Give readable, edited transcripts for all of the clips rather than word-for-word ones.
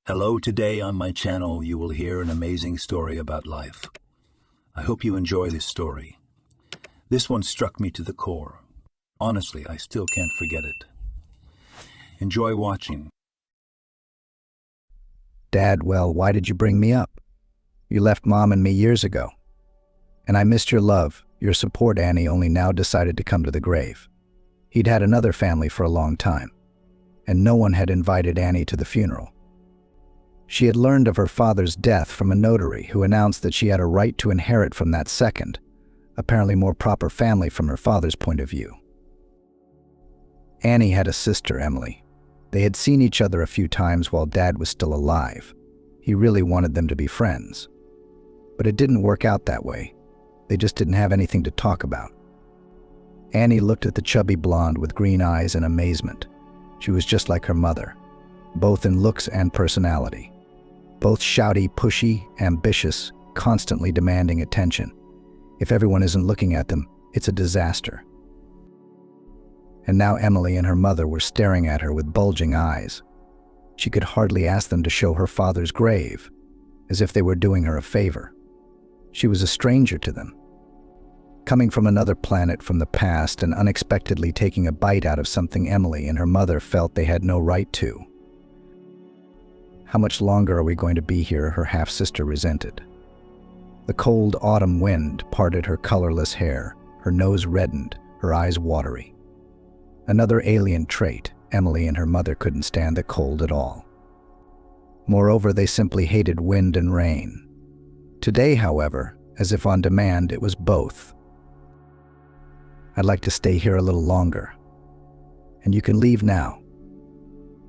Hello, today on my channel you will hear an amazing story about life. I hope you enjoy this story. This one struck me to the core. Honestly, I still can't forget it. Enjoy watching. Dad, well, why did you bring me up? You left Mom and me years ago. And I missed your love, your support. Annie only now decided to come to the grave. He'd had another family for a long time, and no one had invited Annie to the funeral. She had learned of her father's death from a notary who announced that she had a right to inherit from that second, apparently more proper family from her father's point of view. Annie had a sister, Emily. They had seen each other a few times while Dad was still alive. He really wanted them to be friends. But it didn't work out that way. They just didn't have anything to talk about. Annie looked at the chubby blonde with green eyes in amazement. She was just like her mother, both in looks and personality. Both shouty, pushy, ambitious, constantly demanding attention. If everyone isn't looking at them, it's a disaster. And now Emily and her mother were staring at her with bulging eyes. She could hardly ask them to show her father's grave, as if they were doing her a favor. She was a stranger to them, coming from another planet from the past and unexpectedly taking a bite out of something Emily and her mother felt they had no right to. How much longer are we going to be here? Her half-sister resented. The cold autumn wind parted her colorless hair, her nose reddened, her eyes watery. Another alien trait. Emily and her mother couldn't stand the cold at all. Moreover, they simply hated wind and rain. Today, however, as if on demand, it was both. I'd like to stay here a little longer. And you can leave now.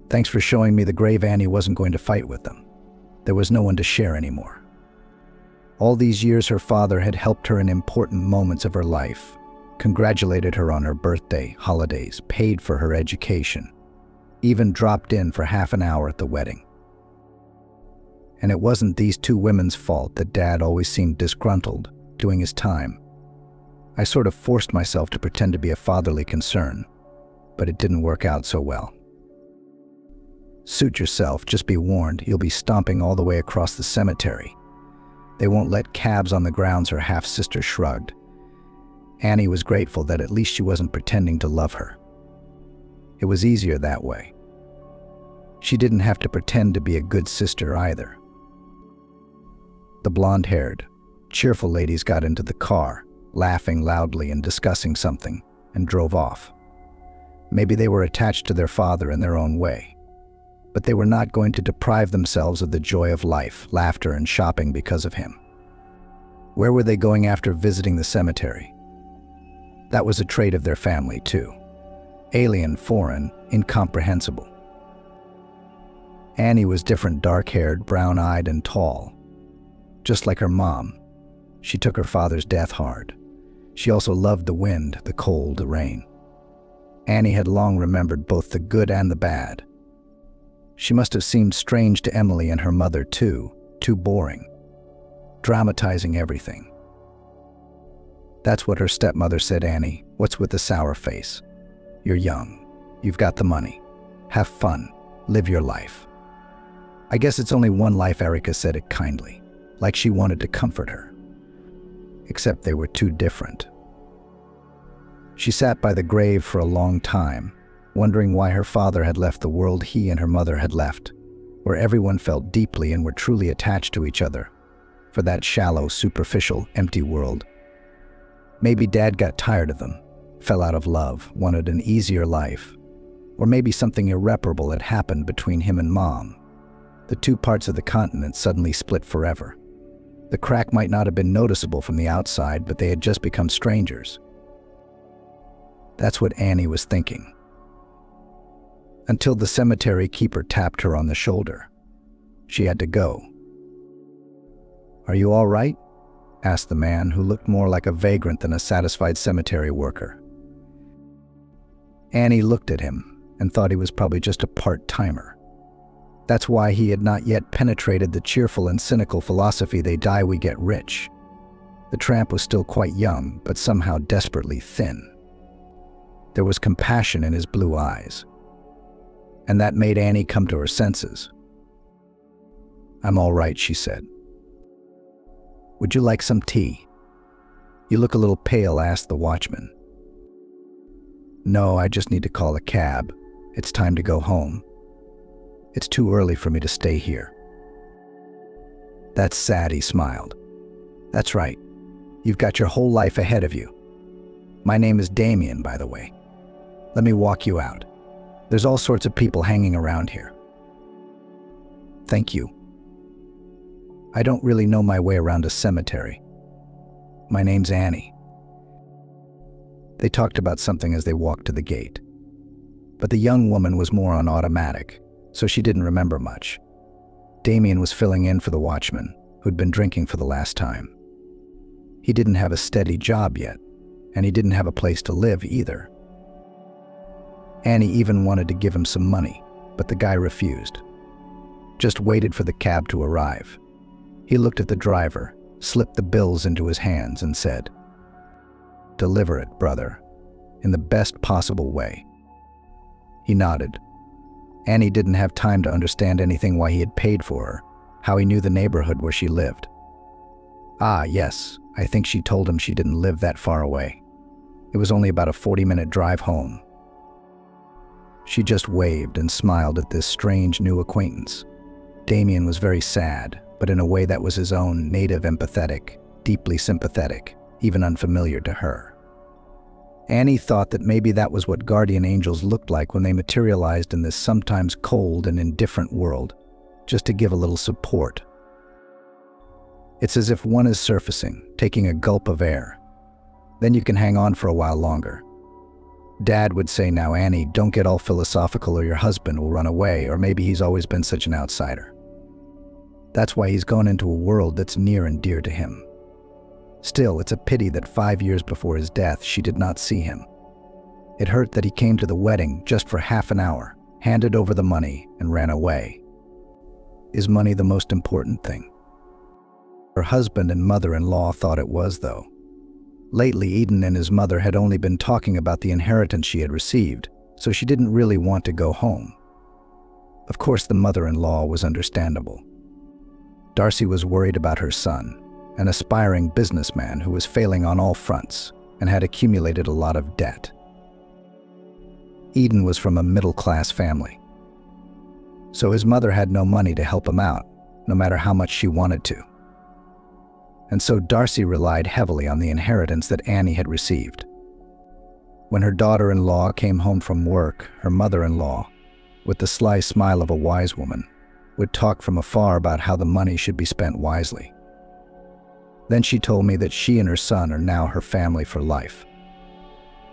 Thanks for showing me the grave. Annie wasn't going to fight with them. There was no one to share anymore. All these years her father had helped her in important moments of her life, congratulated her on her birthday, holidays, paid for her education, even dropped in for half an hour at the wedding. And it wasn't these two women's fault that Dad always seemed disgruntled, doing his time. I sort of forced myself to pretend to be a fatherly concern, but it didn't work out so well. Suit yourself, just be warned, you'll be stomping all the way across the cemetery. They won't let cabs on the grounds. Her half-sister shrugged. Annie was grateful that at least she wasn't pretending to love her. It was easier that way. She didn't have to pretend to be a good sister either. The blonde-haired, cheerful ladies got into the car, laughing loudly and discussing something, and drove off. Maybe they were attached to their father in their own way, but they were not going to deprive themselves of the joy of life, laughter, and shopping because of him. Where were they going after visiting the cemetery? That was a trait of their family, too. Alien, foreign, incomprehensible. Annie was different, dark-haired, brown-eyed, and tall. Just like her mom, she took her father's death hard. She also loved the wind, the cold, the rain. Annie had long remembered both the good and the bad. She must have seemed strange to Emily and her mother, too boring, dramatizing everything. That's what her stepmother said. Annie, what's with the sour face? You're young. You've got the money. Have fun. Live your life. I guess it's only one life. Erica said it kindly, like she wanted to comfort her. Except they were too different. She sat by the grave for a long time, wondering why her father had left the world he and her mother had left, where everyone felt deeply and were truly attached to each other, for that shallow, superficial, empty world. Maybe Dad got tired of them, fell out of love, wanted an easier life, or maybe something irreparable had happened between him and Mom. The two parts of the continent suddenly split forever. The crack might not have been noticeable from the outside, but they had just become strangers. That's what Annie was thinking. Until the cemetery keeper tapped her on the shoulder. She had to go. "Are you all right?" asked the man, who looked more like a vagrant than a satisfied cemetery worker. Annie looked at him and thought he was probably just a part-timer. That's why he had not yet penetrated the cheerful and cynical philosophy "they die, we get rich." The tramp was still quite young, but somehow desperately thin. There was compassion in his blue eyes, and that made Annie come to her senses. "I'm all right," she said. "Would you like some tea?" "You look a little pale," asked the watchman. "No, I just need to call a cab. It's time to go home. It's too early for me to stay here." "That's sad," he smiled. "That's right. You've got your whole life ahead of you. My name is Damien, by the way. Let me walk you out. There's all sorts of people hanging around here." "Thank you. I don't really know my way around a cemetery. My name's Annie." They talked about something as they walked to the gate. But the young woman was more on automatic, so she didn't remember much. Damien was filling in for the watchman, who'd been drinking for the last time. He didn't have a steady job yet, and he didn't have a place to live either. Annie even wanted to give him some money, but the guy refused. Just waited for the cab to arrive. He looked at the driver, slipped the bills into his hands, and said, "Deliver it, brother, in the best possible way." He nodded. Annie didn't have time to understand anything why he had paid for her, how he knew the neighborhood where she lived. Ah, yes, I think she told him she didn't live that far away. It was only about a 40-minute drive home. She just waved and smiled at this strange new acquaintance. Damien was very sad, but in a way that was his own, native empathetic, deeply sympathetic, even unfamiliar to her. Annie thought that maybe that was what guardian angels looked like when they materialized in this sometimes cold and indifferent world, just to give a little support. It's as if one is surfacing, taking a gulp of air. Then you can hang on for a while longer. Dad would say, "Now, Annie, don't get all philosophical or your husband will run away, or maybe he's always been such an outsider." That's why he's gone into a world that's near and dear to him. Still, it's a pity that 5 years before his death, she did not see him. It hurt that he came to the wedding just for half an hour, handed over the money, and ran away. Is money the most important thing? Her husband and mother-in-law thought it was, though. Lately, Eden and his mother had only been talking about the inheritance she had received, so she didn't really want to go home. Of course, the mother-in-law was understandable. Darcy was worried about her son, an aspiring businessman who was failing on all fronts and had accumulated a lot of debt. Eden was from a middle-class family, so his mother had no money to help him out, no matter how much she wanted to. And so Darcy relied heavily on the inheritance that Annie had received. When her daughter-in-law came home from work, her mother-in-law, with the sly smile of a wise woman, would talk from afar about how the money should be spent wisely. Then she told me that she and her son are now her family for life.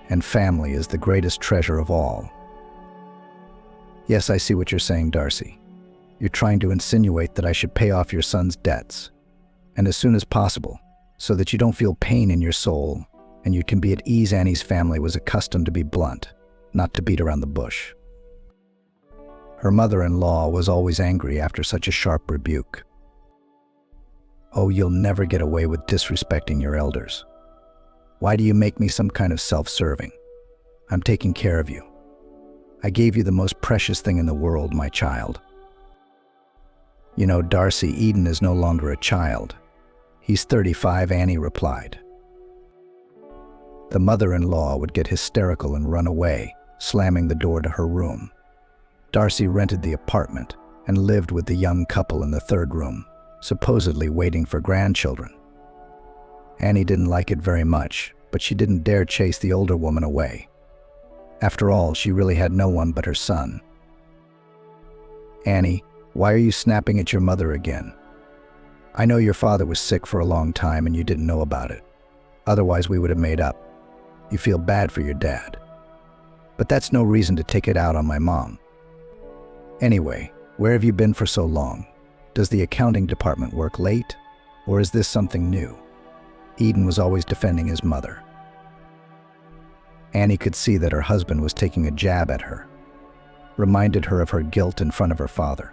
And family is the greatest treasure of all. Yes, I see what you're saying, Darcy. You're trying to insinuate that I should pay off your son's debts, and as soon as possible, so that you don't feel pain in your soul, and you can be at ease. Annie's family was accustomed to be blunt, not to beat around the bush. Her mother-in-law was always angry after such a sharp rebuke. "Oh, you'll never get away with disrespecting your elders. Why do you make me some kind of self-serving? I'm taking care of you. I gave you the most precious thing in the world, my child." "You know, Darcy, Eden is no longer a child. He's 35, Annie replied. The mother-in-law would get hysterical and run away, slamming the door to her room. Darcy rented the apartment and lived with the young couple in the third room, supposedly waiting for grandchildren. Annie didn't like it very much, but she didn't dare chase the older woman away. After all, she really had no one but her son. "Annie, why are you snapping at your mother again? I know your father was sick for a long time and you didn't know about it. Otherwise, we would have made up. You feel bad for your dad. But that's no reason to take it out on my mom. Anyway, where have you been for so long? Does the accounting department work late? Or is this something new?" Eden was always defending his mother. Annie could see that her husband was taking a jab at her, reminded her of her guilt in front of her father.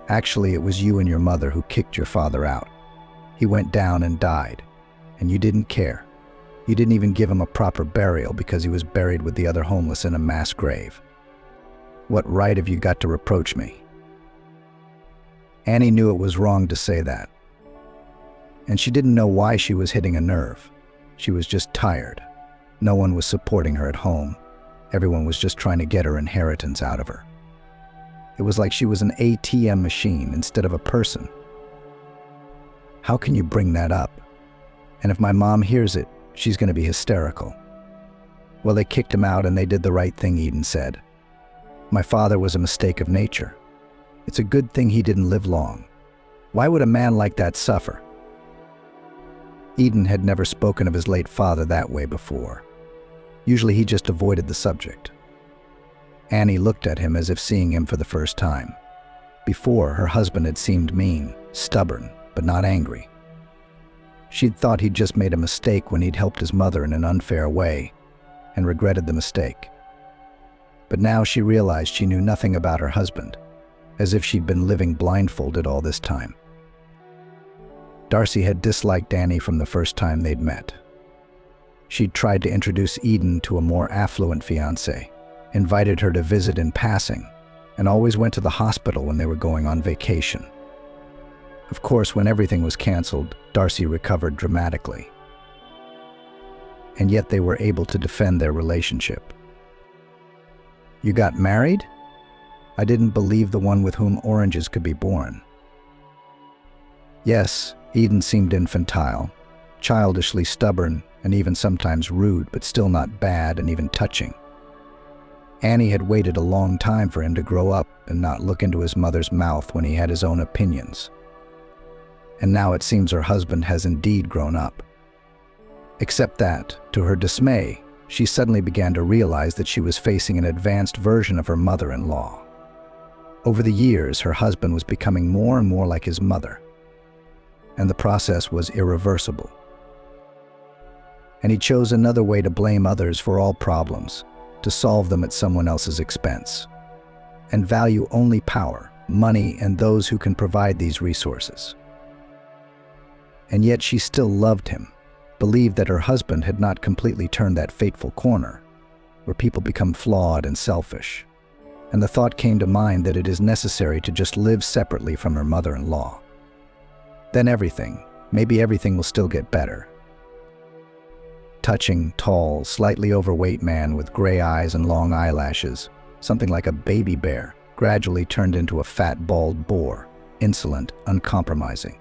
"Actually, it was you and your mother who kicked your father out. He went down and died, and you didn't care. You didn't even give him a proper burial because he was buried with the other homeless in a mass grave. What right have you got to reproach me?" Annie knew it was wrong to say that. And she didn't know why she was hitting a nerve. She was just tired. No one was supporting her at home. Everyone was just trying to get her inheritance out of her. It was like she was an ATM machine instead of a person. How can you bring that up? And if my mom hears it, she's going to be hysterical. Well, they kicked him out and they did the right thing, Eden said. My father was a mistake of nature. It's a good thing he didn't live long. Why would a man like that suffer? Eden had never spoken of his late father that way before. Usually he just avoided the subject. Annie looked at him as if seeing him for the first time. Before, her husband had seemed mean, stubborn, but not angry. She'd thought he'd just made a mistake when he'd helped his mother in an unfair way, and regretted the mistake. But now she realized she knew nothing about her husband, as if she'd been living blindfolded all this time. Darcy had disliked Annie from the first time they'd met. She'd tried to introduce Eden to a more affluent fiancé, invited her to visit in passing, and always went to the hospital when they were going on vacation. Of course, when everything was canceled, Darcy recovered dramatically. And yet they were able to defend their relationship. You got married? I didn't believe the one with whom oranges could be born. Yes, Eden seemed infantile, childishly stubborn, and even sometimes rude, but still not bad and even touching. Annie had waited a long time for him to grow up and not look into his mother's mouth when he had his own opinions. And now it seems her husband has indeed grown up. Except that, to her dismay, she suddenly began to realize that she was facing an advanced version of her mother-in-law. Over the years, her husband was becoming more and more like his mother, and the process was irreversible. And he chose another way to blame others for all problems, to solve them at someone else's expense, and value only power, money, and those who can provide these resources. And yet she still loved him, believed that her husband had not completely turned that fateful corner, where people become flawed and selfish. And the thought came to mind that it is necessary to just live separately from her mother-in-law. Then maybe everything will still get better. Touching, tall, slightly overweight man with gray eyes and long eyelashes, something like a baby bear, gradually turned into a fat, bald boar, insolent, uncompromising.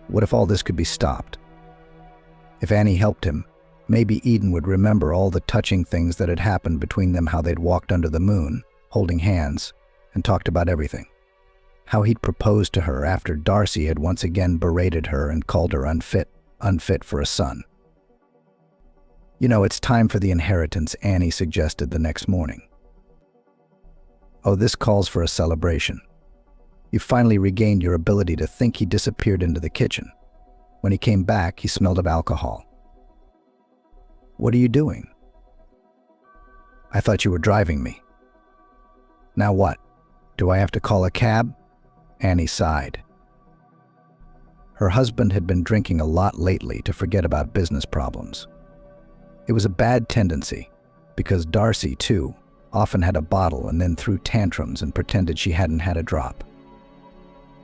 What if all this could be stopped? If Annie helped him, maybe Eden would remember all the touching things that had happened between them, how they'd walked under the moon, holding hands, and talked about everything. How he'd proposed to her after Darcy had once again berated her and called her unfit for a son. You know, it's time for the inheritance, Annie suggested the next morning. Oh, this calls for a celebration. You finally regained your ability to think. He disappeared into the kitchen. When he came back, he smelled of alcohol. What are you doing? I thought you were driving me. Now what? Do I have to call a cab? Annie sighed. Her husband had been drinking a lot lately to forget about business problems. It was a bad tendency, because Darcy, too, often had a bottle and then threw tantrums and pretended she hadn't had a drop.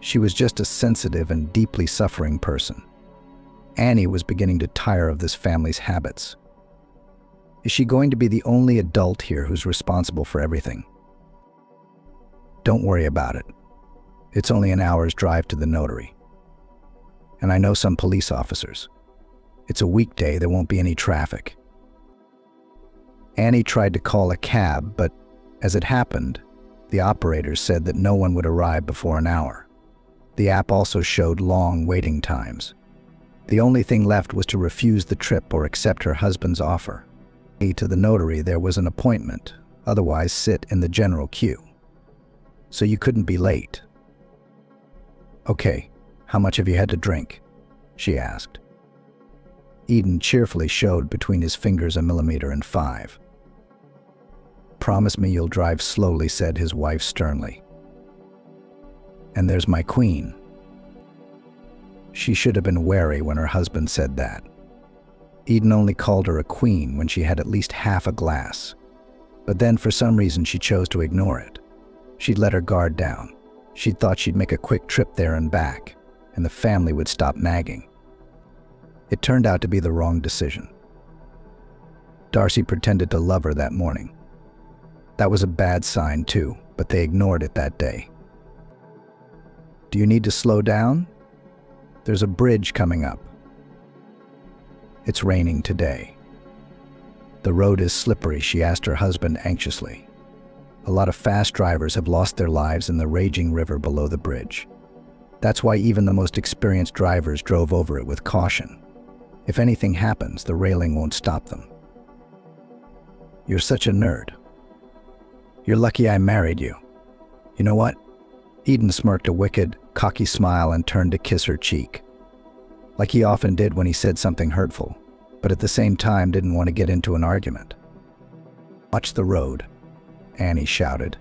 She was just a sensitive and deeply suffering person. Annie was beginning to tire of this family's habits. Is she going to be the only adult here who's responsible for everything? Don't worry about it. It's only an hour's drive to the notary. And I know some police officers. It's a weekday, there won't be any traffic. Annie tried to call a cab, but as it happened, the operators said that no one would arrive before an hour. The app also showed long waiting times. The only thing left was to refuse the trip or accept her husband's offer. To the notary, there was an appointment, otherwise sit in the general queue. So you couldn't be late. Okay, how much have you had to drink? She asked. Eden cheerfully showed between his fingers 1.5 millimeters. Promise me you'll drive slowly, said his wife sternly. And there's my queen. She should have been wary when her husband said that. Eden only called her a queen when she had at least half a glass. But then for some reason she chose to ignore it. She'd let her guard down. She thought she'd make a quick trip there and back, and the family would stop nagging. It turned out to be the wrong decision. Darcy pretended to love her that morning. That was a bad sign too, but they ignored it that day. Do you need to slow down? There's a bridge coming up. It's raining today. The road is slippery, she asked her husband anxiously. A lot of fast drivers have lost their lives in the raging river below the bridge. That's why even the most experienced drivers drove over it with caution. If anything happens, the railing won't stop them. You're such a nerd. You're lucky I married you. You know what? Eden smirked a wicked, cocky smile and turned to kiss her cheek. Like he often did when he said something hurtful, but at the same time didn't want to get into an argument. Watch the road, Annie shouted.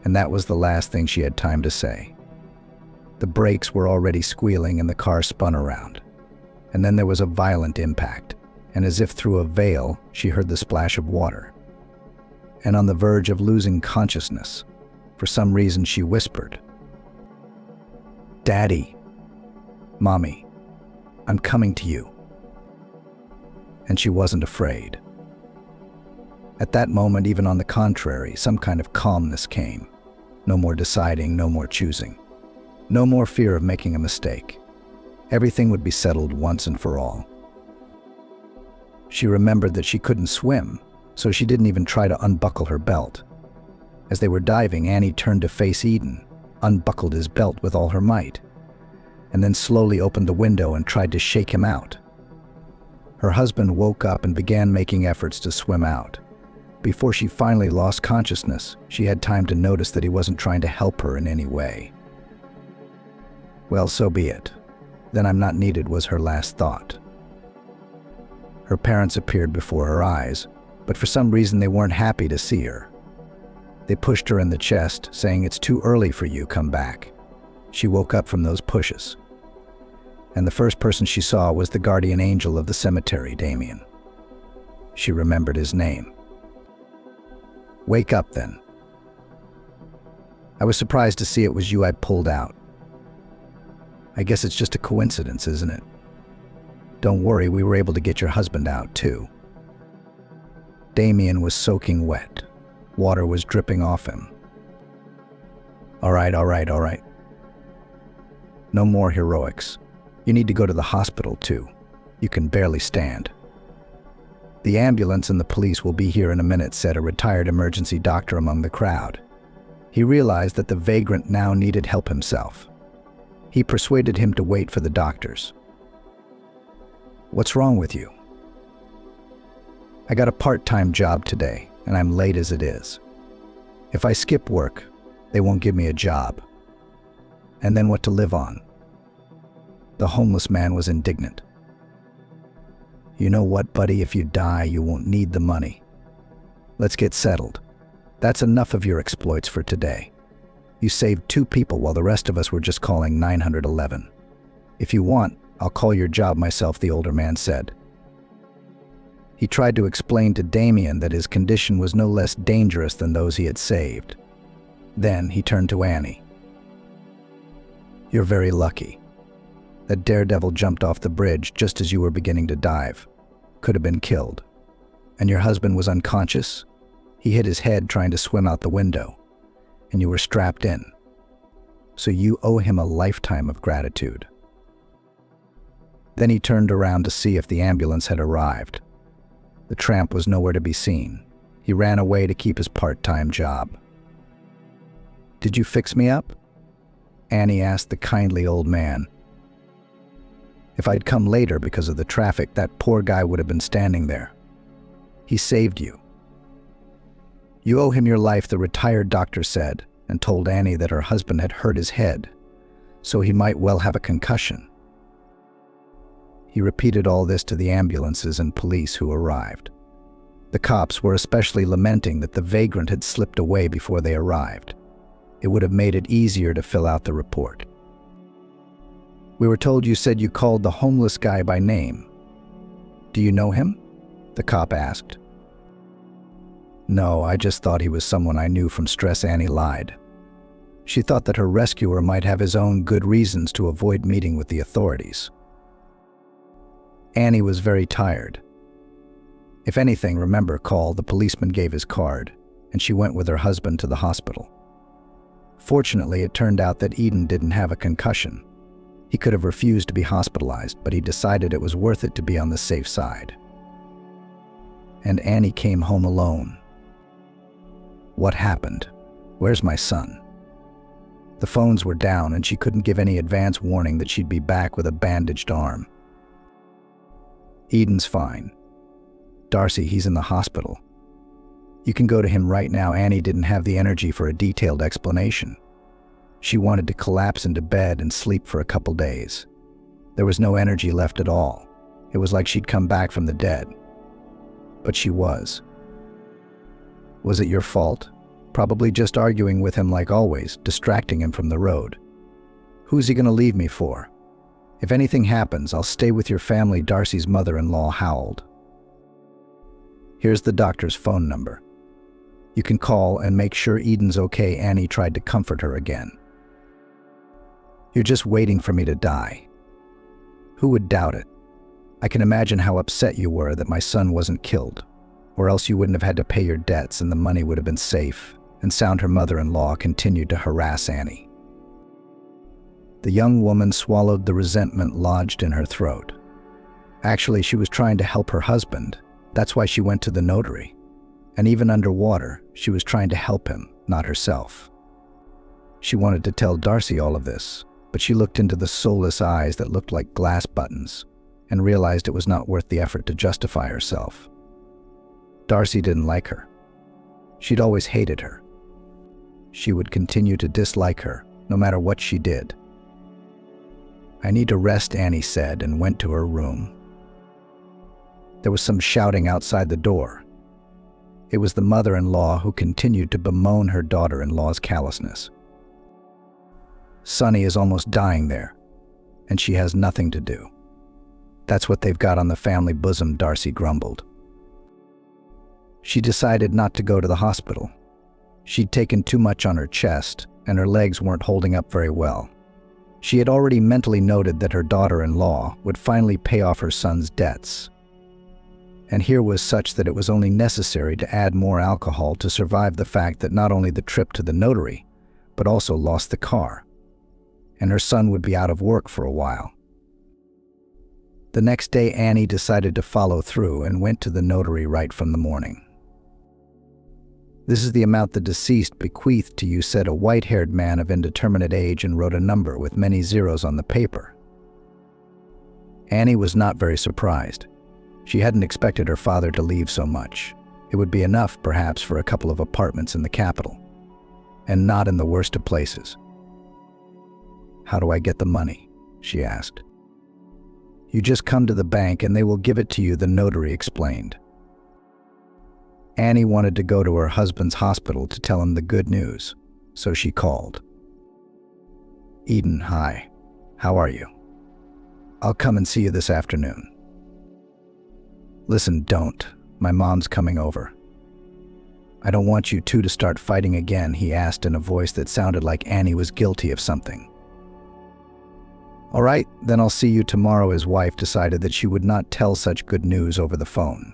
And that was the last thing she had time to say. The brakes were already squealing and the car spun around. And then there was a violent impact, and as if through a veil, she heard the splash of water. And on the verge of losing consciousness, for some reason she whispered, "Daddy, Mommy, I'm coming to you." And she wasn't afraid. At that moment, even on the contrary, some kind of calmness came. No more deciding, no more choosing. No more fear of making a mistake. Everything would be settled once and for all. She remembered that she couldn't swim, so she didn't even try to unbuckle her belt. As they were diving, Annie turned to face Eden, unbuckled his belt with all her might, and then slowly opened the window and tried to shake him out. Her husband woke up and began making efforts to swim out. Before she finally lost consciousness, she had time to notice that he wasn't trying to help her in any way. Well, so be it. Then I'm not needed, was her last thought. Her parents appeared before her eyes, but for some reason they weren't happy to see her. They pushed her in the chest, saying, "It's too early for you, come back." She woke up from those pushes. And the first person she saw was the guardian angel of the cemetery, Damien. She remembered his name. "Wake up, then. I was surprised to see it was you I pulled out. I guess it's just a coincidence, isn't it? Don't worry, we were able to get your husband out, too." Damien was soaking wet. Water was dripping off him. All right. No more heroics. You need to go to the hospital, too. You can barely stand. "The ambulance and the police will be here in a minute," said a retired emergency doctor among the crowd. He realized that the vagrant now needed help himself. He persuaded him to wait for the doctors. "What's wrong with you?" "I got a part-time job today, and I'm late as it is. If I skip work, they won't give me a job. And then what to live on?" The homeless man was indignant. "You know what, buddy? If you die, you won't need the money. Let's get settled. That's enough of your exploits for today. You saved 2 people while the rest of us were just calling 911. If you want, I'll call your job myself," the older man said. He tried to explain to Damien that his condition was no less dangerous than those he had saved. Then he turned to Annie. "You're very lucky. That daredevil jumped off the bridge just as you were beginning to dive. Could have been killed. And your husband was unconscious? He hit his head trying to swim out the window. And you were strapped in. So you owe him a lifetime of gratitude." Then he turned around to see if the ambulance had arrived. The tramp was nowhere to be seen. He ran away to keep his part-time job. "Did you fix me up?" Annie asked the kindly old man. "If I'd come later because of the traffic, that poor guy would have been standing there. He saved you." "You owe him your life," the retired doctor said, and told Annie that her husband had hurt his head, so he might well have a concussion. He repeated all this to the ambulances and police who arrived. The cops were especially lamenting that the vagrant had slipped away before they arrived. It would have made it easier to fill out the report. "We were told you said you called the homeless guy by name. Do you know him?" the cop asked. "No, I just thought he was someone I knew from stress," Annie lied. She thought that her rescuer might have his own good reasons to avoid meeting with the authorities. Annie was very tired. If anything, remember, the policeman gave his card, and she went with her husband to the hospital. Fortunately, it turned out that Eden didn't have a concussion. He could have refused to be hospitalized, but he decided it was worth it to be on the safe side. And Annie came home alone. What happened? Where's my son? The phones were down, and she couldn't give any advance warning that she'd be back with a bandaged arm. Eden's fine. Darcy, he's in the hospital. You can go to him right now. Annie didn't have the energy for a detailed explanation. She wanted to collapse into bed and sleep for a couple days. There was no energy left at all. It was like she'd come back from the dead. But she was. Was it your fault? Probably just arguing with him like always, distracting him from the road. Who's he gonna leave me for? If anything happens, I'll stay with your family, Darcy's mother-in-law howled. Here's the doctor's phone number. You can call and make sure Eden's okay. Annie tried to comfort her again. You're just waiting for me to die. Who would doubt it? I can imagine how upset you were that my son wasn't killed, or else you wouldn't have had to pay your debts and the money would have been safe. And her mother-in-law continued to harass Annie. The young woman swallowed the resentment lodged in her throat. Actually, she was trying to help her husband. That's why she went to the notary. And even underwater, she was trying to help him, not herself. She wanted to tell Darcy all of this, but she looked into the soulless eyes that looked like glass buttons and realized it was not worth the effort to justify herself. Darcy didn't like her. She'd always hated her. She would continue to dislike her, no matter what she did. I need to rest, Annie said, and went to her room. There was some shouting outside the door. It was the mother-in-law who continued to bemoan her daughter-in-law's callousness. Sonny is almost dying there, and she has nothing to do. That's what they've got on the family bosom, Darcy grumbled. She decided not to go to the hospital. She'd taken too much on her chest, and her legs weren't holding up very well. She had already mentally noted that her daughter-in-law would finally pay off her son's debts. And here was such that it was only necessary to add more alcohol to survive the fact that not only the trip to the notary, but also lost the car. And her son would be out of work for a while. The next day, Annie decided to follow through and went to the notary right from the morning. This is the amount the deceased bequeathed to you, said a white-haired man of indeterminate age, and wrote a number with many zeros on the paper. Annie was not very surprised. She hadn't expected her father to leave so much. It would be enough, perhaps, for a couple of apartments in the capital, and not in the worst of places. How do I get the money? She asked. You just come to the bank and they will give it to you, the notary explained. Annie wanted to go to her husband's hospital to tell him the good news, so she called. Eden, hi. How are you? I'll come and see you this afternoon. Listen, don't. My mom's coming over. I don't want you two to start fighting again, he asked in a voice that sounded like Annie was guilty of something. All right, then I'll see you tomorrow. His wife decided that she would not tell such good news over the phone.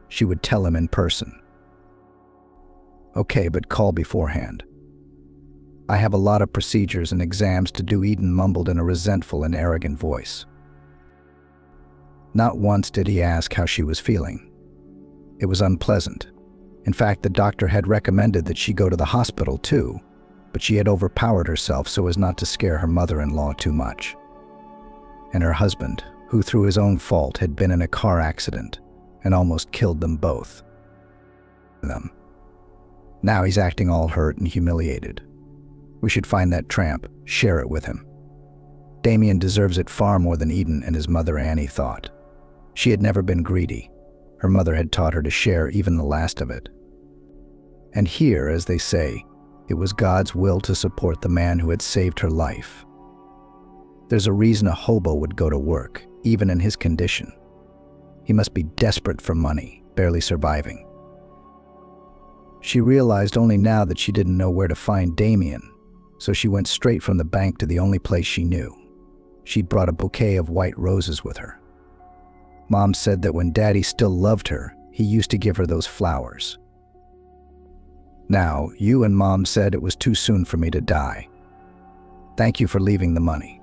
She would tell him in person. Okay, but call beforehand. I have a lot of procedures and exams to do, Eden mumbled in a resentful and arrogant voice. Not once did he ask how she was feeling. It was unpleasant. In fact, the doctor had recommended that she go to the hospital too, but she had overpowered herself so as not to scare her mother-in-law too much. And her husband, who through his own fault had been in a car accident and almost killed them both. Now he's acting all hurt and humiliated. We should find that tramp, share it with him. Damien deserves it far more than Eden and his mother, Annie thought. She had never been greedy. Her mother had taught her to share even the last of it. And here, as they say, it was God's will to support the man who had saved her life. There's a reason a hobo would go to work, even in his condition. He must be desperate for money, barely surviving. She realized only now that she didn't know where to find Damien. so she went straight from the bank to the only place she knew. She'd brought a bouquet of white roses with her. Mom said that when Daddy still loved her, he used to give her those flowers. Now, you and Mom said it was too soon for me to die. Thank you for leaving the money.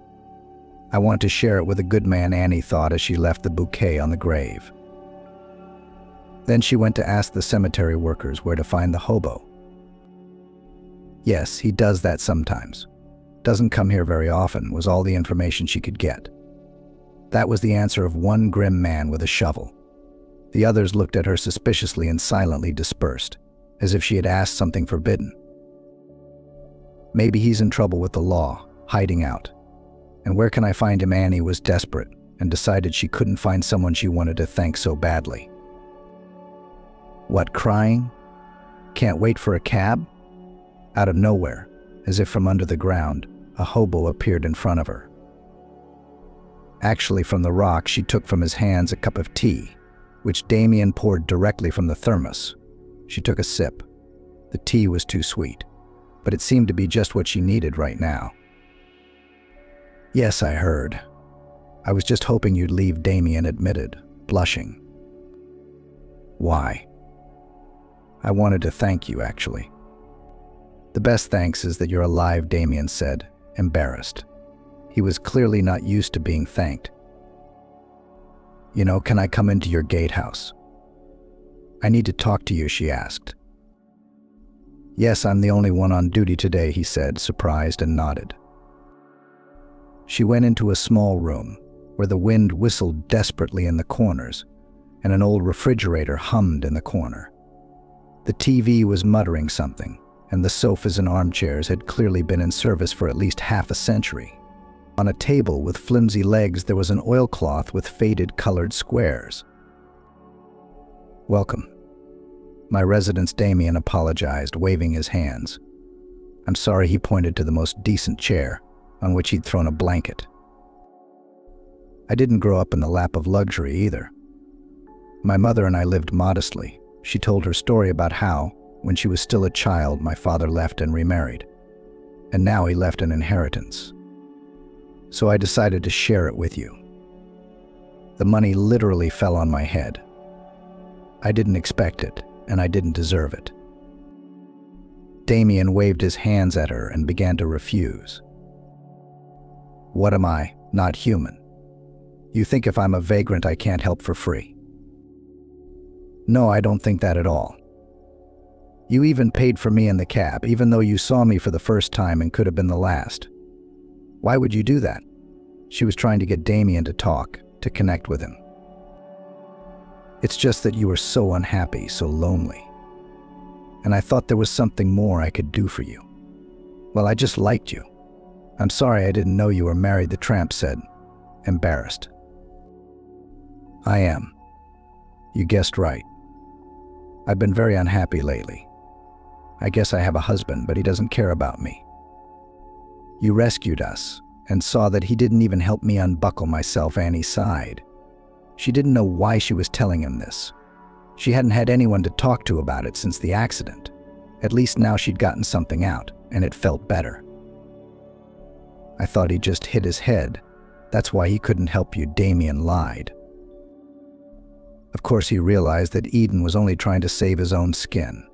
I want to share it with a good man, Annie thought as she left the bouquet on the grave. Then she went to ask the cemetery workers where to find the hobo. Yes, he does that sometimes. Doesn't come here very often, was all the information she could get. That was the answer of one grim man with a shovel. The others looked at her suspiciously and silently dispersed, as if she had asked something forbidden. Maybe he's in trouble with the law, hiding out. And where can I find him? Annie was desperate and decided she couldn't find someone she wanted to thank so badly. What, crying? Can't wait for a cab? Out of nowhere, as if from under the ground, a hobo appeared in front of her. Actually, from the rock, she took from his hands a cup of tea, which Damien poured directly from the thermos. She took a sip. The tea was too sweet, but it seemed to be just what she needed right now. Yes, I heard. I was just hoping you'd leave, Damien admitted, blushing. Why? I wanted to thank you, actually. The best thanks is that you're alive, Damien said, embarrassed. He was clearly not used to being thanked. You know, can I come into your gatehouse? I need to talk to you, she asked. Yes, I'm the only one on duty today, he said, surprised, and nodded. She went into a small room where the wind whistled desperately in the corners and an old refrigerator hummed in the corner. The TV was muttering something, and the sofas and armchairs had clearly been in service for at least half a century. On a table with flimsy legs, there was an oilcloth with faded colored squares. Welcome. My residence, Damien apologized, waving his hands. I'm sorry, he pointed to the most decent chair, on which he'd thrown a blanket. I didn't grow up in the lap of luxury either. My mother and I lived modestly. She told her story about how, when she was still a child, my father left and remarried. And now he left an inheritance. So I decided to share it with you. The money literally fell on my head. I didn't expect it, and I didn't deserve it. Damien waved his hands at her and began to refuse. What am I? Not human. You think if I'm a vagrant I can't help for free? No, I don't think that at all. You even paid for me in the cab, even though you saw me for the first time and could have been the last. Why would you do that? She was trying to get Damien to talk, to connect with him. It's just that you were so unhappy, so lonely. And I thought there was something more I could do for you. Well, I just liked you. I'm sorry I didn't know you were married, the tramp said, embarrassed. I am. You guessed right. I've been very unhappy lately. I guess I have a husband, but he doesn't care about me. You rescued us, and saw that he didn't even help me unbuckle myself, Annie sighed. She didn't know why she was telling him this. She hadn't had anyone to talk to about it since the accident. At least now she'd gotten something out, and it felt better. I thought he just hit his head. That's why he couldn't help you, Damien lied. Of course, he realized that Eden was only trying to save his own skin.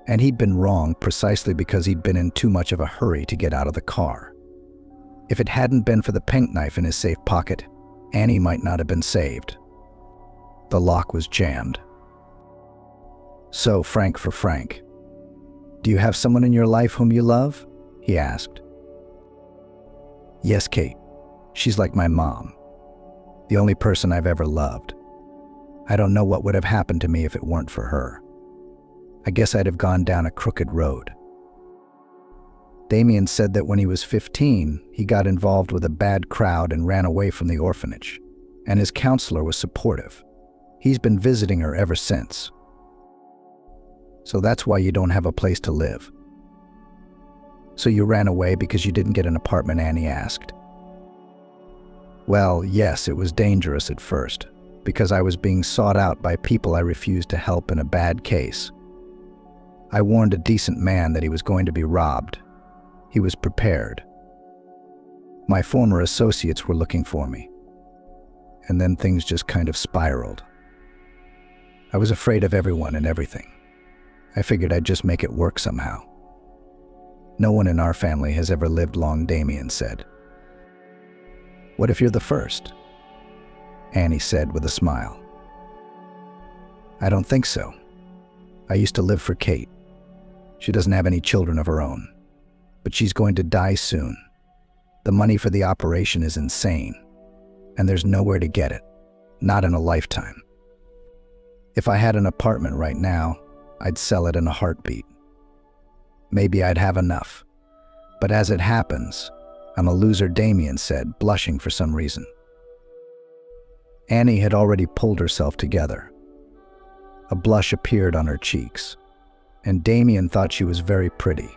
And he'd been wrong precisely because he'd been in too much of a hurry to get out of the car. If it hadn't been for the penknife in his safe pocket, Annie might not have been saved. The lock was jammed. So, Frank for Frank. Do you have someone in your life whom you love? He asked. Yes, Kate. She's like my mom. The only person I've ever loved. I don't know what would have happened to me if it weren't for her. I guess I'd have gone down a crooked road. Damien said that when he was 15, he got involved with a bad crowd and ran away from the orphanage, and his counselor was supportive. He's been visiting her ever since. So that's why you don't have a place to live. So you ran away because you didn't get an apartment, Annie asked. Well, yes, it was dangerous at first, because I was being sought out by people I refused to help in a bad case. I warned a decent man that he was going to be robbed. He was prepared. My former associates were looking for me. And then things just kind of spiraled. I was afraid of everyone and everything. I figured I'd just make it work somehow. No one in our family has ever lived long, Damien said. What if you're the first? Annie said with a smile. I don't think so. I used to live for Kate. She doesn't have any children of her own, but she's going to die soon. The money for the operation is insane, and there's nowhere to get it, not in a lifetime. If I had an apartment right now, I'd sell it in a heartbeat. Maybe I'd have enough, but as it happens, I'm a loser, Damien said, blushing for some reason. Annie had already pulled herself together. A blush appeared on her cheeks, and Damien thought she was very pretty.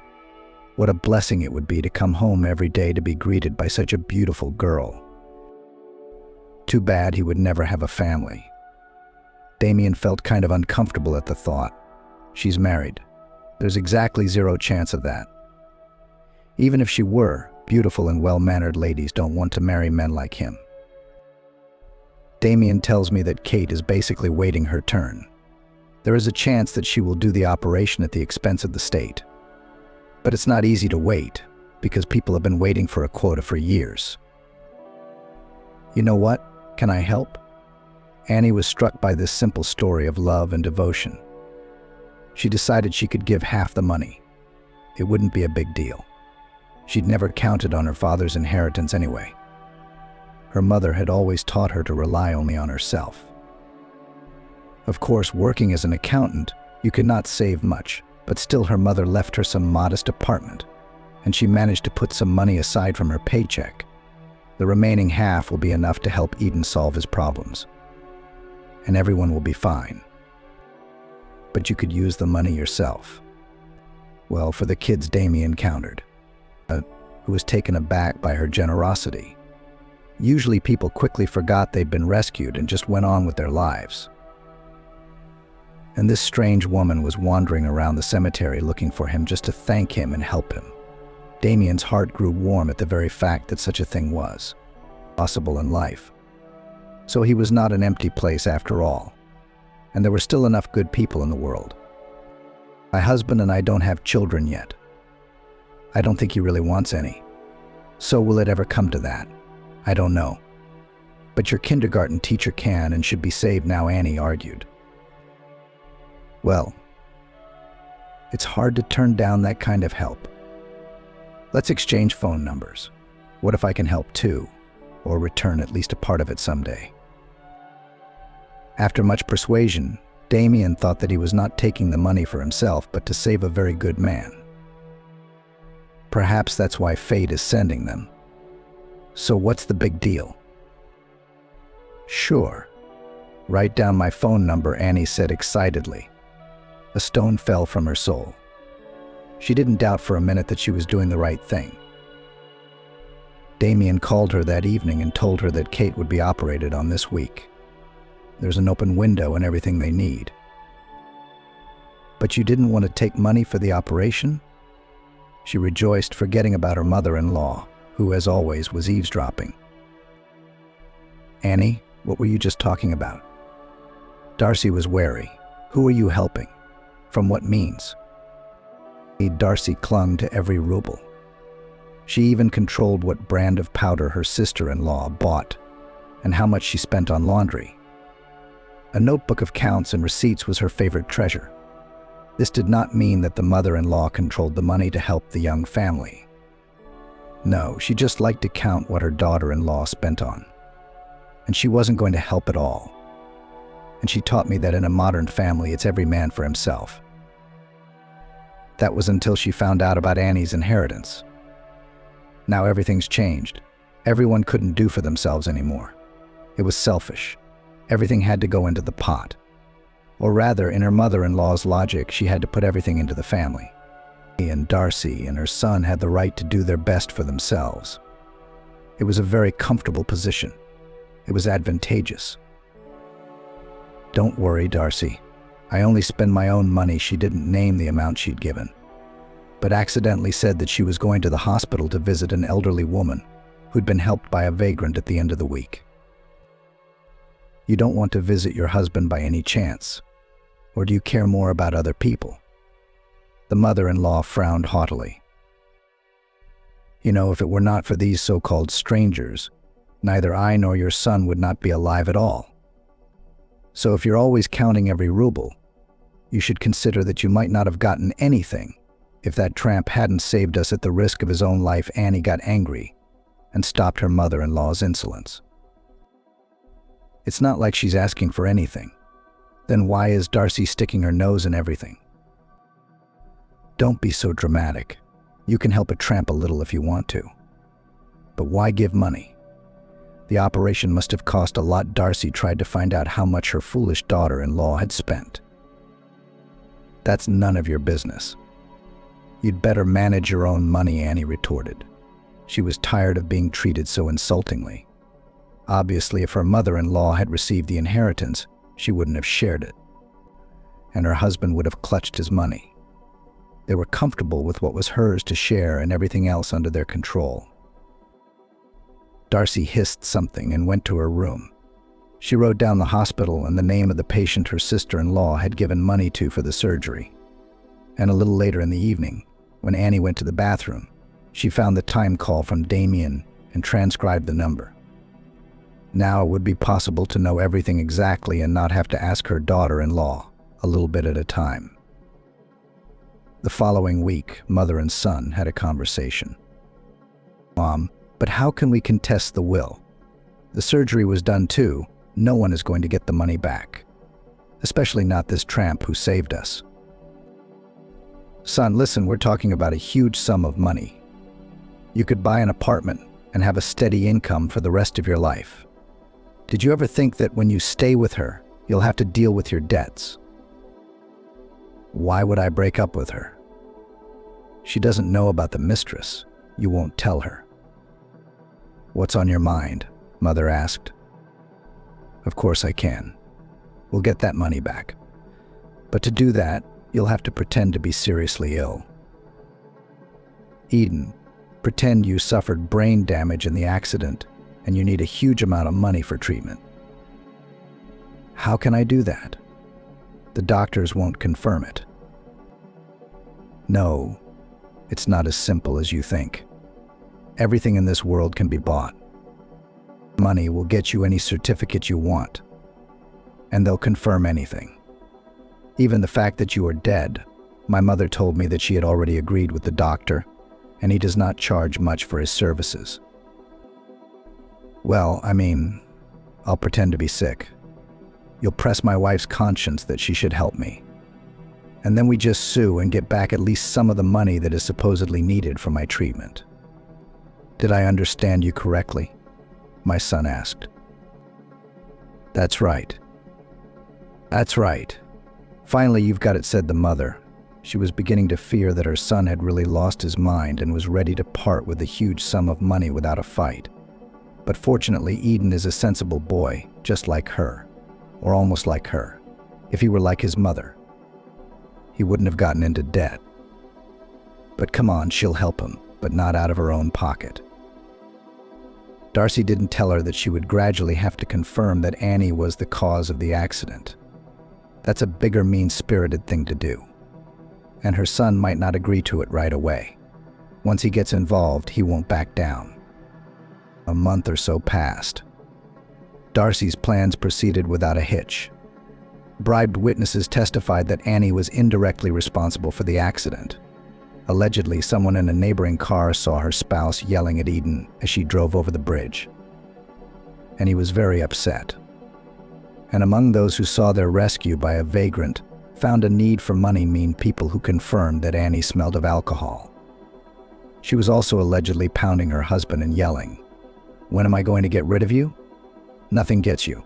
What a blessing it would be to come home every day to be greeted by such a beautiful girl. Too bad he would never have a family. Damien felt kind of uncomfortable at the thought. She's married. There's exactly zero chance of that. Even if she were, beautiful and well-mannered ladies don't want to marry men like him. Damien tells me that Kate is basically waiting her turn. There is a chance that she will do the operation at the expense of the state. But it's not easy to wait, because people have been waiting for a quota for years. You know what? Can I help? Annie was struck by this simple story of love and devotion. She decided she could give half the money. It wouldn't be a big deal. She'd never counted on her father's inheritance anyway. Her mother had always taught her to rely only on herself. Of course, working as an accountant, you could not save much, but still her mother left her some modest apartment, and she managed to put some money aside from her paycheck. The remaining half will be enough to help Eden solve his problems. And everyone will be fine. But you could use the money yourself. Well, for the kids Damien encountered, who was taken aback by her generosity. Usually people quickly forgot they'd been rescued and just went on with their lives. And this strange woman was wandering around the cemetery looking for him just to thank him and help him. Damien's heart grew warm at the very fact that such a thing was possible in life. So he was not an empty place after all, and there were still enough good people in the world. My husband and I don't have children yet. I don't think he really wants any. So will it ever come to that? I don't know. But your kindergarten teacher can and should be saved now, Annie argued. Well, it's hard to turn down that kind of help. Let's exchange phone numbers. What if I can help too, or return at least a part of it someday? After much persuasion, Damien thought that he was not taking the money for himself, but to save a very good man. Perhaps that's why fate is sending them. So what's the big deal? Sure. Write down my phone number, Annie said excitedly. A stone fell from her soul. She didn't doubt for a minute that she was doing the right thing. Damien called her that evening and told her that Kate would be operated on this week. There's an open window and everything they need. But you didn't want to take money for the operation? She rejoiced, forgetting about her mother-in-law, who, as always, was eavesdropping. Annie, what were you just talking about? Darcy was wary. Who are you helping? From what means? Darcy clung to every ruble. She even controlled what brand of powder her sister-in-law bought and how much she spent on laundry. A notebook of counts and receipts was her favorite treasure. This did not mean that the mother-in-law controlled the money to help the young family. No, she just liked to count what her daughter-in-law spent on. And she wasn't going to help at all. And she taught me that in a modern family, it's every man for himself. That was until she found out about Annie's inheritance. Now everything's changed. Everyone couldn't do for themselves anymore. It was selfish. Everything had to go into the pot. Or rather, in her mother-in-law's logic, she had to put everything into the family. And Darcy and her son had the right to do their best for themselves. It was a very comfortable position. It was advantageous. Don't worry, Darcy. I only spend my own money. She didn't name the amount she'd given. but accidentally said that she was going to the hospital to visit an elderly woman who'd been helped by a vagrant at the end of the week. You don't want to visit your husband by any chance, or do you care more about other people? The mother-in-law frowned haughtily. You know, if it were not for these so-called strangers, neither I nor your son would not be alive at all. So if you're always counting every ruble, you should consider that you might not have gotten anything if that tramp hadn't saved us at the risk of his own life. Annie got angry and stopped her mother-in-law's insolence. It's not like she's asking for anything. Then why is Darcy sticking her nose in everything? Don't be so dramatic. You can help a tramp a little if you want to. But why give money? The operation must have cost a lot. Darcy tried to find out how much her foolish daughter-in-law had spent. That's none of your business. You'd better manage your own money, Annie retorted. She was tired of being treated so insultingly. Obviously, if her mother-in-law had received the inheritance, she wouldn't have shared it. And her husband would have clutched his money. They were comfortable with what was hers to share and everything else under their control. Darcy hissed something and went to her room. She wrote down the hospital and the name of the patient her sister-in-law had given money to for the surgery. And a little later in the evening, when Annie went to the bathroom, she found the time call from Damien and transcribed the number. Now it would be possible to know everything exactly and not have to ask her daughter-in-law, a little bit at a time. The following week, mother and son had a conversation. Mom, but how can we contest the will? The surgery was done too. No one is going to get the money back. Especially not this tramp who saved us. Son, listen, we're talking about a huge sum of money. You could buy an apartment and have a steady income for the rest of your life. Did you ever think that when you stay with her, you'll have to deal with your debts? Why would I break up with her? She doesn't know about the mistress. You won't tell her. What's on your mind? Mother asked. Of course I can. We'll get that money back. But to do that, you'll have to pretend to be seriously ill. Eden, pretend you suffered brain damage in the accident and you need a huge amount of money for treatment. How can I do that? The doctors won't confirm it. No, it's not as simple as you think. Everything in this world can be bought. Money will get you any certificate you want, and they'll confirm anything. Even the fact that you are dead. My mother told me that she had already agreed with the doctor, and he does not charge much for his services. Well, I'll pretend to be sick. You'll press my wife's conscience that she should help me. And then we just sue and get back at least some of the money that is supposedly needed for my treatment. Did I understand you correctly? My son asked. That's right. That's right. Finally, you've got it, said the mother. She was beginning to fear that her son had really lost his mind and was ready to part with the huge sum of money without a fight. But fortunately, Eden is a sensible boy, just like her, or almost like her. If he were like his mother, he wouldn't have gotten into debt. But come on, she'll help him, but not out of her own pocket. Darcy didn't tell her that she would gradually have to confirm that Annie was the cause of the accident. That's a bigger, mean-spirited thing to do. And her son might not agree to it right away. Once he gets involved, he won't back down. A month or so passed. Darcy's plans proceeded without a hitch. Bribed witnesses testified that Annie was indirectly responsible for the accident. Allegedly, someone in a neighboring car saw her spouse yelling at Eden as she drove over the bridge. And he was very upset. And among those who saw their rescue by a vagrant found a need for money mean people who confirmed that Annie smelled of alcohol. She was also allegedly pounding her husband and yelling, "When am I going to get rid of you? Nothing gets you."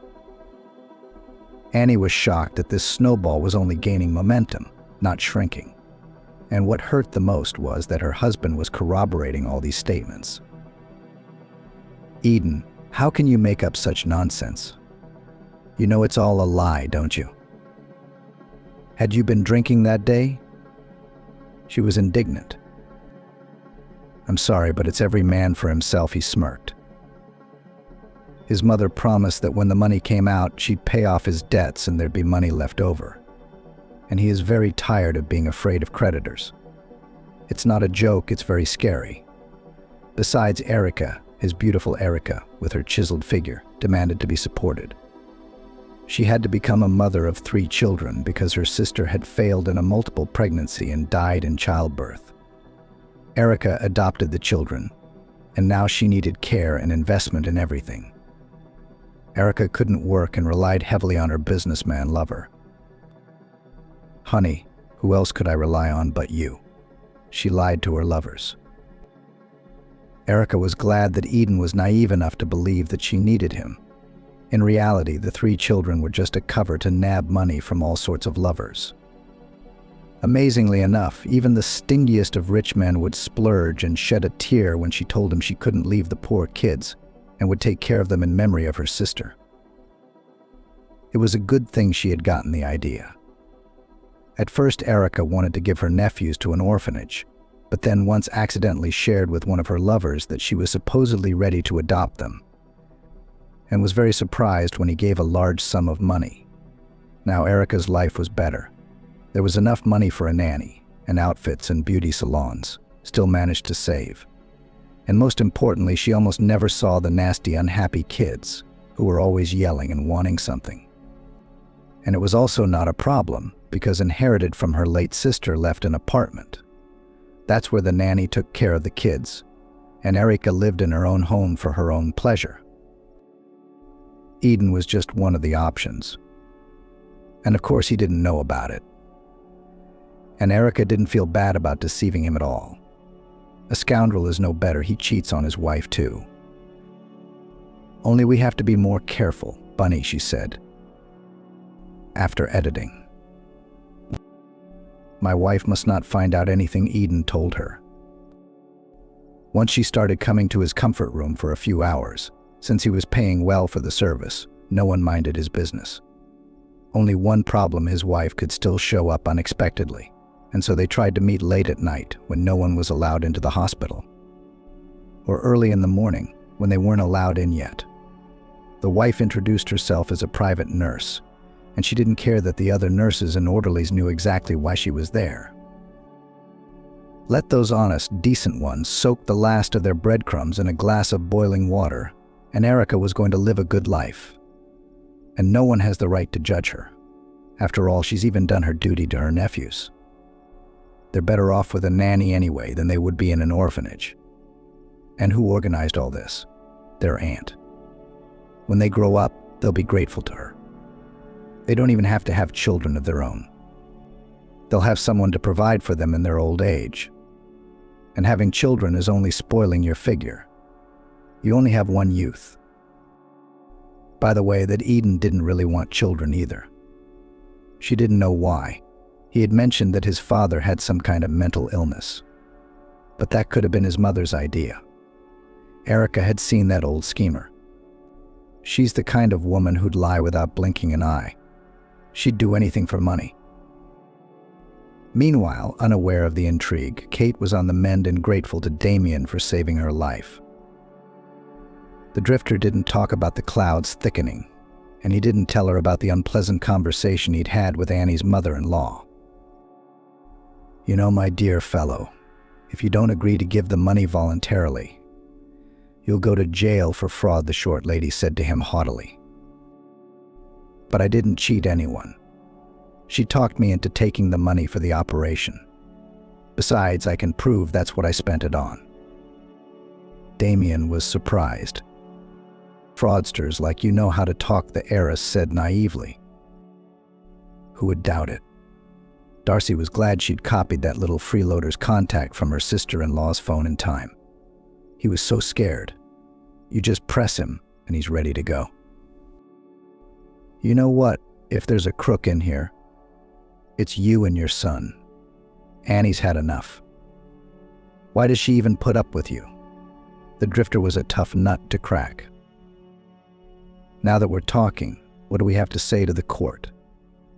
Annie was shocked that this snowball was only gaining momentum, not shrinking. And what hurt the most was that her husband was corroborating all these statements. Eden, how can you make up such nonsense? You know it's all a lie, don't you? Had you been drinking that day? She was indignant. "I'm sorry, but it's every man for himself," he smirked. His mother promised that when the money came out, she'd pay off his debts and there'd be money left over. And he is very tired of being afraid of creditors. It's not a joke, it's very scary. Besides, Erica, his beautiful Erica, with her chiseled figure, demanded to be supported. She had to become a mother of 3 children because her sister had failed in a multiple pregnancy and died in childbirth. Erica adopted the children, and now she needed care and investment in everything. Erica couldn't work and relied heavily on her businessman lover. "Honey, who else could I rely on but you?" she lied to her lovers. Erica was glad that Eden was naive enough to believe that she needed him. In reality, the 3 children were just a cover to nab money from all sorts of lovers. Amazingly enough, even the stingiest of rich men would splurge and shed a tear when she told him she couldn't leave the poor kids and would take care of them in memory of her sister. It was a good thing she had gotten the idea. At first, Erica wanted to give her nephews to an orphanage, but then once accidentally shared with one of her lovers that she was supposedly ready to adopt them, and was very surprised when he gave a large sum of money. Now Erica's life was better. There was enough money for a nanny, and outfits and beauty salons, still managed to save. And most importantly, she almost never saw the nasty, unhappy kids who were always yelling and wanting something. And it was also not a problem, because inherited from her late sister left an apartment. That's where the nanny took care of the kids, and Erica lived in her own home for her own pleasure. Eden was just one of the options. And of course he didn't know about it. And Erica didn't feel bad about deceiving him at all. A scoundrel is no better, he cheats on his wife too. "Only we have to be more careful, Bunny," she said. After editing. My wife must not find out anything Eden told her. Once she started coming to his comfort room for a few hours, since he was paying well for the service, no one minded his business. Only one problem: his wife could still show up unexpectedly, and so they tried to meet late at night when no one was allowed into the hospital. Or early in the morning when they weren't allowed in yet. The wife introduced herself as a private nurse, and she didn't care that the other nurses and orderlies knew exactly why she was there. Let those honest, decent ones soak the last of their breadcrumbs in a glass of boiling water, and Erica was going to live a good life. And no one has the right to judge her. After all, she's even done her duty to her nephews. They're better off with a nanny anyway than they would be in an orphanage. And who organized all this? Their aunt. When they grow up, they'll be grateful to her. They don't even have to have children of their own. They'll have someone to provide for them in their old age. And having children is only spoiling your figure. You only have one youth. By the way, that Eden didn't really want children either. She didn't know why. He had mentioned that his father had some kind of mental illness. But that could have been his mother's idea. Erica had seen that old schemer. She's the kind of woman who'd lie without blinking an eye. She'd do anything for money. Meanwhile, unaware of the intrigue, Kate was on the mend and grateful to Damien for saving her life. The drifter didn't talk about the clouds thickening, and he didn't tell her about the unpleasant conversation he'd had with Annie's mother-in-law. "You know, my dear fellow, if you don't agree to give the money voluntarily, you'll go to jail for fraud," the short lady said to him haughtily. "But I didn't cheat anyone. She talked me into taking the money for the operation. Besides, I can prove that's what I spent it on." Damien was surprised. "Fraudsters like you know how to talk," the heiress said naively. Who would doubt it? Darcy was glad she'd copied that little freeloader's contact from her sister-in-law's phone in time. He was so scared. You just press him, and he's ready to go. "You know what? If there's a crook in here, it's you and your son. Annie's had enough. Why does she even put up with you?" The drifter was a tough nut to crack. "Now that we're talking, what do we have to say to the court?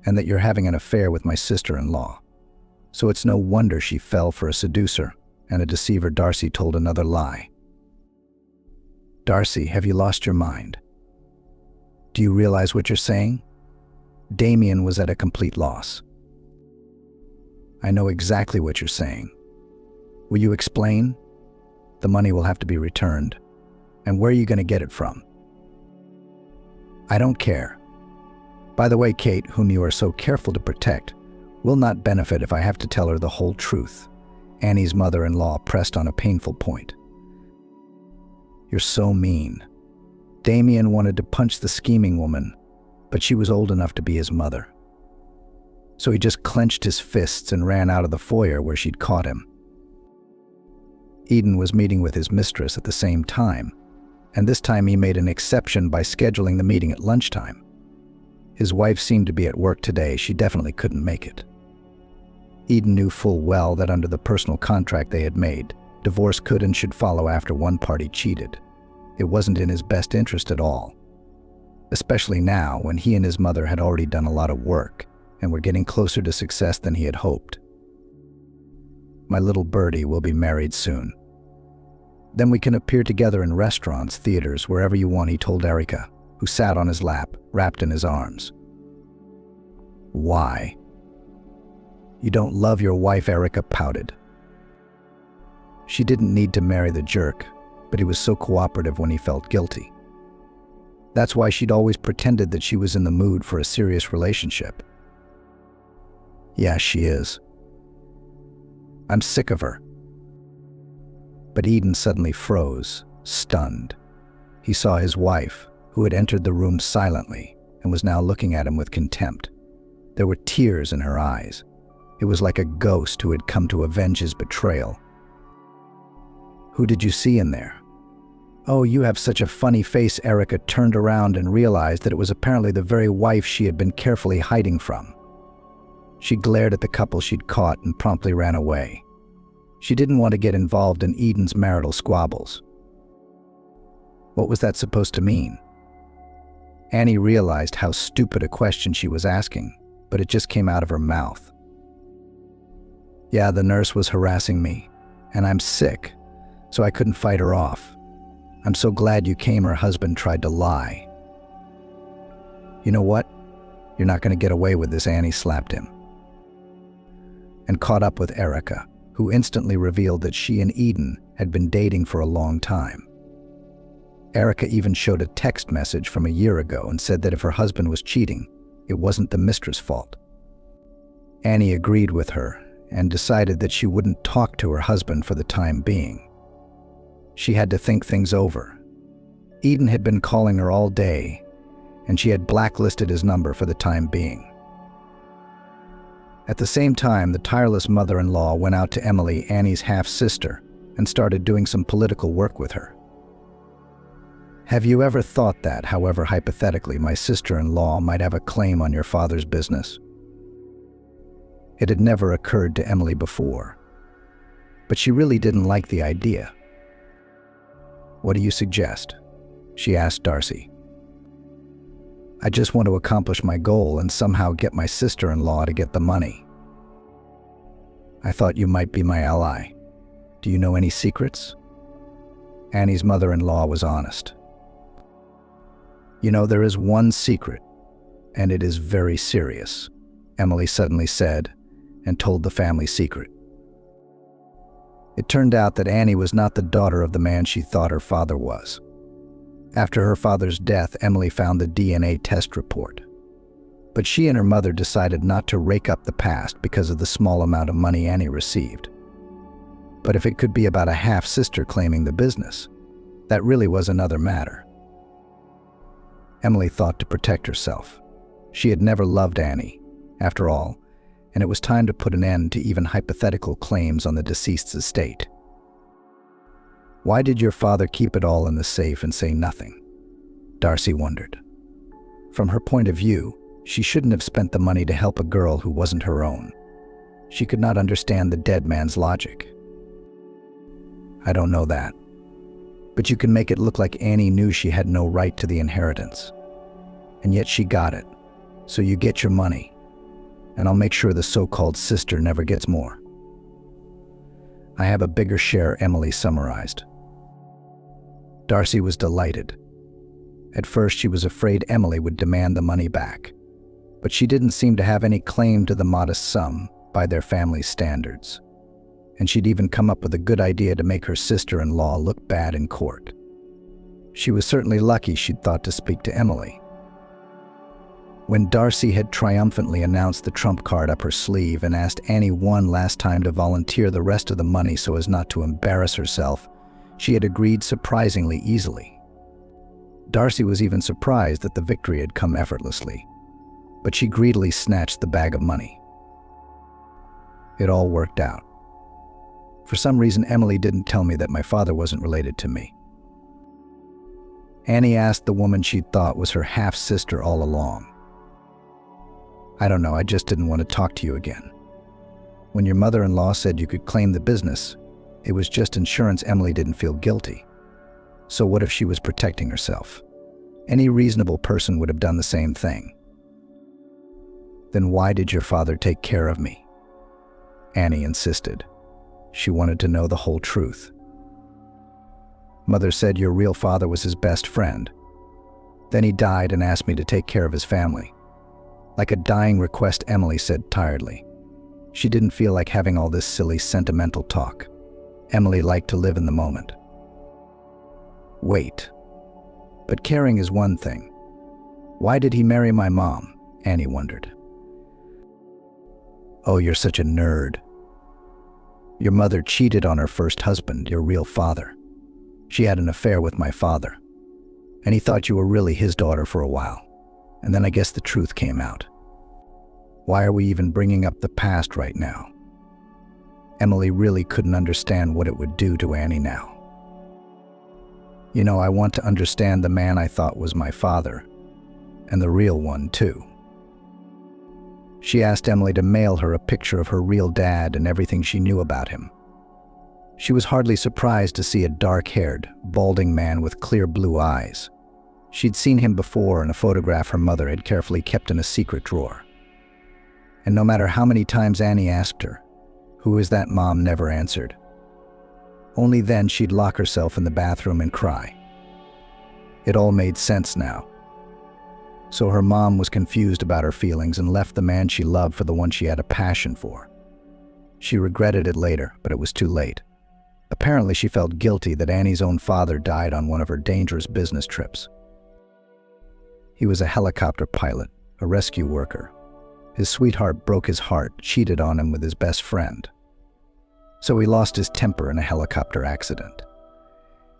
And that you're having an affair with my sister-in-law. So it's no wonder she fell for a seducer, and a deceiver, Darcy told another lie. Darcy, have you lost your mind? Do you realize what you're saying? Damien was at a complete loss. I know exactly what you're saying. Will you explain? The money will have to be returned. And where are you going to get it from? I don't care. By the way, Kate, whom you are so careful to protect, will not benefit if I have to tell her the whole truth. Annie's mother-in-law pressed on a painful point. You're so mean. Damien wanted to punch the scheming woman, but she was old enough to be his mother. So he just clenched his fists and ran out of the foyer where she'd caught him. Eden was meeting with his mistress at the same time, and this time he made an exception by scheduling the meeting at lunchtime. His wife seemed to be at work today. She definitely couldn't make it. Eden knew full well that under the personal contract they had made, divorce could and should follow after one party cheated. It wasn't in his best interest at all, especially now when he and his mother had already done a lot of work and were getting closer to success than he had hoped. My little birdie will be married soon. Then we can appear together in restaurants, theaters, wherever you want, he told Erica, who sat on his lap, wrapped in his arms. Why? You don't love your wife, Erica pouted. She didn't need to marry the jerk, but he was so cooperative when he felt guilty. That's why she'd always pretended that she was in the mood for a serious relationship. Yeah, she is. I'm sick of her. But Eden suddenly froze, stunned. He saw his wife, who had entered the room silently and was now looking at him with contempt. There were tears in her eyes. It was like a ghost who had come to avenge his betrayal. Who did you see in there? Oh, you have such a funny face. Erica turned around and realized that it was apparently the very wife she had been carefully hiding from. She glared at the couple she'd caught and promptly ran away. She didn't want to get involved in Eden's marital squabbles. What was that supposed to mean? Annie realized how stupid a question she was asking, but it just came out of her mouth. Yeah, the nurse was harassing me, and I'm sick, so I couldn't fight her off. I'm so glad you came. Her husband tried to lie. You know what? You're not going to get away with this, Annie slapped him. And caught up with Erica, who instantly revealed that she and Eden had been dating for a long time. Erica even showed a text message from a year ago and said that if her husband was cheating, it wasn't the mistress' fault. Annie agreed with her and decided that she wouldn't talk to her husband for the time being. She had to think things over. Eden had been calling her all day, and she had blacklisted his number for the time being. At the same time, the tireless mother-in-law went out to Emily, Annie's half-sister, and started doing some political work with her. Have you ever thought that, however hypothetically, my sister-in-law might have a claim on your father's business? It had never occurred to Emily before, but she really didn't like the idea. What do you suggest? She asked Darcy. I just want to accomplish my goal and somehow get my sister-in-law to get the money. I thought you might be my ally. Do you know any secrets? Annie's mother-in-law was honest. You know, there is one secret, and it is very serious, Emily suddenly said, and told the family secret. It turned out that Annie was not the daughter of the man she thought her father was. After her father's death, Emily found the DNA test report. But she and her mother decided not to rake up the past because of the small amount of money Annie received. But if it could be about a half-sister claiming the business, that really was another matter. Emily thought to protect herself. She had never loved Annie, after all, and it was time to put an end to even hypothetical claims on the deceased's estate. Why did your father keep it all in the safe and say nothing? Darcy wondered. From her point of view, she shouldn't have spent the money to help a girl who wasn't her own. She could not understand the dead man's logic. I don't know that. But you can make it look like Annie knew she had no right to the inheritance. And yet she got it. So you get your money. And I'll make sure the so-called sister never gets more. I have a bigger share, Emily summarized. Darcy was delighted. At first, she was afraid Emily would demand the money back, but she didn't seem to have any claim to the modest sum by their family's standards. And she'd even come up with a good idea to make her sister-in-law look bad in court. She was certainly lucky, she'd thought, to speak to Emily. When Darcy had triumphantly announced the trump card up her sleeve and asked Annie one last time to volunteer the rest of the money so as not to embarrass herself, she had agreed surprisingly easily. Darcy was even surprised that the victory had come effortlessly, but she greedily snatched the bag of money. It all worked out. For some reason, Emily didn't tell me that my father wasn't related to me. Annie asked the woman she'd thought was her half-sister all along. I don't know, I just didn't want to talk to you again. When your mother-in-law said you could claim the business, it was just insurance. Emily didn't feel guilty. So what if she was protecting herself? Any reasonable person would have done the same thing. Then why did your father take care of me? Annie insisted. She wanted to know the whole truth. Mother said your real father was his best friend. Then he died and asked me to take care of his family. Like a dying request, Emily said tiredly. She didn't feel like having all this silly, sentimental talk. Emily liked to live in the moment. Wait. But caring is one thing. Why did he marry my mom? Annie wondered. Oh, you're such a nerd. Your mother cheated on her first husband, your real father. She had an affair with my father, and he thought you were really his daughter for a while. And then I guess the truth came out. Why are we even bringing up the past right now? Emily really couldn't understand what it would do to Annie now. You know, I want to understand the man I thought was my father, and the real one too. She asked Emily to mail her a picture of her real dad and everything she knew about him. She was hardly surprised to see a dark-haired, balding man with clear blue eyes. She'd seen him before in a photograph her mother had carefully kept in a secret drawer. And no matter how many times Annie asked her, "Who is that?" Mom never answered. Only then she'd lock herself in the bathroom and cry. It all made sense now. So her mom was confused about her feelings and left the man she loved for the one she had a passion for. She regretted it later, but it was too late. Apparently she felt guilty that Annie's own father died on one of her dangerous business trips. He was a helicopter pilot, a rescue worker. His sweetheart broke his heart, cheated on him with his best friend. So he lost his temper in a helicopter accident.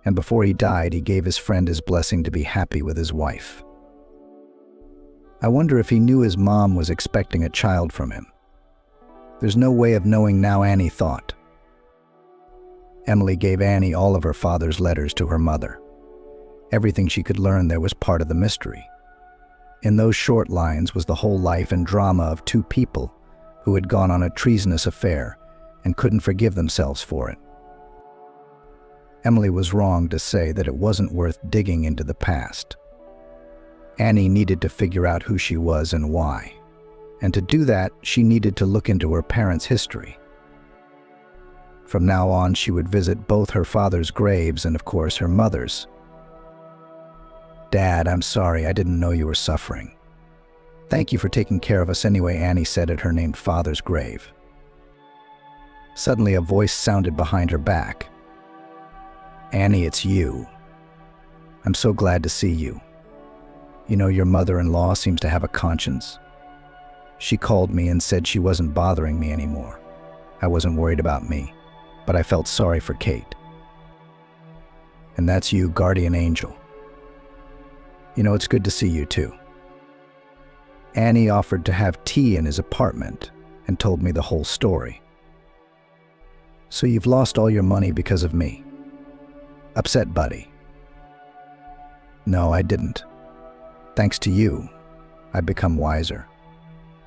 And before he died, he gave his friend his blessing to be happy with his wife. I wonder if he knew his mom was expecting a child from him. There's no way of knowing now, Annie thought. Emily gave Annie all of her father's letters to her mother. Everything she could learn there was part of the mystery. In those short lines was the whole life and drama of two people who had gone on a treasonous affair and couldn't forgive themselves for it. Emily was wrong to say that it wasn't worth digging into the past. Annie needed to figure out who she was and why. And to do that, she needed to look into her parents' history. From now on, she would visit both her father's graves and, of course, her mother's. "Dad, I'm sorry, I didn't know you were suffering. Thank you for taking care of us anyway," Annie said at her named father's grave. Suddenly, a voice sounded behind her back. "Annie, it's you. I'm so glad to see you. You know, your mother-in-law seems to have a conscience. She called me and said she wasn't bothering me anymore. I wasn't worried about me, but I felt sorry for Kate. And that's you, guardian angel. You know, it's good to see you too." Annie offered to have tea in his apartment and told me the whole story. "So you've lost all your money because of me? Upset, buddy?" "No, I didn't. Thanks to you, I've become wiser.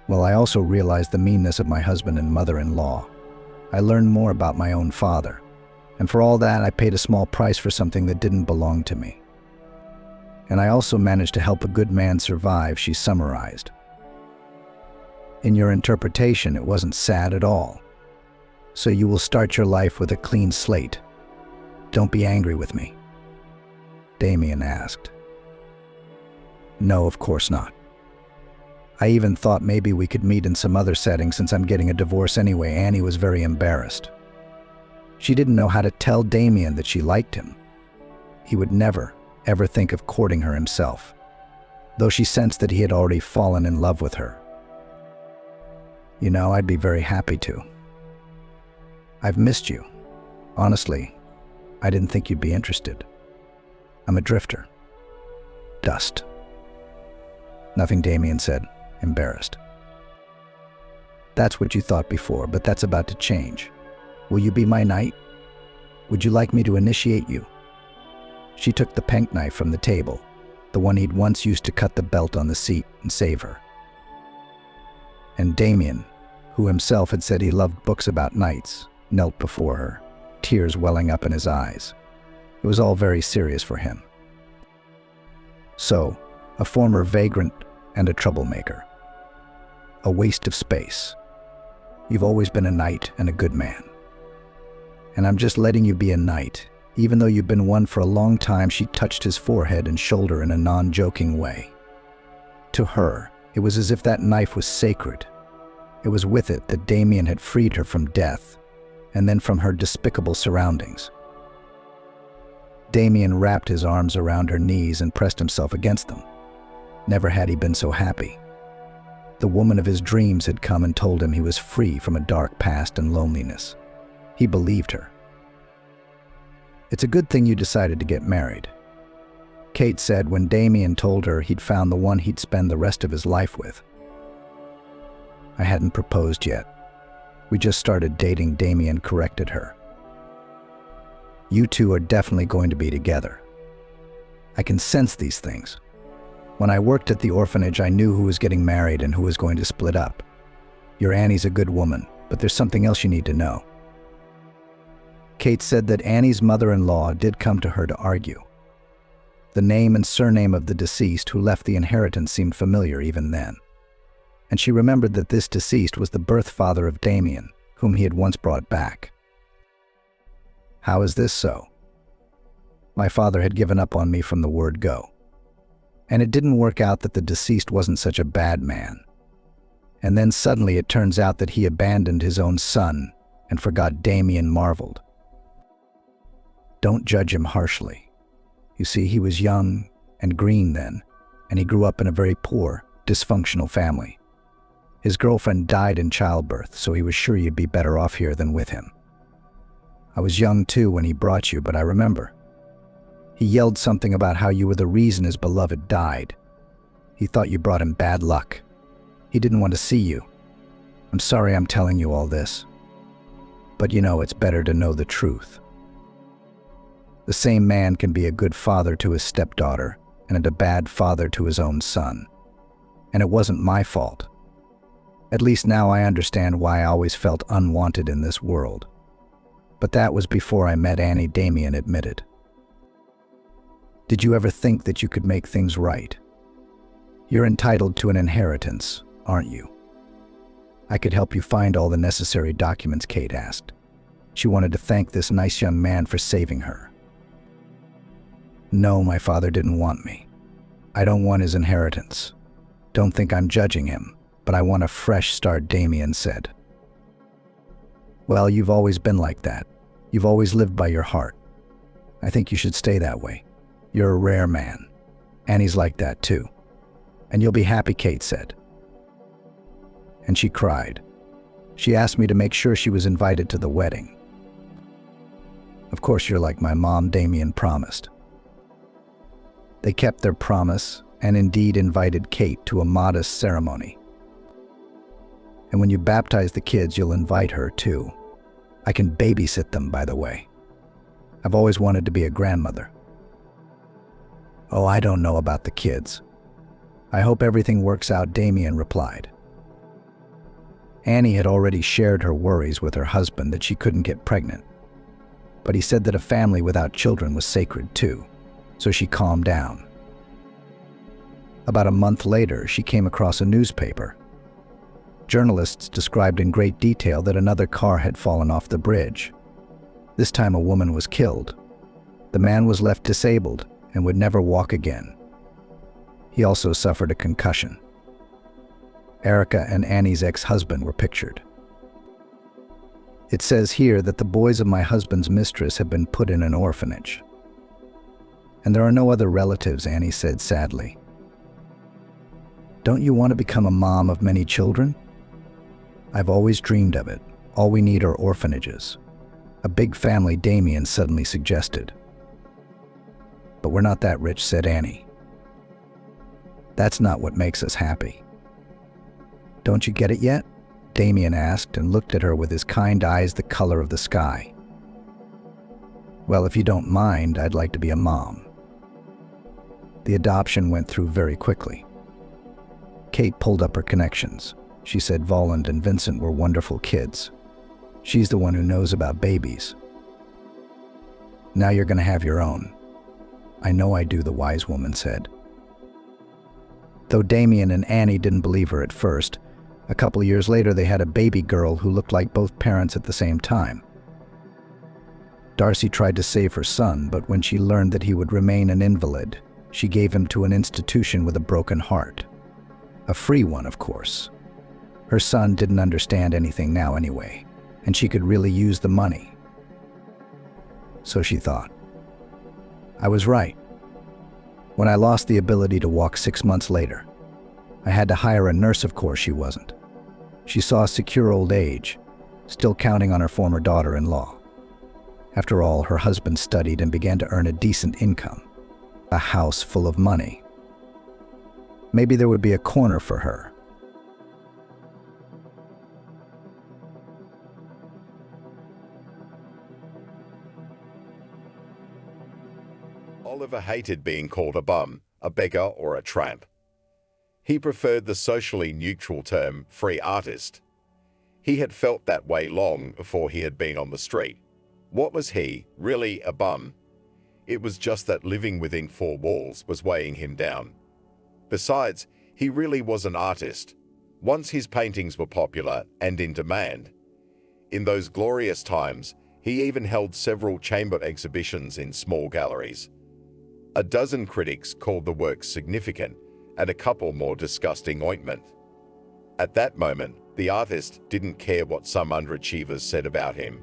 Well, I also realized the meanness of my husband and mother-in-law. I learned more about my own father, and for all that, I paid a small price for something that didn't belong to me. And I also managed to help a good man survive," she summarized. "In your interpretation, it wasn't sad at all. so you will start your life with a clean slate. Don't be angry with me," Damien asked. "No, of course not. I even thought maybe we could meet in some other setting since I'm getting a divorce anyway." Annie was very embarrassed. She didn't know how to tell Damien that she liked him. He would never, ever think of courting her himself, though she sensed that he had already fallen in love with her. "You know, I'd be very happy to. I've missed you. Honestly, I didn't think you'd be interested. I'm a drifter. Dust." "Nothing," Damien said, embarrassed. "That's what you thought before, but that's about to change. Will you be my knight? Would you like me to initiate you?" She took the penknife from the table, the one he'd once used to cut the belt on the seat and save her. And Damien, who himself had said he loved books about knights, knelt before her, tears welling up in his eyes. It was all very serious for him. "So, a former vagrant and a troublemaker. A waste of space. You've always been a knight and a good man. And I'm just letting you be a knight, even though you've been one for a long time." She touched his forehead and shoulder in a non-joking way. To her, it was as if that knife was sacred. It was with it that Damien had freed her from death, and then from her despicable surroundings. Damien wrapped his arms around her knees and pressed himself against them. Never had he been so happy. The woman of his dreams had come and told him he was free from a dark past and loneliness. He believed her. "It's a good thing you decided to get married," Kate said when Damien told her he'd found the one he'd spend the rest of his life with. "I hadn't proposed yet. We just started dating," Damien corrected her. "You two are definitely going to be together. I can sense these things. When I worked at the orphanage, I knew who was getting married and who was going to split up. Your Annie's a good woman, but there's something else you need to know." Kate said that Annie's mother-in-law did come to her to argue. The name and surname of the deceased who left the inheritance seemed familiar even then. And she remembered that this deceased was the birth father of Damien, whom he had once brought back. "How is this so? My father had given up on me from the word go. And it didn't work out that the deceased wasn't such a bad man. And then suddenly it turns out that he abandoned his own son and forgot." Damien marveled. "Don't judge him harshly. You see, he was young and green then, and he grew up in a very poor, dysfunctional family. His girlfriend died in childbirth, so he was sure you'd be better off here than with him. I was young too when he brought you, but I remember. He yelled something about how you were the reason his beloved died. He thought you brought him bad luck. He didn't want to see you. I'm sorry I'm telling you all this. But you know, it's better to know the truth. The same man can be a good father to his stepdaughter and a bad father to his own son. And it wasn't my fault. At least now I understand why I always felt unwanted in this world. But that was before I met Annie," Damien admitted. "Did you ever think that you could make things right? You're entitled to an inheritance, aren't you? I could help you find all the necessary documents," Kate asked. She wanted to thank this nice young man for saving her. "No, my father didn't want me. I don't want his inheritance. Don't think I'm judging him, but I want a fresh start," Damien said. "Well, you've always been like that. You've always lived by your heart. I think you should stay that way. You're a rare man. Annie's like that too. And you'll be happy," Kate said. And she cried. She asked me to make sure she was invited to the wedding. "Of course you're like my mom," Damien promised. They kept their promise and indeed invited Kate to a modest ceremony. "And when you baptize the kids, you'll invite her too. I can babysit them, by the way. I've always wanted to be a grandmother." "Oh, I don't know about the kids. I hope everything works out," Damien replied. Annie had already shared her worries with her husband that she couldn't get pregnant. But he said that a family without children was sacred too, so she calmed down. About a month later, she came across a newspaper. Journalists described in great detail that another car had fallen off the bridge. This time a woman was killed. The man was left disabled and would never walk again. He also suffered a concussion. Erica and Annie's ex-husband were pictured. It says here that the boys of my husband's mistress have been put in an orphanage. And there are no other relatives, Annie said sadly. Don't you want to become a mom of many children? I've always dreamed of it. All we need are orphanages. A big family, Damien suddenly suggested. But we're not that rich, said Annie. That's not what makes us happy. Don't you get it yet? Damien asked and looked at her with his kind eyes the color of the sky. Well, if you don't mind, I'd like to be a mom. The adoption went through very quickly. Kate pulled up her connections. She said Volland and Vincent were wonderful kids. She's the one who knows about babies. Now you're going to have your own. I know I do, the wise woman said. Though Damien and Annie didn't believe her at first, a couple of years later they had a baby girl who looked like both parents at the same time. Darcy tried to save her son, but when she learned that he would remain an invalid, she gave him to an institution with a broken heart. A free one, of course. Her son didn't understand anything now anyway, and she could really use the money. So she thought. I was right. When I lost the ability to walk 6 months later, I had to hire a nurse. Of course she wasn't. She saw a secure old age, still counting on her former daughter-in-law. After all, her husband studied and began to earn a decent income, a house full of money. Maybe there would be a corner for her. Oliver hated being called a bum, a beggar, or a tramp. He preferred the socially neutral term free artist. He had felt that way long before he had been on the street. What was he, really, a bum? It was just that living within four walls was weighing him down. Besides, he really was an artist. Once his paintings were popular and in demand. In those glorious times, he even held several chamber exhibitions in small galleries. A dozen critics called the work significant, and a couple more disgusting ointment. At that moment, the artist didn't care what some underachievers said about him.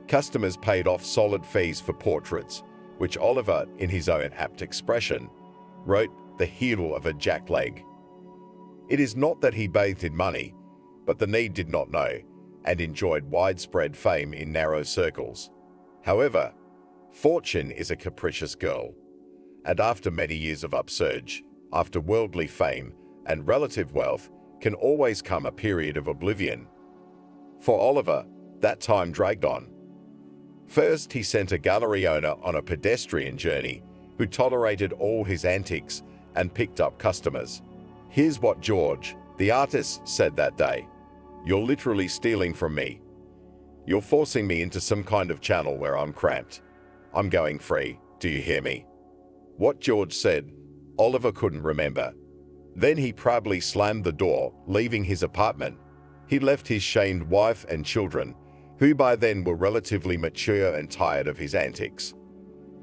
Customers paid off solid fees for portraits, which Oliver, in his own apt expression, wrote the heel of a jackleg. It is not that he bathed in money, but the need did not know, and enjoyed widespread fame in narrow circles. However, fortune is a capricious girl, and after many years of upsurge, after worldly fame and relative wealth, can always come a period of oblivion. For Oliver, that time dragged on. First, he sent a gallery owner on a pedestrian journey who tolerated all his antics and picked up customers. Here's what George, the artist, said that day. You're literally stealing from me. You're forcing me into some kind of channel where I'm cramped. I'm going free, do you hear me? What George said, Oliver couldn't remember. Then he proudly slammed the door, leaving his apartment. He left his shamed wife and children, who by then were relatively mature and tired of his antics,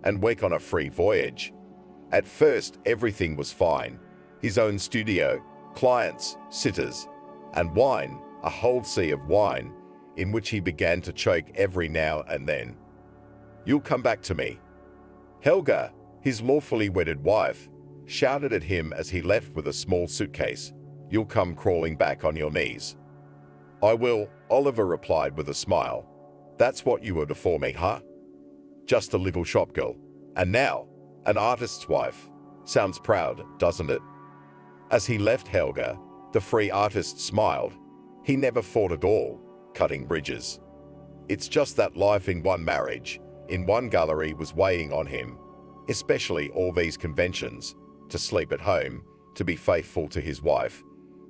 and went on a free voyage. At first, everything was fine. His own studio, clients, sitters, and wine, a whole sea of wine, in which he began to choke every now and then. You'll come back to me. Helga, his lawfully wedded wife, shouted at him as he left with a small suitcase. You'll come crawling back on your knees. I will, Oliver replied with a smile. That's what you were before me, huh? Just a little shop girl. And now, an artist's wife. Sounds proud, doesn't it? As he left Helga, the free artist smiled. He never fought at all, cutting bridges. It's just that life in one marriage, in one gallery was weighing on him, especially all these conventions, to sleep at home, to be faithful to his wife,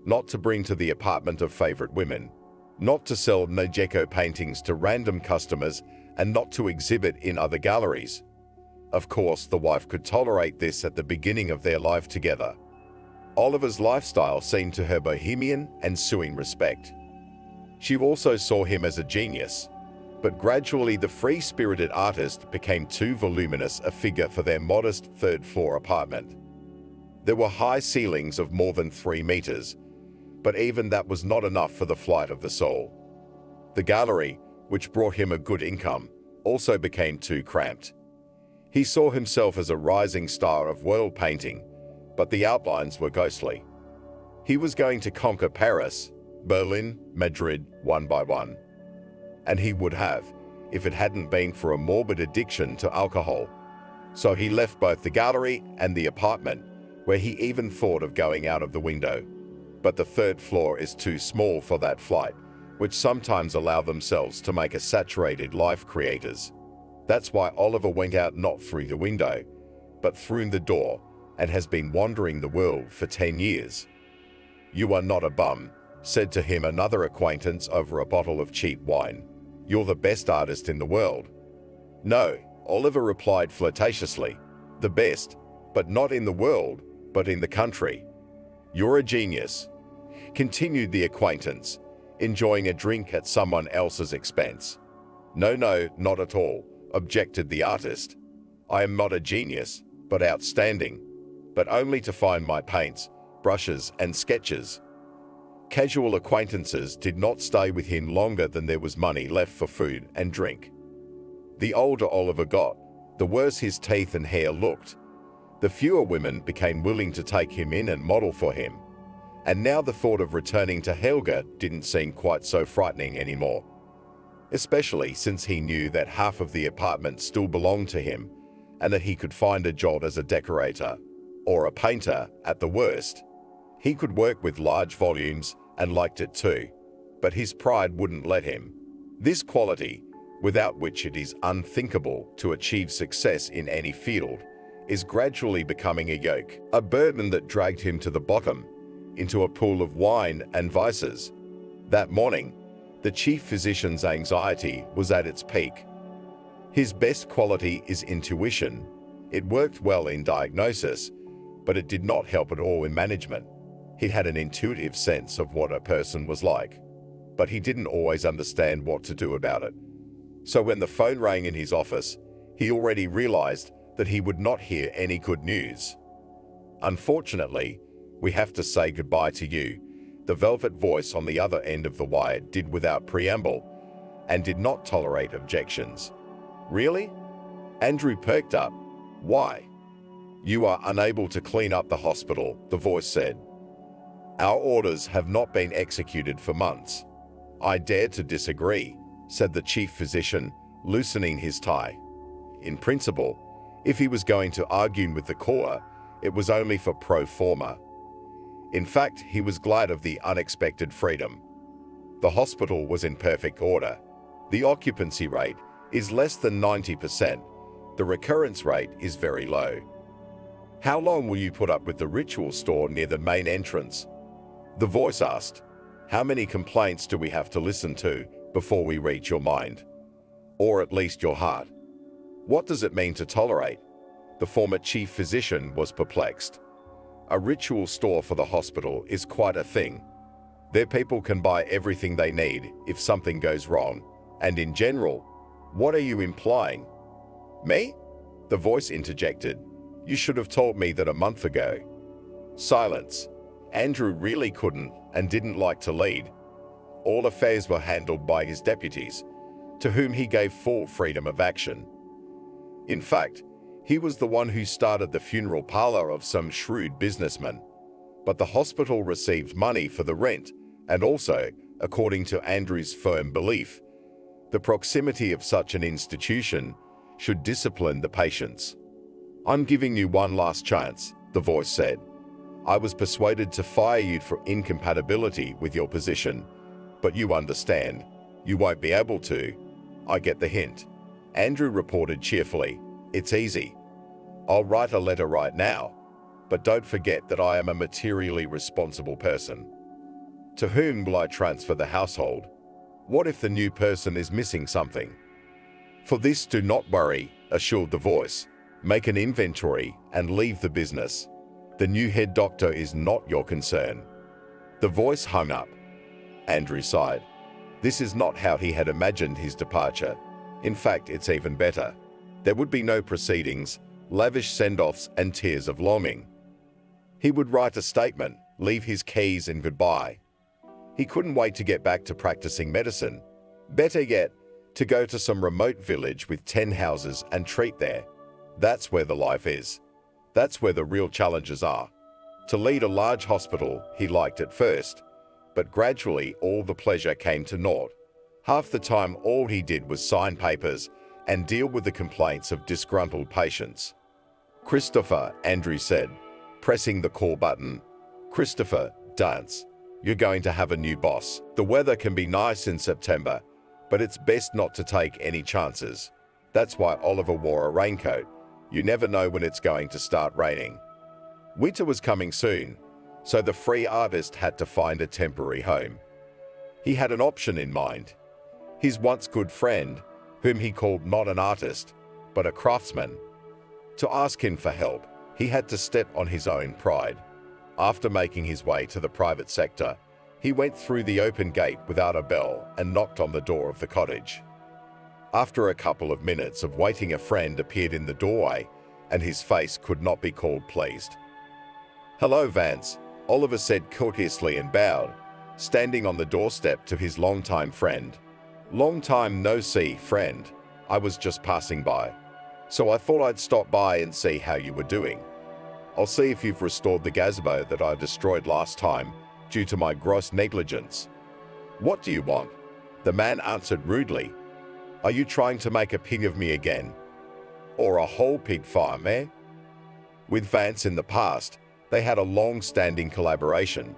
not to bring to the apartment of favorite women, not to sell Nojeko paintings to random customers, and not to exhibit in other galleries. Of course, the wife could tolerate this at the beginning of their life together. Oliver's lifestyle seemed to her bohemian and suing respect. She also saw him as a genius, but gradually the free-spirited artist became too voluminous a figure for their modest third-floor apartment. There were high ceilings of more than 3 meters, but even that was not enough for the flight of the soul. The gallery, which brought him a good income, also became too cramped. He saw himself as a rising star of world painting, but the outlines were ghostly. He was going to conquer Paris, Berlin, Madrid, one by one. And he would have, if it hadn't been for a morbid addiction to alcohol. So he left both the gallery and the apartment, where he even thought of going out of the window. But the third floor is too small for that flight, which sometimes allow themselves to make a saturated life creators. That's why Oliver went out not through the window, but through the door, and has been wandering the world for 10 years. "You are not a bum," said to him another acquaintance over a bottle of cheap wine. "You're the best artist in the world." "No," Oliver replied flirtatiously. "The best, but not in the world, but in the country." "You're a genius," continued the acquaintance, enjoying a drink at someone else's expense. "No, not at all," objected the artist. "I am not a genius, but outstanding, but only to find my paints, brushes, and sketches." Casual acquaintances did not stay with him longer than there was money left for food and drink. The older Oliver got, the worse his teeth and hair looked. The fewer women became willing to take him in and model for him. And now the thought of returning to Helga didn't seem quite so frightening anymore. Especially since he knew that half of the apartment still belonged to him, and that he could find a job as a decorator, or a painter at the worst. He could work with large volumes and liked it too, but his pride wouldn't let him. This quality, without which it is unthinkable to achieve success in any field, is gradually becoming a yoke, a burden that dragged him to the bottom, into a pool of wine and vices. That morning, the chief physician's anxiety was at its peak. His best quality is intuition. It worked well in diagnosis, but it did not help at all in management. He had an intuitive sense of what a person was like, but he didn't always understand what to do about it. So when the phone rang in his office, he already realized that he would not hear any good news. "Unfortunately, we have to say goodbye to you," the velvet voice on the other end of the wire did without preamble, and did not tolerate objections. "Really?" Andrew perked up. "Why?" "You are unable to clean up the hospital," the voice said. "Our orders have not been executed for months." "I dare to disagree," said the chief physician, loosening his tie. In principle, if he was going to argue with the core, it was only for pro forma. In fact, he was glad of the unexpected freedom. The hospital was in perfect order. The occupancy rate is less than 90%. The recurrence rate is very low. "How long will you put up with the ritual store near the main entrance?" the voice asked. "How many complaints do we have to listen to before we reach your mind? Or at least your heart? What does it mean to tolerate?" The former chief physician was perplexed. A ritual store for the hospital is quite a thing. Their people can buy everything they need if something goes wrong, and in general, what are you implying? "Me?" the voice interjected. "You should have told me that a month ago." Silence. Andrew really couldn't and didn't like to lead. All affairs were handled by his deputies, to whom he gave full freedom of action. In fact, he was the one who started the funeral parlor of some shrewd businessman. But the hospital received money for the rent, and also, according to Andrew's firm belief, the proximity of such an institution should discipline the patients. "I'm giving you one last chance," the voice said. "I was persuaded to fire you for incompatibility with your position, but you understand. You won't be able to. I get the hint." Andrew reported cheerfully. "It's easy. I'll write a letter right now, but don't forget that I am a materially responsible person. To whom will I transfer the household? What if the new person is missing something?" "For this, do not worry," assured the voice. "Make an inventory and leave the business. The new head doctor is not your concern." The voice hung up. Andrew sighed. This is not how he had imagined his departure. In fact, it's even better. There would be no proceedings, lavish send-offs and tears of longing. He would write a statement, leave his keys and goodbye. He couldn't wait to get back to practicing medicine. Better yet, to go to some remote village with 10 houses and treat there. That's where the life is. That's where the real challenges are. To lead a large hospital he liked at first, but gradually all the pleasure came to naught. Half the time all he did was sign papers and deal with the complaints of disgruntled patients. "Christopher," Andrew said, pressing the call button. "Christopher, dance. You're going to have a new boss. The weather can be nice in September, but it's best not to take any chances." That's why Oliver wore a raincoat. You never know when it's going to start raining. Winter was coming soon, so the free artist had to find a temporary home. He had an option in mind. His once good friend, whom he called not an artist, but a craftsman. To ask him for help, he had to step on his own pride. After making his way to the private sector, he went through the open gate without a bell and knocked on the door of the cottage. After a couple of minutes of waiting, a friend appeared in the doorway, and his face could not be called pleased. "Hello, Vance," Oliver said courteously and bowed, standing on the doorstep to his longtime friend. "Long time no see, friend. I was just passing by, so I thought I'd stop by and see how you were doing. I'll see if you've restored the gazebo that I destroyed last time due to my gross negligence." "What do you want?" the man answered rudely. "Are you trying to make a pig of me again? Or a whole pig farm, eh?" With Vance in the past, they had a long-standing collaboration.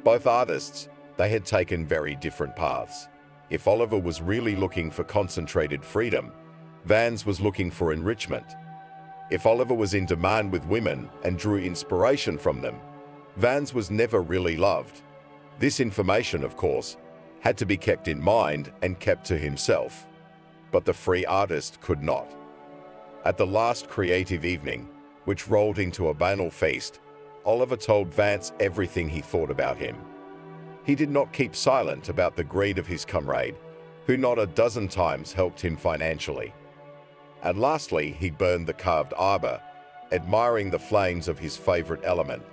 Both artists, they had taken very different paths. If Oliver was really looking for concentrated freedom, Vance was looking for enrichment. If Oliver was in demand with women and drew inspiration from them, Vance was never really loved. This information, of course, had to be kept in mind and kept to himself. But the free artist could not. At the last creative evening, which rolled into a banal feast, Oliver told Vance everything he thought about him. He did not keep silent about the greed of his comrade, who not a dozen times helped him financially. And lastly, he burned the carved arbor, admiring the flames of his favorite element.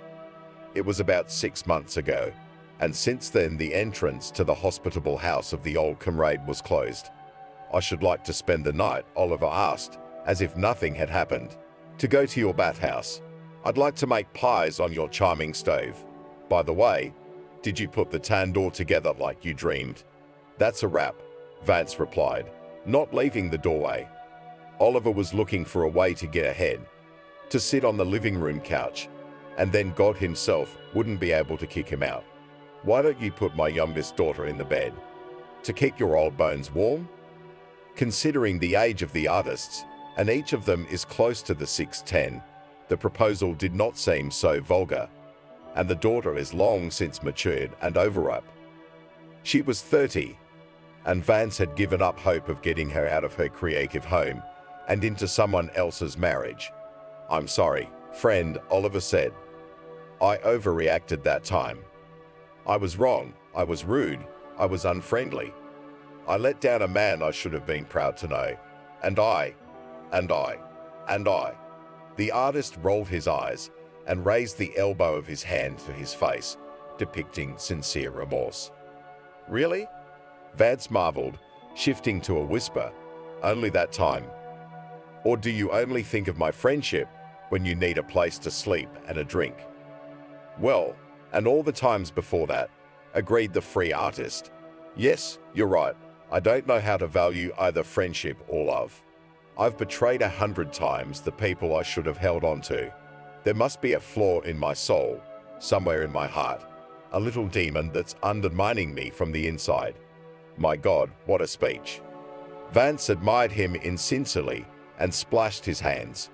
It was about 6 months ago, and since then the entrance to the hospitable house of the old comrade was closed. "I should like to spend the night," Oliver asked, as if nothing had happened. "To go to your bathhouse. I'd like to make pies on your charming stove. By the way, did you put the tandoor together like you dreamed?" "That's a wrap," Vance replied, not leaving the doorway. Oliver was looking for a way to get ahead, to sit on the living room couch, and then God himself wouldn't be able to kick him out. "Why don't you put my youngest daughter in the bed? To keep your old bones warm?" Considering the age of the artists, and each of them is close to the 6'10", the proposal did not seem so vulgar, and the daughter is long since matured and overripe. She was 30, and Vance had given up hope of getting her out of her creative home and into someone else's marriage. "I'm sorry, friend," Oliver said. "I overreacted that time. I was wrong, I was rude, I was unfriendly. I let down a man I should have been proud to know. And I. The artist rolled his eyes and raised the elbow of his hand to his face, depicting sincere remorse. "Really?" Vance marveled, shifting to a whisper. "Only that time? Or do you only think of my friendship when you need a place to sleep and a drink?" "Well, and all the times before that," agreed the free artist. "Yes, you're right. I don't know how to value either friendship or love. I've betrayed 100 times the people I should have held on to. There must be a flaw in my soul, somewhere in my heart, a little demon that's undermining me from the inside." My God, what a speech. Vance admired him insincerely and splashed his hands.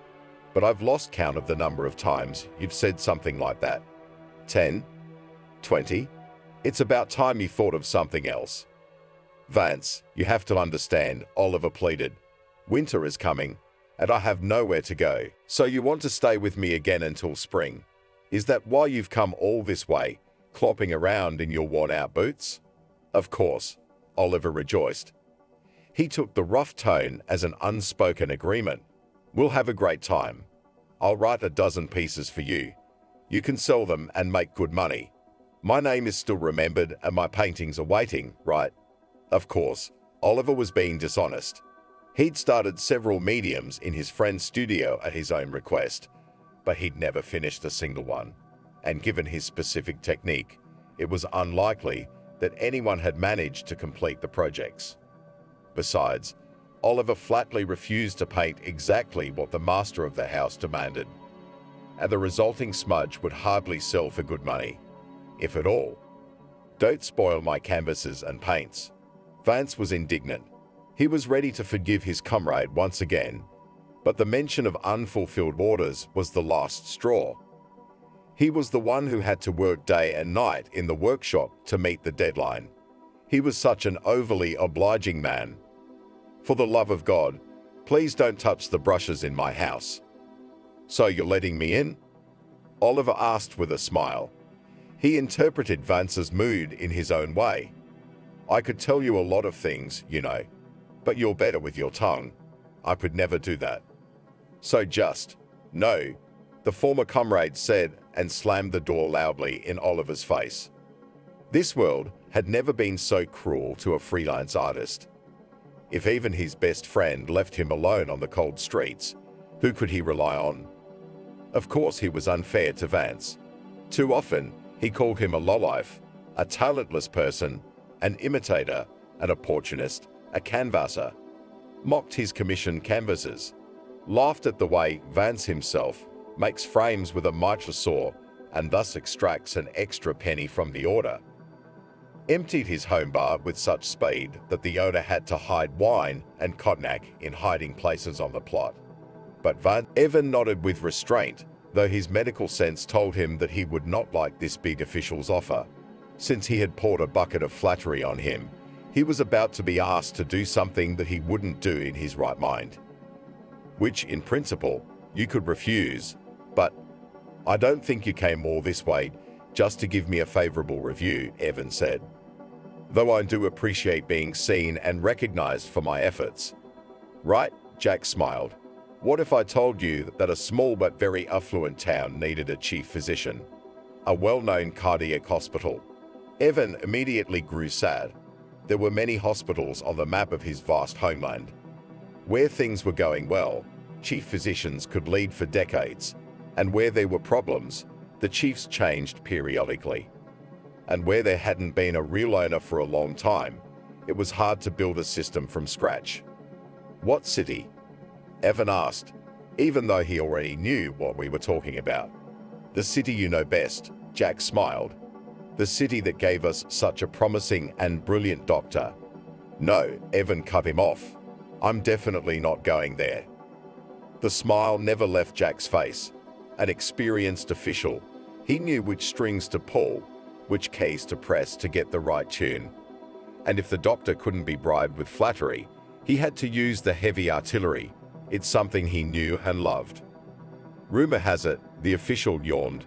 "But I've lost count of the number of times you've said something like that. 10? 20? It's about time you thought of something else." "Vance, you have to understand," Oliver pleaded. "Winter is coming, and I have nowhere to go. So you want to stay with me again until spring? Is that why you've come all this way, clopping around in your worn-out boots? Of course, Oliver rejoiced. He took the rough tone as an unspoken agreement. We'll have a great time. I'll write a dozen pieces for you. You can sell them and make good money. My name is still remembered and my paintings are waiting, right? Of course, Oliver was being dishonest. He'd started several mediums in his friend's studio at his own request, but he'd never finished a single one. And given his specific technique, it was unlikely that anyone had managed to complete the projects. Besides, Oliver flatly refused to paint exactly what the master of the house demanded, and the resulting smudge would hardly sell for good money, if at all. Don't spoil my canvases and paints. Vance was indignant. He was ready to forgive his comrade once again, but the mention of unfulfilled orders was the last straw. He was the one who had to work day and night in the workshop to meet the deadline. He was such an overly obliging man. For the love of God, please don't touch the brushes in my house. So you're letting me in? Oliver asked with a smile. He interpreted Vance's mood in his own way. I could tell you a lot of things, you know, but you're better with your tongue. I could never do that. So just, no, the former comrade said and slammed the door loudly in Oliver's face. This world had never been so cruel to a freelance artist. If even his best friend left him alone on the cold streets, who could he rely on? Of course he was unfair to Vance. Too often, he called him a lowlife, a talentless person, an imitator, an opportunist, a canvasser, mocked his commissioned canvases, laughed at the way Vance himself makes frames with a mitre saw and thus extracts an extra penny from the order, emptied his home bar with such speed that the owner had to hide wine and cognac in hiding places on the plot. But Vance Evan nodded with restraint, though his medical sense told him that he would not like this big official's offer. Since he had poured a bucket of flattery on him, he was about to be asked to do something that he wouldn't do in his right mind. Which, in principle, you could refuse, but I don't think you came all this way just to give me a favorable review, Evan said. Though I do appreciate being seen and recognized for my efforts. Right? Jack smiled. What if I told you that a small but very affluent town needed a chief physician? A well-known cardiac hospital. Evan immediately grew sad. There were many hospitals on the map of his vast homeland. Where things were going well, chief physicians could lead for decades, and where there were problems, the chiefs changed periodically. And where there hadn't been a real owner for a long time, it was hard to build a system from scratch. What city? Evan asked, even though he already knew what we were talking about. The city you know best, Jack smiled. The city that gave us such a promising and brilliant doctor. No, Evan cut him off. I'm definitely not going there. The smile never left Jack's face. An experienced official, he knew which strings to pull, which keys to press to get the right tune. And if the doctor couldn't be bribed with flattery, he had to use the heavy artillery. It's something he knew and loved. Rumor has it, the official yawned,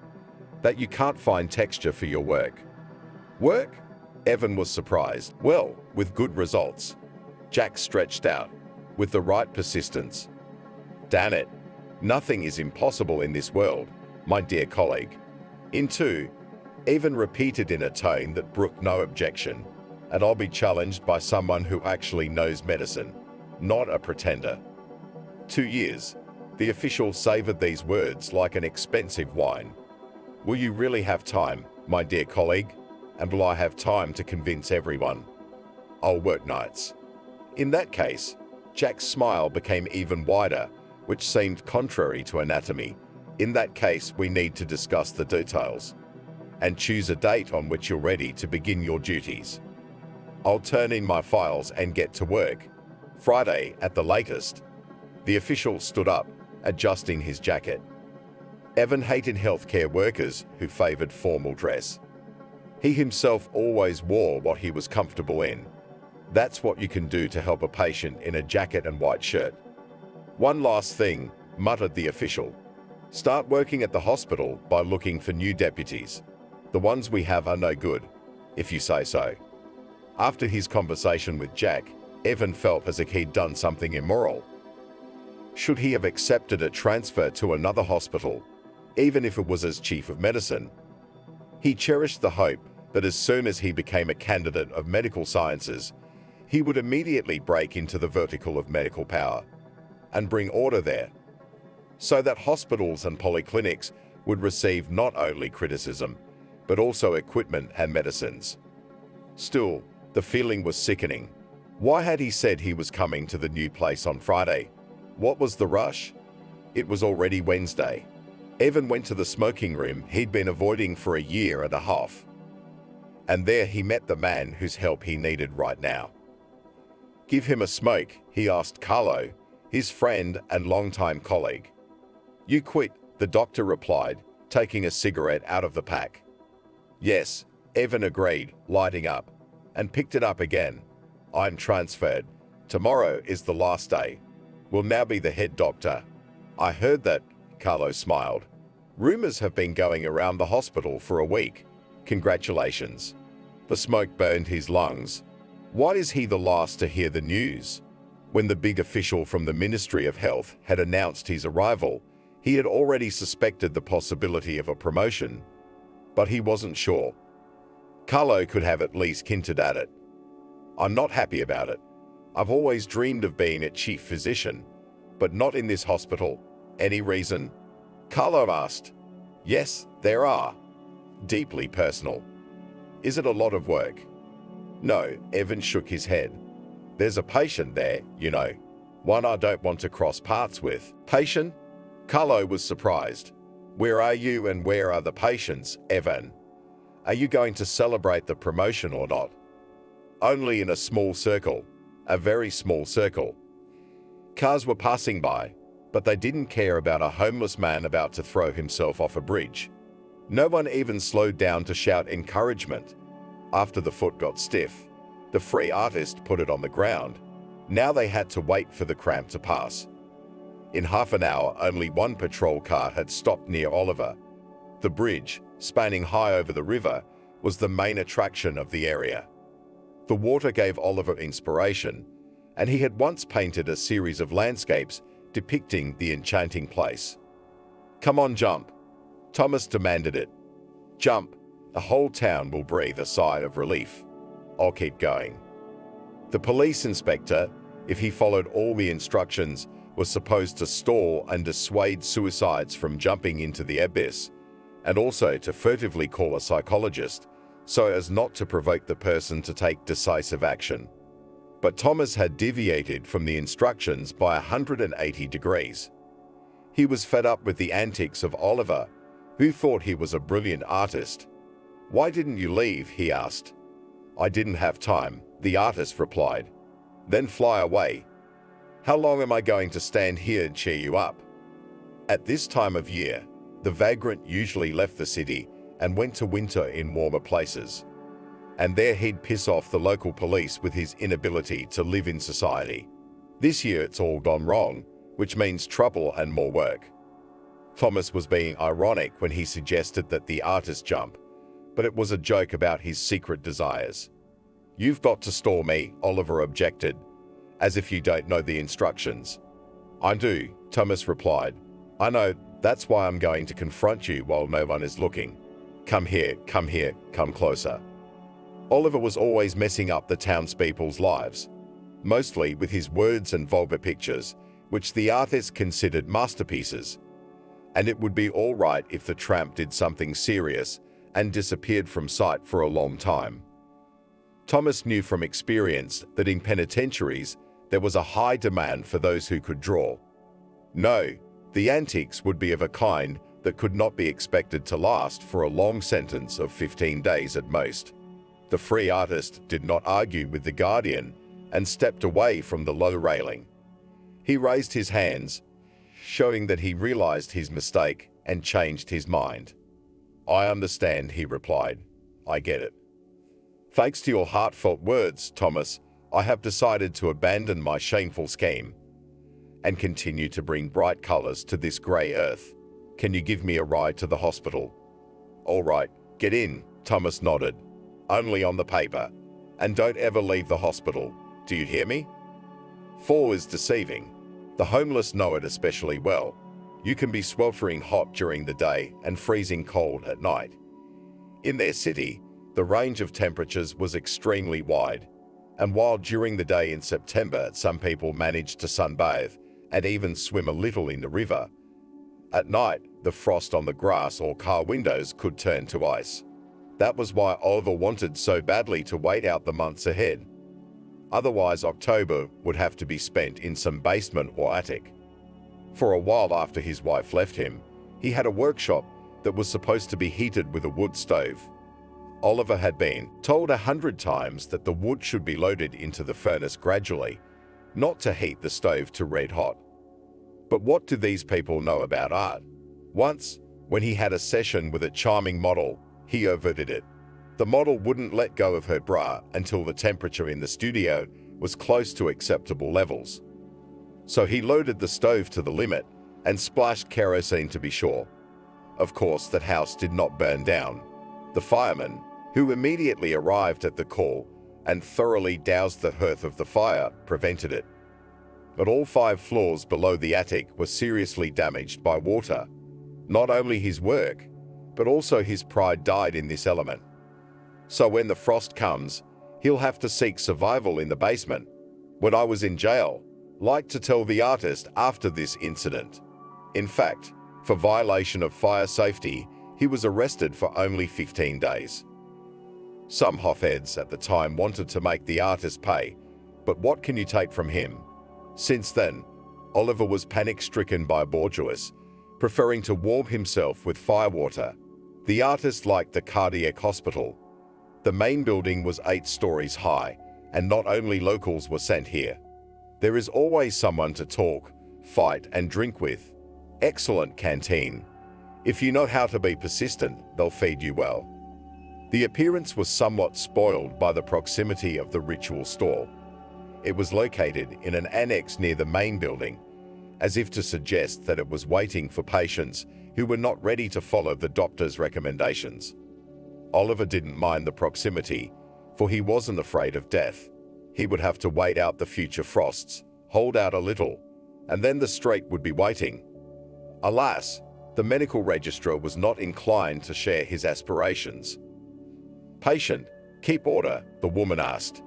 that you can't find texture for your work. Work? Evan was surprised. Well, with good results. Jack stretched out, with the right persistence. Damn it, nothing is impossible in this world, my dear colleague. In two, Evan repeated in a tone that brooked no objection, and I'll be challenged by someone who actually knows medicine, not a pretender. 2 years. The official savored these words like an expensive wine. Will you really have time, my dear colleague? And will I have time to convince everyone? I'll work nights. In that case, Jack's smile became even wider, which seemed contrary to anatomy. In that case, we need to discuss the details and choose a date on which you're ready to begin your duties. I'll turn in my files and get to work. Friday at the latest. The official stood up, adjusting his jacket. Evan hated healthcare workers who favored formal dress. He himself always wore what he was comfortable in. That's what you can do to help a patient in a jacket and white shirt. One last thing, muttered the official. Start working at the hospital by looking for new deputies. The ones we have are no good, if you say so. After his conversation with Jack, Evan felt as if he'd done something immoral. Should he have accepted a transfer to another hospital, even if it was as chief of medicine? He cherished the hope that as soon as he became a candidate of medical sciences, he would immediately break into the vertical of medical power and bring order there, so that hospitals and polyclinics would receive not only criticism, but also equipment and medicines. Still, the feeling was sickening. Why had he said he was coming to the new place on Friday? What was the rush? It was already Wednesday. Evan went to the smoking room he'd been avoiding for a year and a half. And there he met the man whose help he needed right now. Give him a smoke, he asked Carlo, his friend and longtime colleague. You quit, the doctor replied, taking a cigarette out of the pack. Yes, Evan agreed, lighting up, and picked it up again. I'm transferred. Tomorrow is the last day. Will now be the head doctor. I heard that, Carlo smiled. Rumors have been going around the hospital for a week. Congratulations. The smoke burned his lungs. Why is he the last to hear the news? When the big official from the Ministry of Health had announced his arrival, he had already suspected the possibility of a promotion, but he wasn't sure. Carlo could have at least hinted at it. I'm not happy about it. I've always dreamed of being a chief physician, but not in this hospital. Any reason? Carlo asked. Yes, there are. Deeply personal. Is it a lot of work? No, Evan shook his head. There's a patient there, you know. One I don't want to cross paths with. Patient? Carlo was surprised. Where are you and where are the patients, Evan? Are you going to celebrate the promotion or not? Only in a small circle. A very small circle. Cars were passing by, but they didn't care about a homeless man about to throw himself off a bridge. No one even slowed down to shout encouragement. After the foot got stiff, the free artist put it on the ground. Now they had to wait for the cramp to pass. In half an hour, only one patrol car had stopped near Oliver. The bridge, spanning high over the river, was the main attraction of the area. The water gave Oliver inspiration, and he had once painted a series of landscapes depicting the enchanting place. Come on, jump. Thomas demanded it. Jump. The whole town will breathe a sigh of relief. I'll keep going. The police inspector, if he followed all the instructions, was supposed to stall and dissuade suicides from jumping into the abyss, and also to furtively call a psychologist, so as not to provoke the person to take decisive action. But Thomas had deviated from the instructions by 180 degrees. He was fed up with the antics of Oliver, who thought he was a brilliant artist. Why didn't you leave? He asked. I didn't have time, the artist replied. Then fly away. How long am I going to stand here and cheer you up? At this time of year, the vagrant usually left the city and went to winter in warmer places. And there he'd piss off the local police with his inability to live in society. This year it's all gone wrong, which means trouble and more work. Thomas was being ironic when he suggested that the artist jump, but it was a joke about his secret desires. You've got to stall me, Oliver objected, as if you don't know the instructions. I do, Thomas replied. I know, that's why I'm going to confront you while no one is looking. Come here, come closer. Oliver was always messing up the townspeople's lives, mostly with his words and vulgar pictures, which the artist considered masterpieces. And it would be all right if the tramp did something serious and disappeared from sight for a long time. Thomas knew from experience that in penitentiaries there was a high demand for those who could draw. No, the antics would be of a kind that could not be expected to last for a long sentence of 15 days at most. The free artist did not argue with the guardian and stepped away from the low railing. He raised his hands, showing that he realized his mistake and changed his mind. I understand, he replied. I get it. Thanks to your heartfelt words, Thomas, I have decided to abandon my shameful scheme and continue to bring bright colors to this grey earth. Can you give me a ride to the hospital?" "All right, get in," Thomas nodded. "Only on the paper. And don't ever leave the hospital. Do you hear me?" 4 is deceiving. The homeless know it especially well. You can be sweltering hot during the day and freezing cold at night. In their city, the range of temperatures was extremely wide, and while during the day in September some people managed to sunbathe and even swim a little in the river, at night the frost on the grass or car windows could turn to ice. That was why Oliver wanted so badly to wait out the months ahead. Otherwise, October would have to be spent in some basement or attic. For a while after his wife left him, he had a workshop that was supposed to be heated with a wood stove. Oliver had been told 100 times that the wood should be loaded into the furnace gradually, not to heat the stove to red hot. But what do these people know about art? Once, when he had a session with a charming model, he overdid it. The model wouldn't let go of her bra until the temperature in the studio was close to acceptable levels. So he loaded the stove to the limit and splashed kerosene to be sure. Of course, that house did not burn down. The fireman, who immediately arrived at the call and thoroughly doused the hearth of the fire, prevented it. But all 5 floors below the attic were seriously damaged by water. Not only his work, but also his pride died in this element. So when the frost comes, he'll have to seek survival in the basement. When I was in jail, liked to tell the artist after this incident. In fact, for violation of fire safety, he was arrested for only 15 days. Some hotheads at the time wanted to make the artist pay, but what can you take from him? Since then, Oliver was panic-stricken by Borgias, preferring to warm himself with firewater. The artist liked the cardiac hospital. The main building was 8 stories high, and not only locals were sent here. There is always someone to talk, fight, and drink with. Excellent canteen. If you know how to be persistent, they'll feed you well. The appearance was somewhat spoiled by the proximity of the ritual store. It was located in an annex near the main building, as if to suggest that it was waiting for patients who were not ready to follow the doctor's recommendations. Oliver didn't mind the proximity, for he wasn't afraid of death. He would have to wait out the future frosts, hold out a little, and then the street would be waiting. Alas, the medical registrar was not inclined to share his aspirations. "Patient, keep order," the woman asked.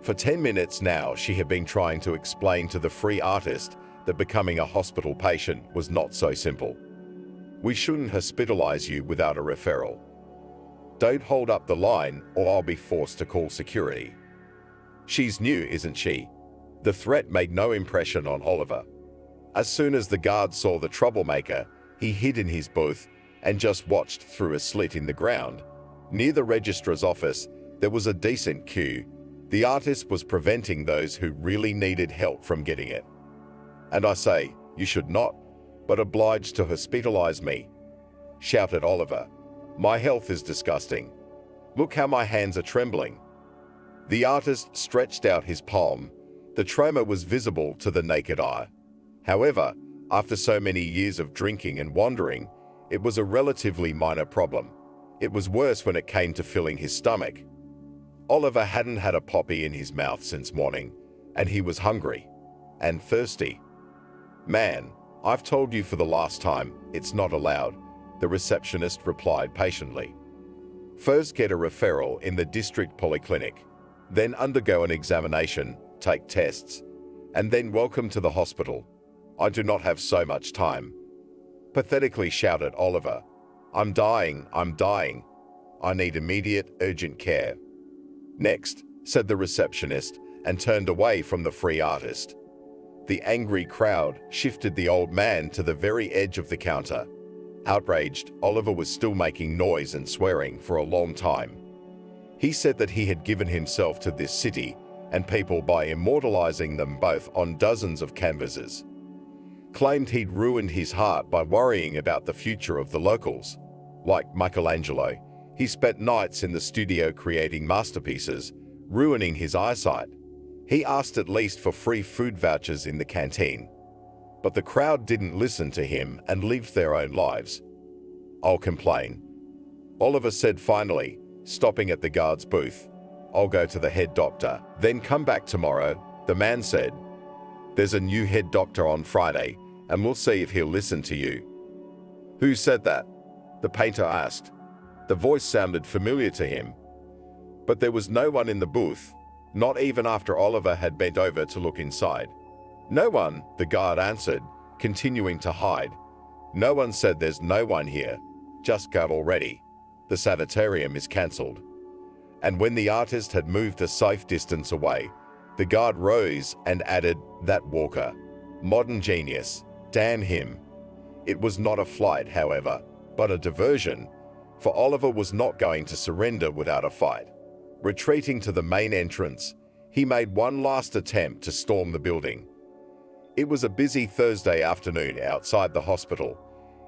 For 10 minutes now, she had been trying to explain to the free artist that becoming a hospital patient was not so simple. "We shouldn't hospitalize you without a referral. Don't hold up the line or I'll be forced to call security." She's new, isn't she? The threat made no impression on Oliver. As soon as the guard saw the troublemaker, he hid in his booth and just watched through a slit in the ground. Near the registrar's office, there was a decent queue. The artist was preventing those who really needed help from getting it. "And I say, you should not, but obliged to hospitalize me," shouted Oliver. "My health is disgusting. Look how my hands are trembling." The artist stretched out his palm. The tremor was visible to the naked eye. However, after so many years of drinking and wandering, it was a relatively minor problem. It was worse when it came to filling his stomach. Oliver hadn't had a poppy in his mouth since morning, and he was hungry and thirsty. "Man, I've told you for the last time, it's not allowed," the receptionist replied patiently. "First get a referral in the district polyclinic, then undergo an examination, take tests, and then welcome to the hospital. I do not have so much time," pathetically shouted Oliver. I'm dying. I need immediate, urgent care." "Next," said the receptionist, and turned away from the free artist. The angry crowd shifted the old man to the very edge of the counter. Outraged, Oliver was still making noise and swearing for a long time. He said that he had given himself to this city and people by immortalizing them both on dozens of canvases. Claimed he'd ruined his heart by worrying about the future of the locals. Like Michelangelo, he spent nights in the studio creating masterpieces, ruining his eyesight. He asked at least for free food vouchers in the canteen. But the crowd didn't listen to him and lived their own lives. "I'll complain," Oliver said finally, stopping at the guard's booth. "I'll go to the head doctor, then come back tomorrow," the man said. "There's a new head doctor on Friday, and we'll see if he'll listen to you." "Who said that?" the painter asked. The voice sounded familiar to him. But there was no one in the booth, not even after Oliver had bent over to look inside. "No one," the guard answered, continuing to hide. "No one said there's no one here. Just got already. The sanitarium is cancelled." And when the artist had moved a safe distance away, the guard rose and added, "That Walker. Modern genius. Damn him." It was not a flight, however, but a diversion, for Oliver was not going to surrender without a fight. Retreating to the main entrance, he made one last attempt to storm the building. It was a busy Thursday afternoon outside the hospital.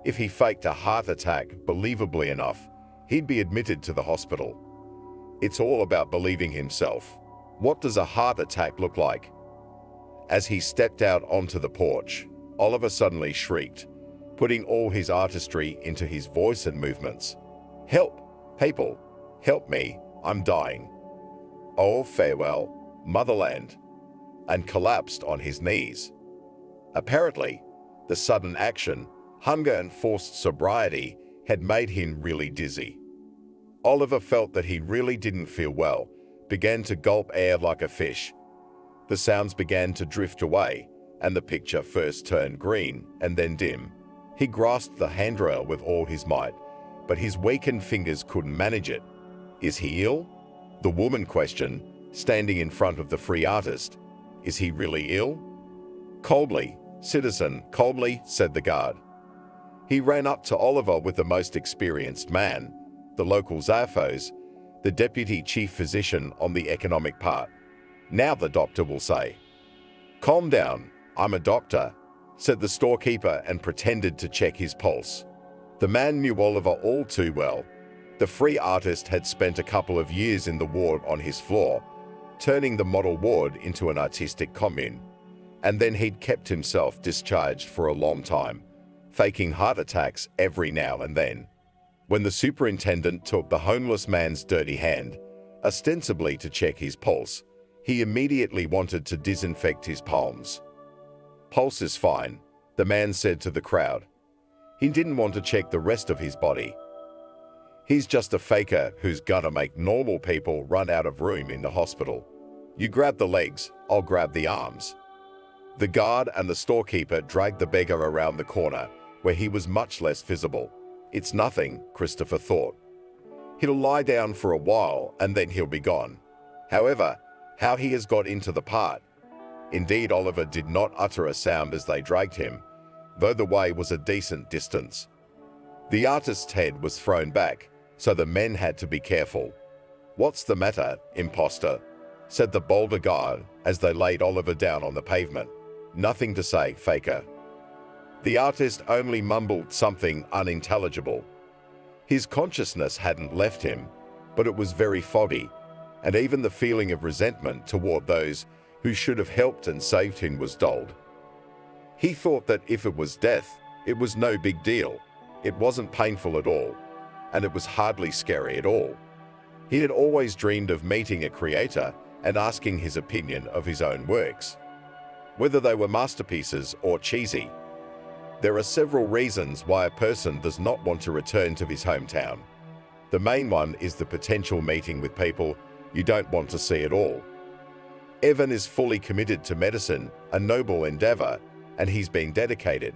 If he faked a heart attack believably enough, he'd be admitted to the hospital. It's all about believing himself. What does a heart attack look like? As he stepped out onto the porch, Oliver suddenly shrieked, putting all his artistry into his voice and movements. "Help! People! Help me! I'm dying! Oh, farewell, motherland!" and collapsed on his knees. Apparently, the sudden action, hunger and forced sobriety had made him really dizzy. Oliver felt that he really didn't feel well, began to gulp air like a fish. The sounds began to drift away, and the picture first turned green and then dim. He grasped the handrail with all his might, but his weakened fingers couldn't manage it. "Is he ill?" the woman questioned, standing in front of the free artist. "Is he really ill?" "Coldly, citizen, coldly," said the guard. He ran up to Oliver with the most experienced man, the local Zaphos, the deputy chief physician on the economic part. "Now the doctor will say." "Calm down, I'm a doctor," said the storekeeper and pretended to check his pulse. The man knew Oliver all too well. The free artist had spent a couple of years in the ward on his floor, turning the model ward into an artistic commune. And then he'd kept himself discharged for a long time, faking heart attacks every now and then. When the superintendent took the homeless man's dirty hand, ostensibly to check his pulse, he immediately wanted to disinfect his palms. "Pulse is fine," the man said to the crowd. He didn't want to check the rest of his body. "He's just a faker who's gonna make normal people run out of room in the hospital. You grab the legs, I'll grab the arms." The guard and the storekeeper dragged the beggar around the corner, where he was much less visible. "It's nothing," Christopher thought. "He'll lie down for a while and then he'll be gone." However, how he has got into the part. Indeed, Oliver did not utter a sound as they dragged him, though the way was a decent distance. The artist's head was thrown back, so the men had to be careful. "What's the matter, imposter?" said the bolder guard as they laid Oliver down on the pavement. "Nothing to say, faker." The artist only mumbled something unintelligible. His consciousness hadn't left him, but it was very foggy, and even the feeling of resentment toward those who should have helped and saved him was dulled. He thought that if it was death, it was no big deal. It wasn't painful at all, and it was hardly scary at all. He had always dreamed of meeting a creator and asking his opinion of his own works, whether they were masterpieces or cheesy. There are several reasons why a person does not want to return to his hometown. The main one is the potential meeting with people you don't want to see at all. Evan is fully committed to medicine, a noble endeavor, and he's been dedicated.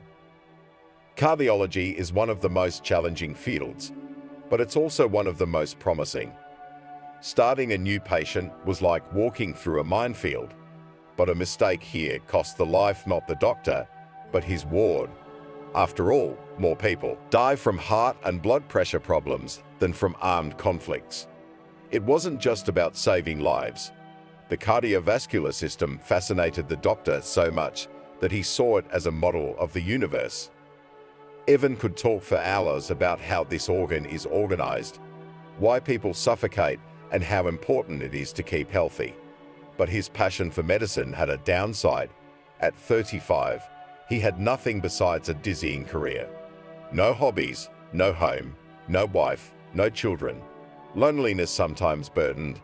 Cardiology is one of the most challenging fields, but it's also one of the most promising. Starting a new patient was like walking through a minefield, but a mistake here cost the life not the doctor, but his ward. After all, more people die from heart and blood pressure problems than from armed conflicts. It wasn't just about saving lives. The cardiovascular system fascinated the doctor so much that he saw it as a model of the universe. Evan could talk for hours about how this organ is organized, why people suffocate, and how important it is to keep healthy. But his passion for medicine had a downside. At 35, He had nothing besides a dizzying career. No hobbies, no home, no wife, no children. Loneliness sometimes burdened,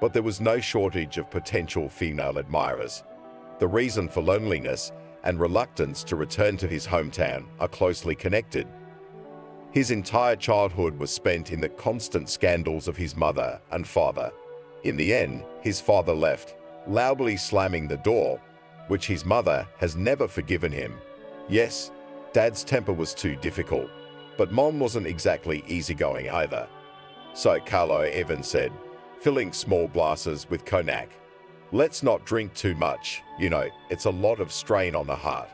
but there was no shortage of potential female admirers. The reason for loneliness and reluctance to return to his hometown are closely connected. His entire childhood was spent in the constant scandals of his mother and father. In the end, his father left, loudly slamming the door, which his mother has never forgiven him. Yes, Dad's temper was too difficult, but Mom wasn't exactly easygoing either. So Carlo, Evan said, filling small glasses with cognac. Let's not drink too much, it's a lot of strain on the heart.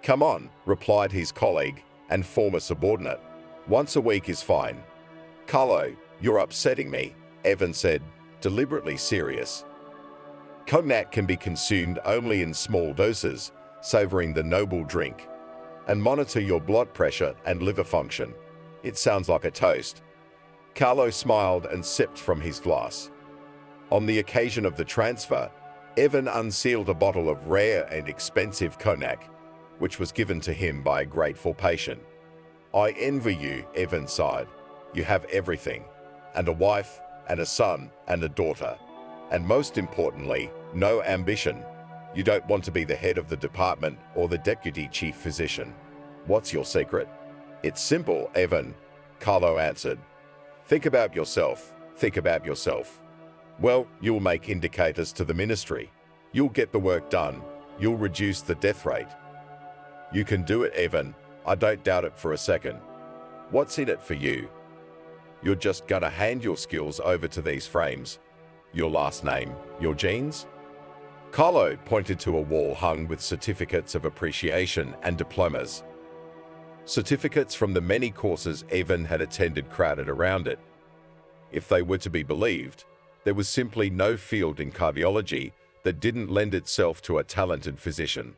Come on, replied his colleague and former subordinate. Once a week is fine. Carlo, you're upsetting me, Evan said, deliberately serious. Cognac can be consumed only in small doses, savoring the noble drink, and monitor your blood pressure and liver function. It sounds like a toast. Carlo smiled and sipped from his glass. On the occasion of the transfer, Evan unsealed a bottle of rare and expensive cognac, which was given to him by a grateful patient. I envy you, Evan sighed. You have everything, and a wife, and a son, and a daughter, and most importantly, no ambition. You don't want to be the head of the department or the deputy chief physician. What's your secret? It's simple, Evan, Carlo answered. Think about yourself. Think about yourself. Well, you'll make indicators to the ministry. You'll get the work done. You'll reduce the death rate. You can do it, Evan. I don't doubt it for a second. What's in it for you? You're just gonna hand your skills over to these frames. Your last name, your genes? Carlo pointed to a wall hung with certificates of appreciation and diplomas. Certificates from the many courses Evan had attended crowded around it. If they were to be believed, there was simply no field in cardiology that didn't lend itself to a talented physician.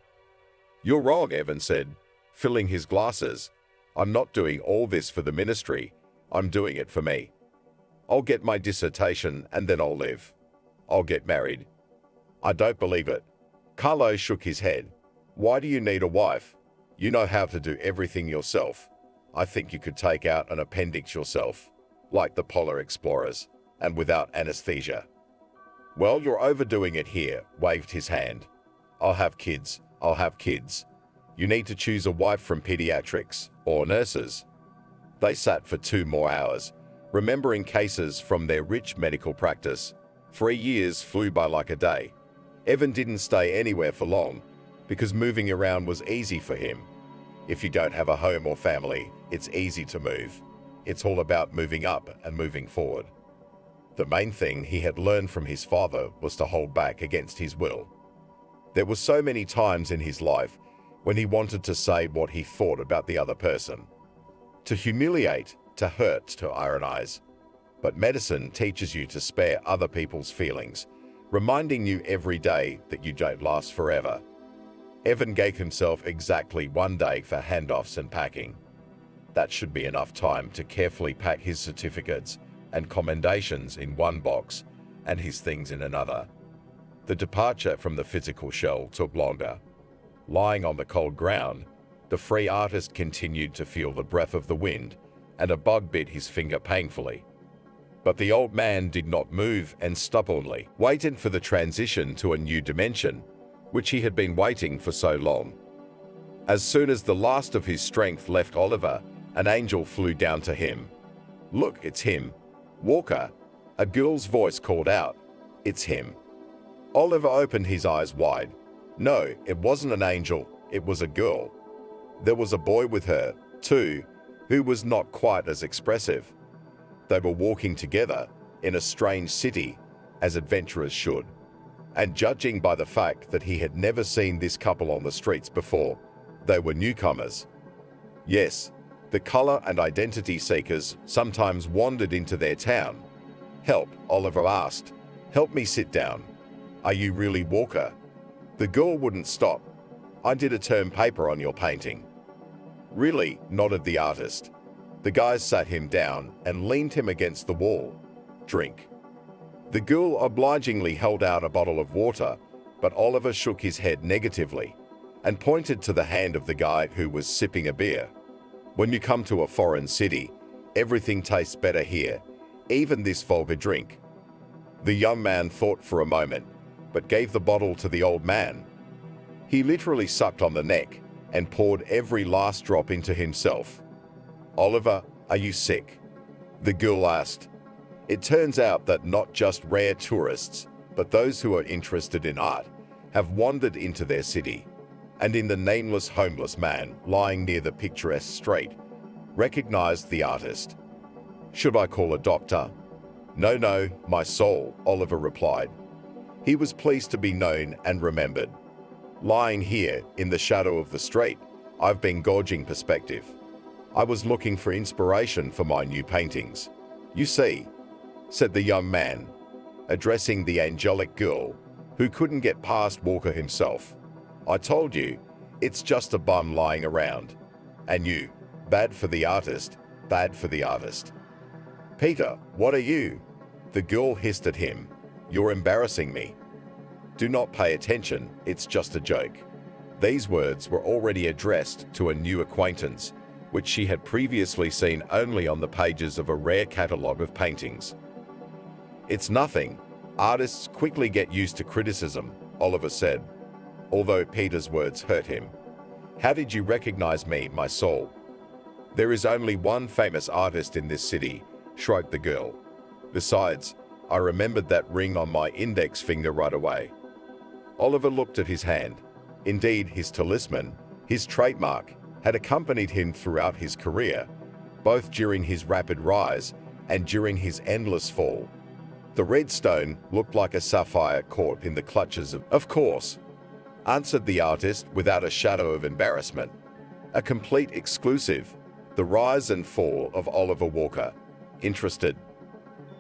You're wrong, Evan said, filling his glasses. I'm not doing all this for the ministry. I'm doing it for me. I'll get my dissertation and then I'll live. I'll get married. I don't believe it. Carlo shook his head. Why do you need a wife? You know how to do everything yourself. I think you could take out an appendix yourself, like the polar explorers, and without anesthesia. Well, you're overdoing it here, waved his hand. I'll have kids. I'll have kids. You need to choose a wife from pediatrics or nurses. They sat for 2 more hours, remembering cases from their rich medical practice. 3 years flew by like a day. Evan didn't stay anywhere for long, because moving around was easy for him. If you don't have a home or family, it's easy to move. It's all about moving up and moving forward. The main thing he had learned from his father was to hold back against his will. There were so many times in his life when he wanted to say what he thought about the other person. To humiliate, to hurt, to ironize. But medicine teaches you to spare other people's feelings, reminding you every day that you don't last forever. Evan gave himself exactly 1 day for handoffs and packing. That should be enough time to carefully pack his certificates and commendations in one box and his things in another. The departure from the physical shell took longer. Lying on the cold ground, the free artist continued to feel the breath of the wind, and a bug bit his finger painfully. But the old man did not move and stubbornly waited for the transition to a new dimension, which he had been waiting for so long. As soon as the last of his strength left Oliver, an angel flew down to him. Look, it's him. Walker, a girl's voice called out. It's him. Oliver opened his eyes wide. No, it wasn't an angel, it was a girl. There was a boy with her, too, who was not quite as expressive. They were walking together in a strange city, as adventurers should. And judging by the fact that he had never seen this couple on the streets before, they were newcomers. Yes, the color and identity seekers sometimes wandered into their town. Help, Oliver asked. Help me sit down. Are you really Walker? The girl wouldn't stop. I did a term paper on your painting. Really, nodded the artist. The guys sat him down and leaned him against the wall. Drink. The girl obligingly held out a bottle of water, but Oliver shook his head negatively. and pointed to the hand of the guy who was sipping a beer. When you come to a foreign city, everything tastes better here, even this vulgar drink. The young man thought for a moment, but gave the bottle to the old man. He literally sucked on the neck and poured every last drop into himself. "Oliver, are you sick?" the girl asked. It turns out that not just rare tourists, but those who are interested in art, have wandered into their city, and in the nameless homeless man lying near the picturesque street, recognized the artist. "Should I call a doctor?" No, my soul," Oliver replied. He was pleased to be known and remembered. "Lying here in the shadow of the street, I've been gauging perspective. I was looking for inspiration for my new paintings. You see," said the young man, addressing the angelic girl, who couldn't get past Walker himself. "I told you, it's just a bum lying around. And you, bad for the artist, bad for the artist." "Peter, what are you?" the girl hissed at him. "You're embarrassing me." "Do not pay attention, it's just a joke." These words were already addressed to a new acquaintance, which she had previously seen only on the pages of a rare catalogue of paintings. "It's nothing. Artists quickly get used to criticism," Oliver said, although Peter's words hurt him. "How did you recognize me, my soul?" "There is only one famous artist in this city," shrugged the girl. "Besides, I remembered that ring on my index finger right away." Oliver looked at his hand. Indeed, his talisman, his trademark, had accompanied him throughout his career, both during his rapid rise and during his endless fall. The red stone looked like a sapphire caught in the clutches "Of course," answered the artist without a shadow of embarrassment. A complete exclusive, the rise and fall of Oliver Walker. Interested.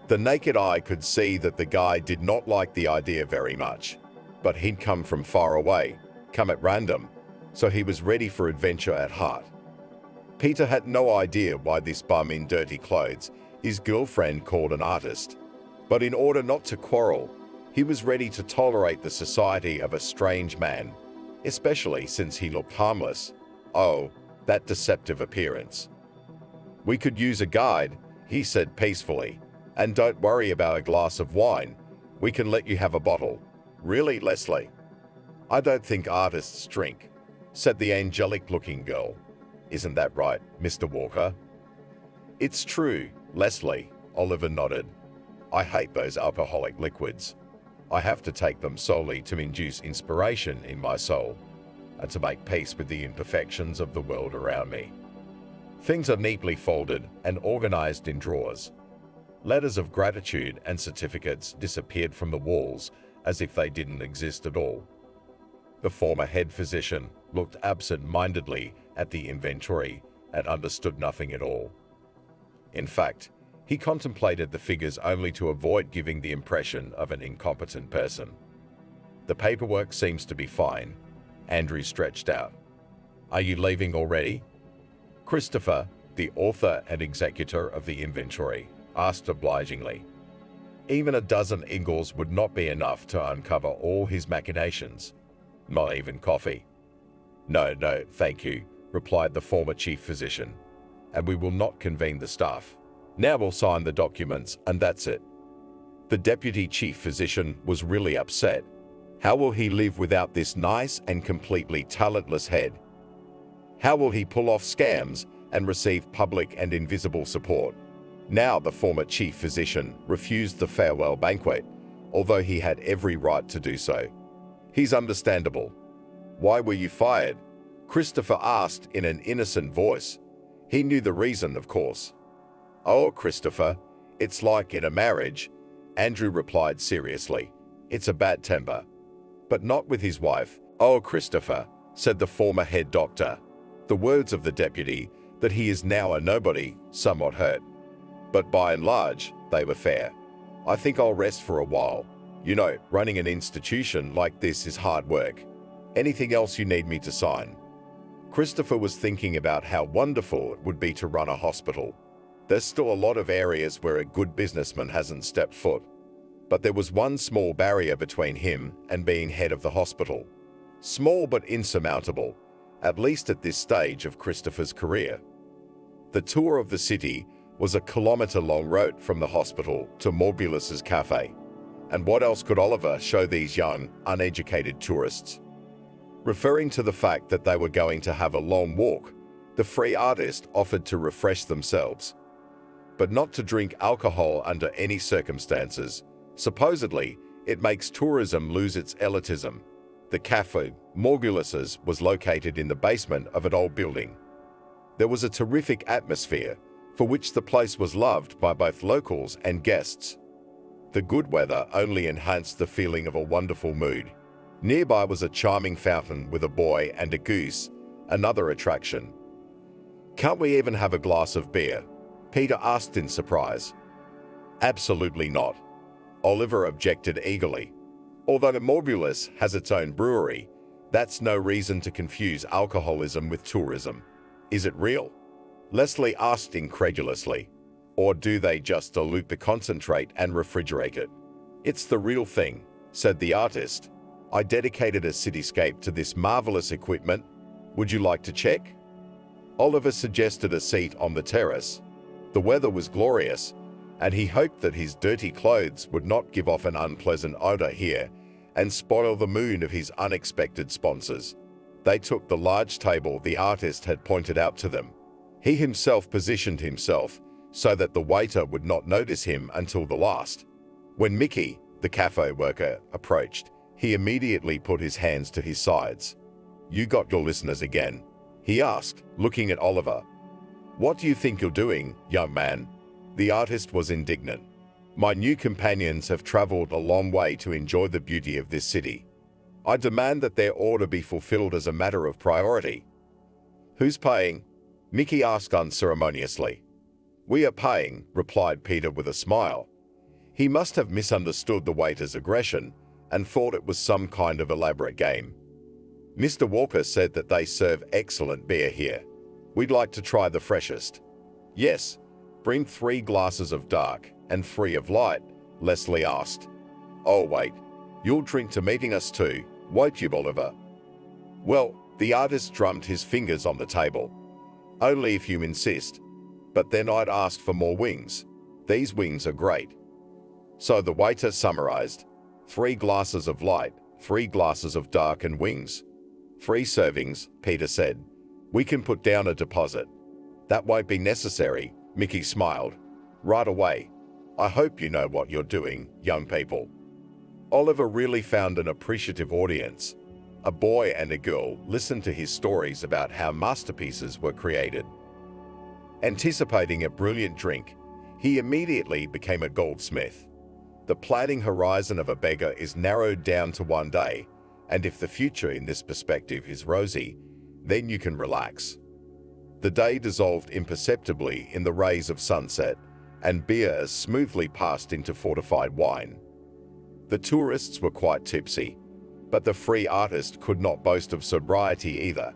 The naked eye could see that the guy did not like the idea very much, but he'd come from far away, come at random, so he was ready for adventure at heart. Peter had no idea why this bum in dirty clothes his girlfriend called an artist, but in order not to quarrel, he was ready to tolerate the society of a strange man, especially since he looked harmless. Oh, that deceptive appearance. "We could use a guide," he said peacefully, "and don't worry about a glass of wine. We can let you have a bottle." "Really, Leslie?" "I don't think artists drink," said the angelic-looking girl. "Isn't that right, Mr. Walker?" "It's true, Leslie," Oliver nodded. "I hate those alcoholic liquids. I have to take them solely to induce inspiration in my soul and to make peace with the imperfections of the world around me." Things are neatly folded and organized in drawers. Letters of gratitude and certificates disappeared from the walls as if they didn't exist at all. The former head physician looked absent-mindedly at the inventory and understood nothing at all. In fact, he contemplated the figures only to avoid giving the impression of an incompetent person. "The paperwork seems to be fine," Andrew stretched out. "Are you leaving already?" Christopher, the author and executor of the inventory, asked obligingly. Even a dozen Ingalls would not be enough to uncover all his machinations. Not even coffee. No, thank you," replied the former chief physician, "and we will not convene the staff. Now we'll sign the documents, and that's it." The deputy chief physician was really upset. How will he live without this nice and completely talentless head? How will he pull off scams and receive public and invisible support? Now the former chief physician refused the farewell banquet, although he had every right to do so. He's understandable. "Why were you fired?" Christopher asked in an innocent voice. He knew the reason, of course. "Oh, Christopher, it's like in a marriage," Andrew replied seriously. "It's a bad temper." "But not with his wife." "Oh, Christopher," said the former head doctor. The words of the deputy, that he is now a nobody, somewhat hurt. But by and large, they were fair. "I think I'll rest for a while. You know, running an institution like this is hard work. Anything else you need me to sign?" Christopher was thinking about how wonderful it would be to run a hospital. There's still a lot of areas where a good businessman hasn't stepped foot. But there was one small barrier between him and being head of the hospital. Small but insurmountable, at least at this stage of Christopher's career. The tour of the city was a kilometre-long road from the hospital to Morbulus's cafe. And what else could Oliver show these young, uneducated tourists? Referring to the fact that they were going to have a long walk, the free artist offered to refresh themselves, but not to drink alcohol under any circumstances. Supposedly, it makes tourism lose its elitism. The cafe, Morbulus's, was located in the basement of an old building. There was a terrific atmosphere, for which the place was loved by both locals and guests. The good weather only enhanced the feeling of a wonderful mood. Nearby was a charming fountain with a boy and a goose, another attraction. "Can't we even have a glass of beer?" Peter asked in surprise. "Absolutely not," Oliver objected eagerly. "Although the Morbulus has its own brewery, that's no reason to confuse alcoholism with tourism." "Is it real?" Leslie asked incredulously. "Or do they just dilute the concentrate and refrigerate it?" "It's the real thing," said the artist. "I dedicated a cityscape to this marvelous equipment. Would you like to check?" Oliver suggested a seat on the terrace. The weather was glorious, and he hoped that his dirty clothes would not give off an unpleasant odor here and spoil the mood of his unexpected sponsors. They took the large table the artist had pointed out to them. He himself positioned himself so that the waiter would not notice him until the last. When Mickey, the cafe worker, approached, he immediately put his hands to his sides. "You got your listeners again?" he asked, looking at Oliver. "What do you think you're doing, young man?" The artist was indignant. "My new companions have traveled a long way to enjoy the beauty of this city. I demand that their order be fulfilled as a matter of priority." "Who's paying?" Mickey asked unceremoniously. "We are paying," replied Peter with a smile. He must have misunderstood the waiter's aggression and thought it was some kind of elaborate game. "Mr. Walker said that they serve excellent beer here. We'd like to try the freshest." "Yes, bring 3 glasses of dark and 3 of light," Leslie asked. "Oh wait, you'll drink to meeting us too, won't you, Oliver?" "Well," the artist drummed his fingers on the table. "Only if you insist. But then I'd ask for more wings. These wings are great." So the waiter summarized. 3 glasses of light, 3 glasses of dark and wings. 3 servings, Peter said. "We can put down a deposit." "That won't be necessary," Mickey smiled. "Right away. I hope you know what you're doing, young people." Oliver really found an appreciative audience. A boy and a girl listened to his stories about how masterpieces were created. Anticipating a brilliant drink, he immediately became a goldsmith. The planning horizon of a beggar is narrowed down to one day, and if the future in this perspective is rosy, then you can relax. The day dissolved imperceptibly in the rays of sunset, and beer as smoothly passed into fortified wine. The tourists were quite tipsy, but the free artist could not boast of sobriety either.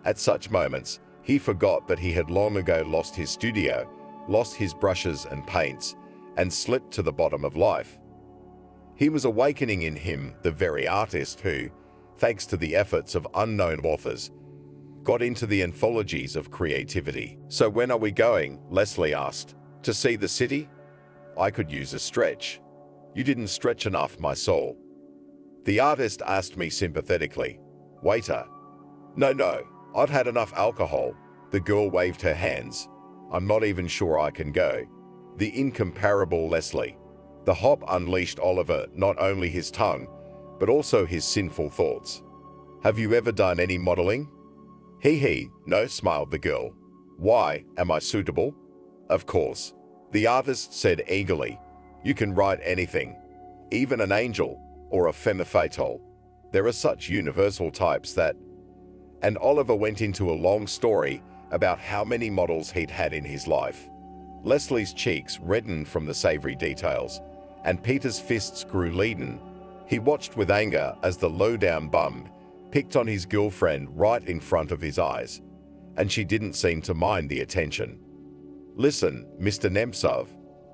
At such moments, he forgot that he had long ago lost his studio, lost his brushes and paints, and slipped to the bottom of life. He was awakening in him the very artist who, thanks to the efforts of unknown authors, got into the anthologies of creativity. "So when are we going?" Leslie asked. "To see the city?" "I could use a stretch." "You didn't stretch enough, my soul." The artist asked me sympathetically. "Waiter." No, I'd had enough alcohol." The girl waved her hands. "I'm not even sure I can go." The incomparable Leslie. The hop unleashed Oliver not only his tongue, but also his sinful thoughts. "Have you ever done any modeling?" He, no, smiled the girl. "Why, am I suitable?" "Of course." The artist said eagerly. "You can write anything, even an angel or a femme fatale. There are such universal types that..." And Oliver went into a long story about how many models he'd had in his life. Leslie's cheeks reddened from the savory details, and Peter's fists grew leaden. He watched with anger as the low-down bum picked on his girlfriend right in front of his eyes, and she didn't seem to mind the attention. "Listen, Mr. Nemtsov."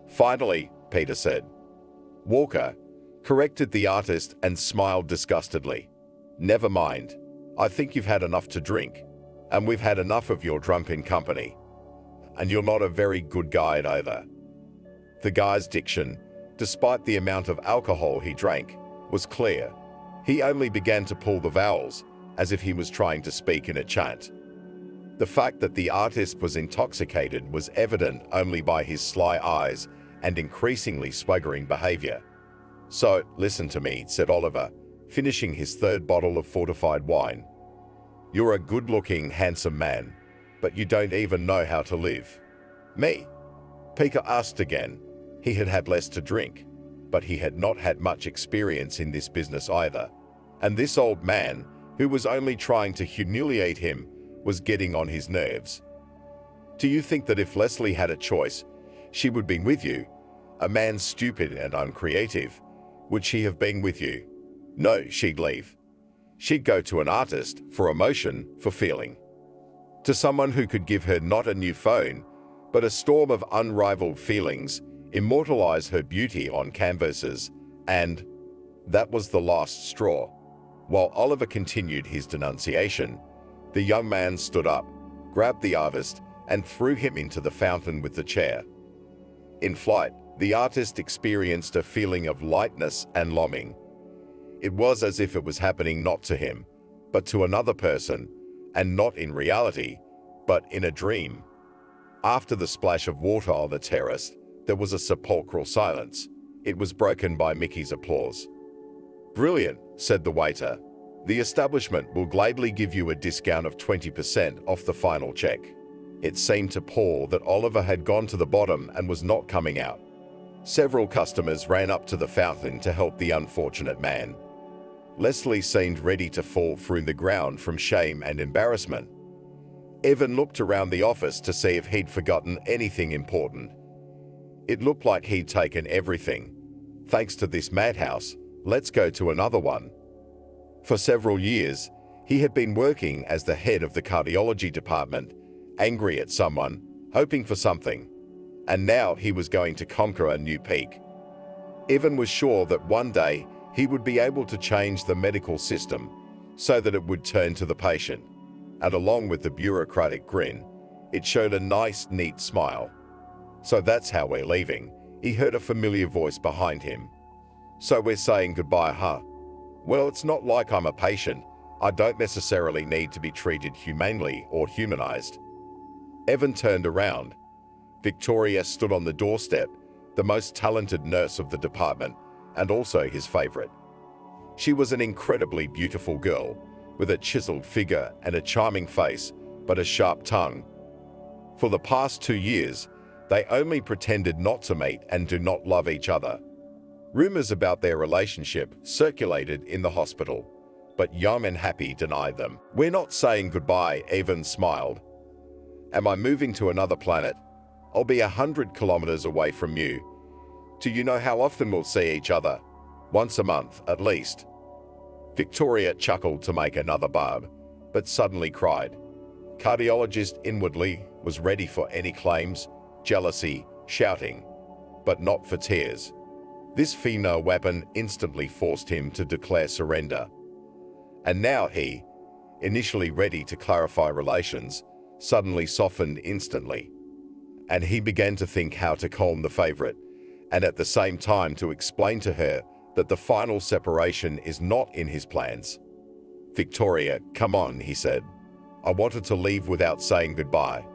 "Finally," Peter said. "Walker," corrected the artist and smiled disgustedly. Never mind. I think you've had enough to drink, and we've had enough of your drunken company. And you're not a very good guide either. The guy's diction, despite the amount of alcohol he drank, was clear. He only began to pull the vowels, as if he was trying to speak in a chant. The fact that the artist was intoxicated was evident only by his sly eyes and increasingly swaggering behavior. "So, listen to me," said Oliver, finishing his third bottle of fortified wine. "You're a good-looking, handsome man, but you don't even know how to live." "Me?" Peter asked again. He had had less to drink, but he had not had much experience in this business either. And this old man, who was only trying to humiliate him, was getting on his nerves. "Do you think that if Leslie had a choice, she would be with you? A man stupid and uncreative, would she have been with you? No, she'd leave. She'd go to an artist for emotion, for feeling. To someone who could give her not a new phone, but a storm of unrivaled feelings, immortalize her beauty on canvases, and that was the last straw." While Oliver continued his denunciation, the young man stood up, grabbed the artist, and threw him into the fountain with the chair. In flight, the artist experienced a feeling of lightness and longing. It was as if it was happening not to him, but to another person, and not in reality, but in a dream. After the splash of water on the terrace, there was a sepulchral silence. It was broken by Mickey's applause. "Brilliant," said the waiter. "The establishment will gladly give you a discount of 20% off the final check." It seemed to Paul that Oliver had gone to the bottom and was not coming out. Several customers ran up to the fountain to help the unfortunate man. Leslie seemed ready to fall through the ground from shame and embarrassment. Evan looked around the office to see if he'd forgotten anything important. It looked like he'd taken everything. "Thanks to this madhouse, let's go to another one." For several years, he had been working as the head of the cardiology department, angry at someone, hoping for something, and now he was going to conquer a new peak. Evan was sure that one day he would be able to change the medical system so that it would turn to the patient, and along with the bureaucratic grin, it showed a nice, neat smile. "So that's how we're leaving," he heard a familiar voice behind him. "So we're saying goodbye, huh? Well, it's not like I'm a patient. I don't necessarily need to be treated humanely or humanized." Evan turned around. Victoria stood on the doorstep, the most talented nurse of the department, and also his favorite. She was an incredibly beautiful girl, with a chiseled figure and a charming face, but a sharp tongue. For the past 2 years, they only pretended not to meet and do not love each other. Rumors about their relationship circulated in the hospital, but Young and Happy denied them. "We're not saying goodbye," Evan smiled. "Am I moving to another planet? I'll be 100 kilometers away from you. Do you know how often we'll see each other? Once a month, at least." Victoria chuckled to make another barb, but suddenly cried. Cardiologist inwardly was ready for any claims, jealousy, shouting, but not for tears. This female weapon instantly forced him to declare surrender. And now he, initially ready to clarify relations, suddenly softened instantly. And he began to think how to calm the favorite, and at the same time to explain to her that the final separation is not in his plans. "Victoria, come on," he said. "I wanted to leave without saying goodbye."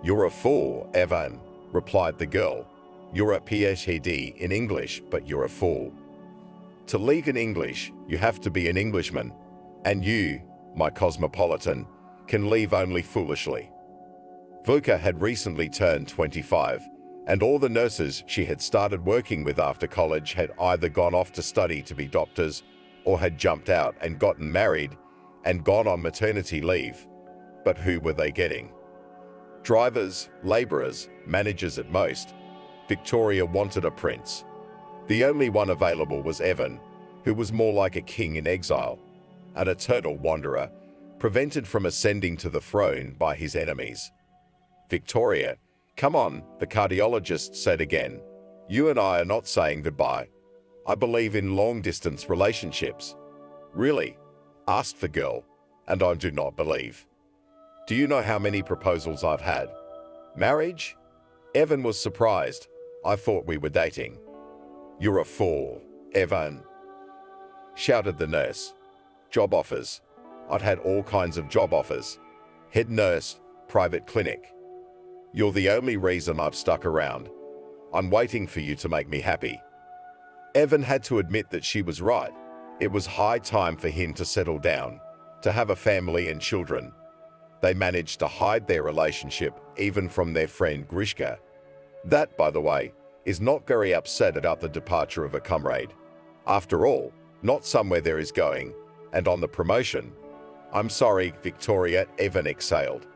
"You're a fool, Evan," replied the girl. "You're a PhD in English, but you're a fool. To league in English, you have to be an Englishman, and you, my cosmopolitan, can leave only foolishly." Vuka had recently turned 25, and all the nurses she had started working with after college had either gone off to study to be doctors or had jumped out and gotten married and gone on maternity leave. But who were they getting? Drivers, laborers, managers at most. Victoria wanted a prince. The only one available was Evan, who was more like a king in exile, an eternal wanderer, prevented from ascending to the throne by his enemies. "Victoria, come on," the cardiologist said again. "You and I are not saying goodbye. I believe in long-distance relationships." "Really? Asked the girl, and I do not believe. Do you know how many proposals I've had? Marriage? Evan was surprised. I thought we were dating. You're a fool, Evan, shouted the nurse. Job offers. I'd had all kinds of job offers. Head nurse, private clinic. You're the only reason I've stuck around. I'm waiting for you to make me happy. Evan had to admit that she was right. It was high time for him to settle down, to have a family and children. They managed to hide their relationship even from their friend Grishka. That, by the way, is not very upset about the departure of a comrade. After all, not somewhere there is going, and on the promotion. I'm sorry, Victoria, Evan exhaled.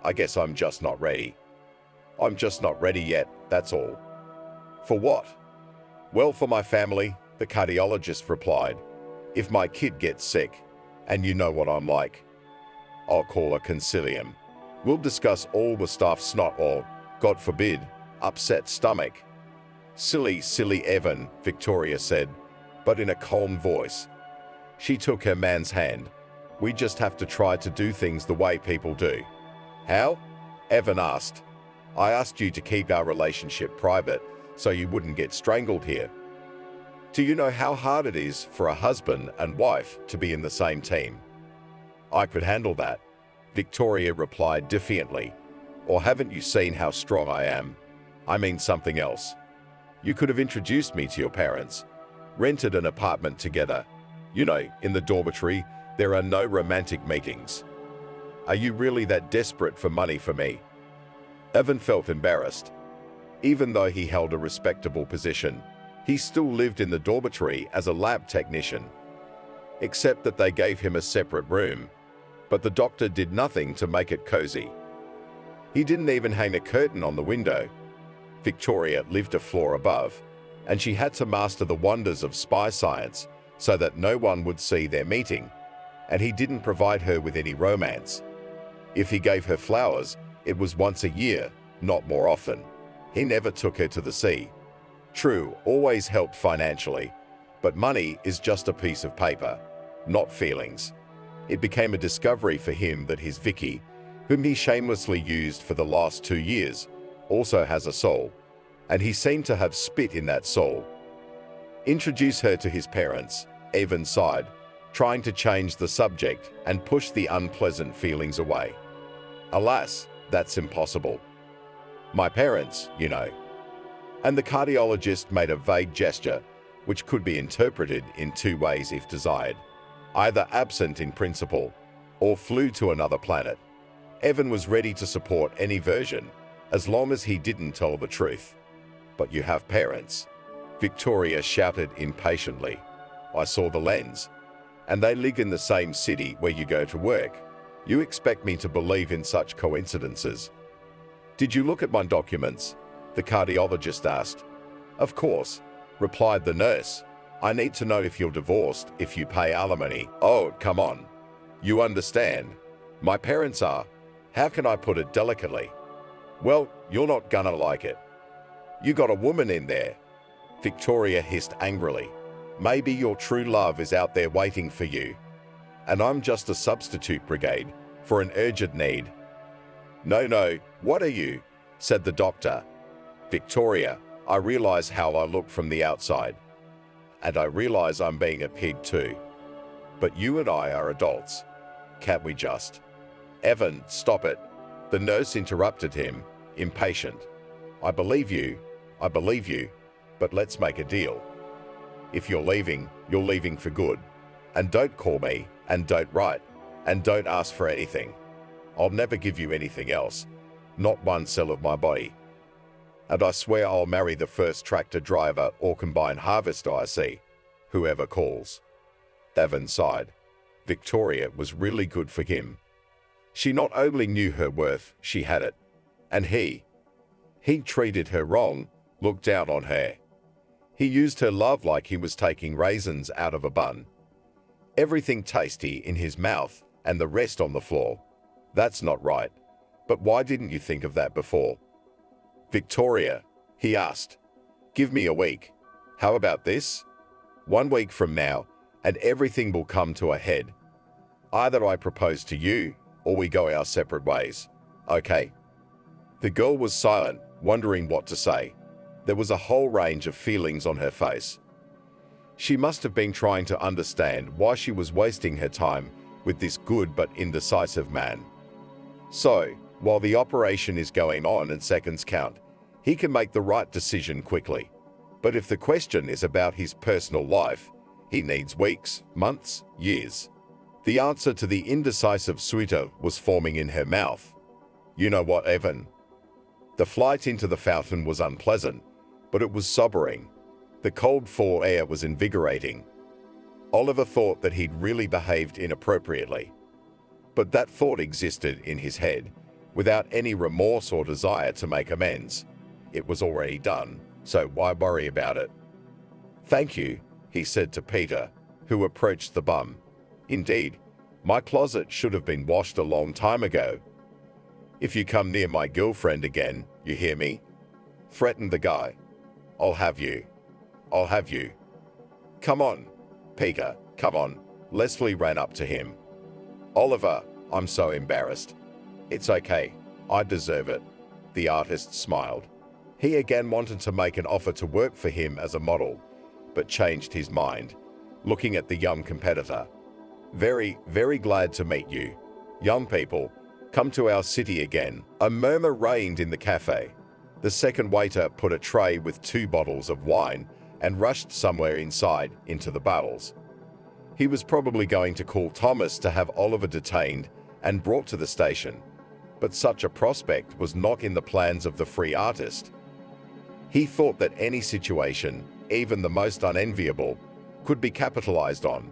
I guess I'm just not ready. I'm just not ready yet, that's all. For what? Well, for my family, the cardiologist replied. If my kid gets sick, and you know what I'm like, I'll call a concilium. We'll discuss all the staff snot or, God forbid, upset stomach. Silly, silly Evan, Victoria said, but in a calm voice. She took her man's hand. We just have to try to do things the way people do. How? Evan asked. I asked you to keep our relationship private so you wouldn't get strangled here. Do you know how hard it is for a husband and wife to be in the same team? I could handle that, Victoria replied defiantly. Or haven't you seen how strong I am? I mean something else. You could have introduced me to your parents, rented an apartment together. You know, in the dormitory, there are no romantic meetings. Are you really that desperate for money for me? Evan felt embarrassed. Even though he held a respectable position, he still lived in the dormitory as a lab technician. Except that they gave him a separate room, but the doctor did nothing to make it cozy. He didn't even hang a curtain on the window. Victoria lived a floor above, and she had to master the wonders of spy science so that no one would see their meeting, and he didn't provide her with any romance. If he gave her flowers, it was once a year, not more often. He never took her to the sea. True, always helped financially, but money is just a piece of paper, not feelings. It became a discovery for him that his Vicky, whom he shamelessly used for the last 2 years, also has a soul, and he seemed to have spit in that soul. Introduce her to his parents, Evan sighed, trying to change the subject and push the unpleasant feelings away. Alas, that's impossible. My parents, you know. And the cardiologist made a vague gesture, which could be interpreted in 2 ways if desired. Either absent in principle, or flew to another planet. Evan was ready to support any version, as long as he didn't tell the truth. But you have parents, Victoria shouted impatiently. I saw the lens. And they live in the same city where you go to work. You expect me to believe in such coincidences? Did you look at my documents? The cardiologist asked. Of course, replied the nurse. I need to know if you're divorced, if you pay alimony. Oh, come on. You understand. My parents are. How can I put it delicately? Well, you're not gonna like it. You got a woman in there. Victoria hissed angrily. Maybe your true love is out there waiting for you. And I'm just a substitute brigade for an urgent need. No, what are you? Said the doctor. Victoria, I realize how I look from the outside. And I realize I'm being a pig too. But you and I are adults. Can't we just? Evan, stop it. The nurse interrupted him, impatient. I believe you, but let's make a deal. If you're leaving for good. And don't call me, and don't write, and don't ask for anything. I'll never give you anything else, not one cell of my body. And I swear I'll marry the first tractor driver or combine harvester I see, whoever calls. Evan sighed. Victoria was really good for him. She not only knew her worth, she had it. And he treated her wrong, looked down on her. He used her love like he was taking raisins out of a bun. Everything tasty in his mouth and the rest on the floor. That's not right. But why didn't you think of that before? Victoria, he asked, give me a week. How about this? 1 week from now, and everything will come to a head. Either I propose to you, or we go our separate ways. Okay." The girl was silent, wondering what to say. There was a whole range of feelings on her face. She must have been trying to understand why she was wasting her time with this good but indecisive man. So, while the operation is going on and seconds count, he can make the right decision quickly. But if the question is about his personal life, he needs weeks, months, years. The answer to the indecisive suitor was forming in her mouth. "You know what, Evan?" The flight into the fountain was unpleasant, but it was sobering. The cold fall air was invigorating. Oliver thought that he'd really behaved inappropriately. But that thought existed in his head, without any remorse or desire to make amends. It was already done, so why worry about it? "Thank you," he said to Peter, who approached the bum. "Indeed, my closet should have been washed a long time ago." "If you come near my girlfriend again, you hear me?" threatened the guy. I'll have you. I'll have you." "Come on, Peter, come on." Leslie ran up to him. "Oliver, I'm so embarrassed." "It's okay, I deserve it." The artist smiled. He again wanted to make an offer to work for him as a model, but changed his mind, looking at the young competitor. Very, very glad to meet you. Young people, come to our city again." A murmur reigned in the cafe. The second waiter put a tray with 2 bottles of wine and rushed somewhere inside into the bottles. He was probably going to call Thomas to have Oliver detained and brought to the station, but such a prospect was not in the plans of the free artist. He thought that any situation, even the most unenviable, could be capitalized on.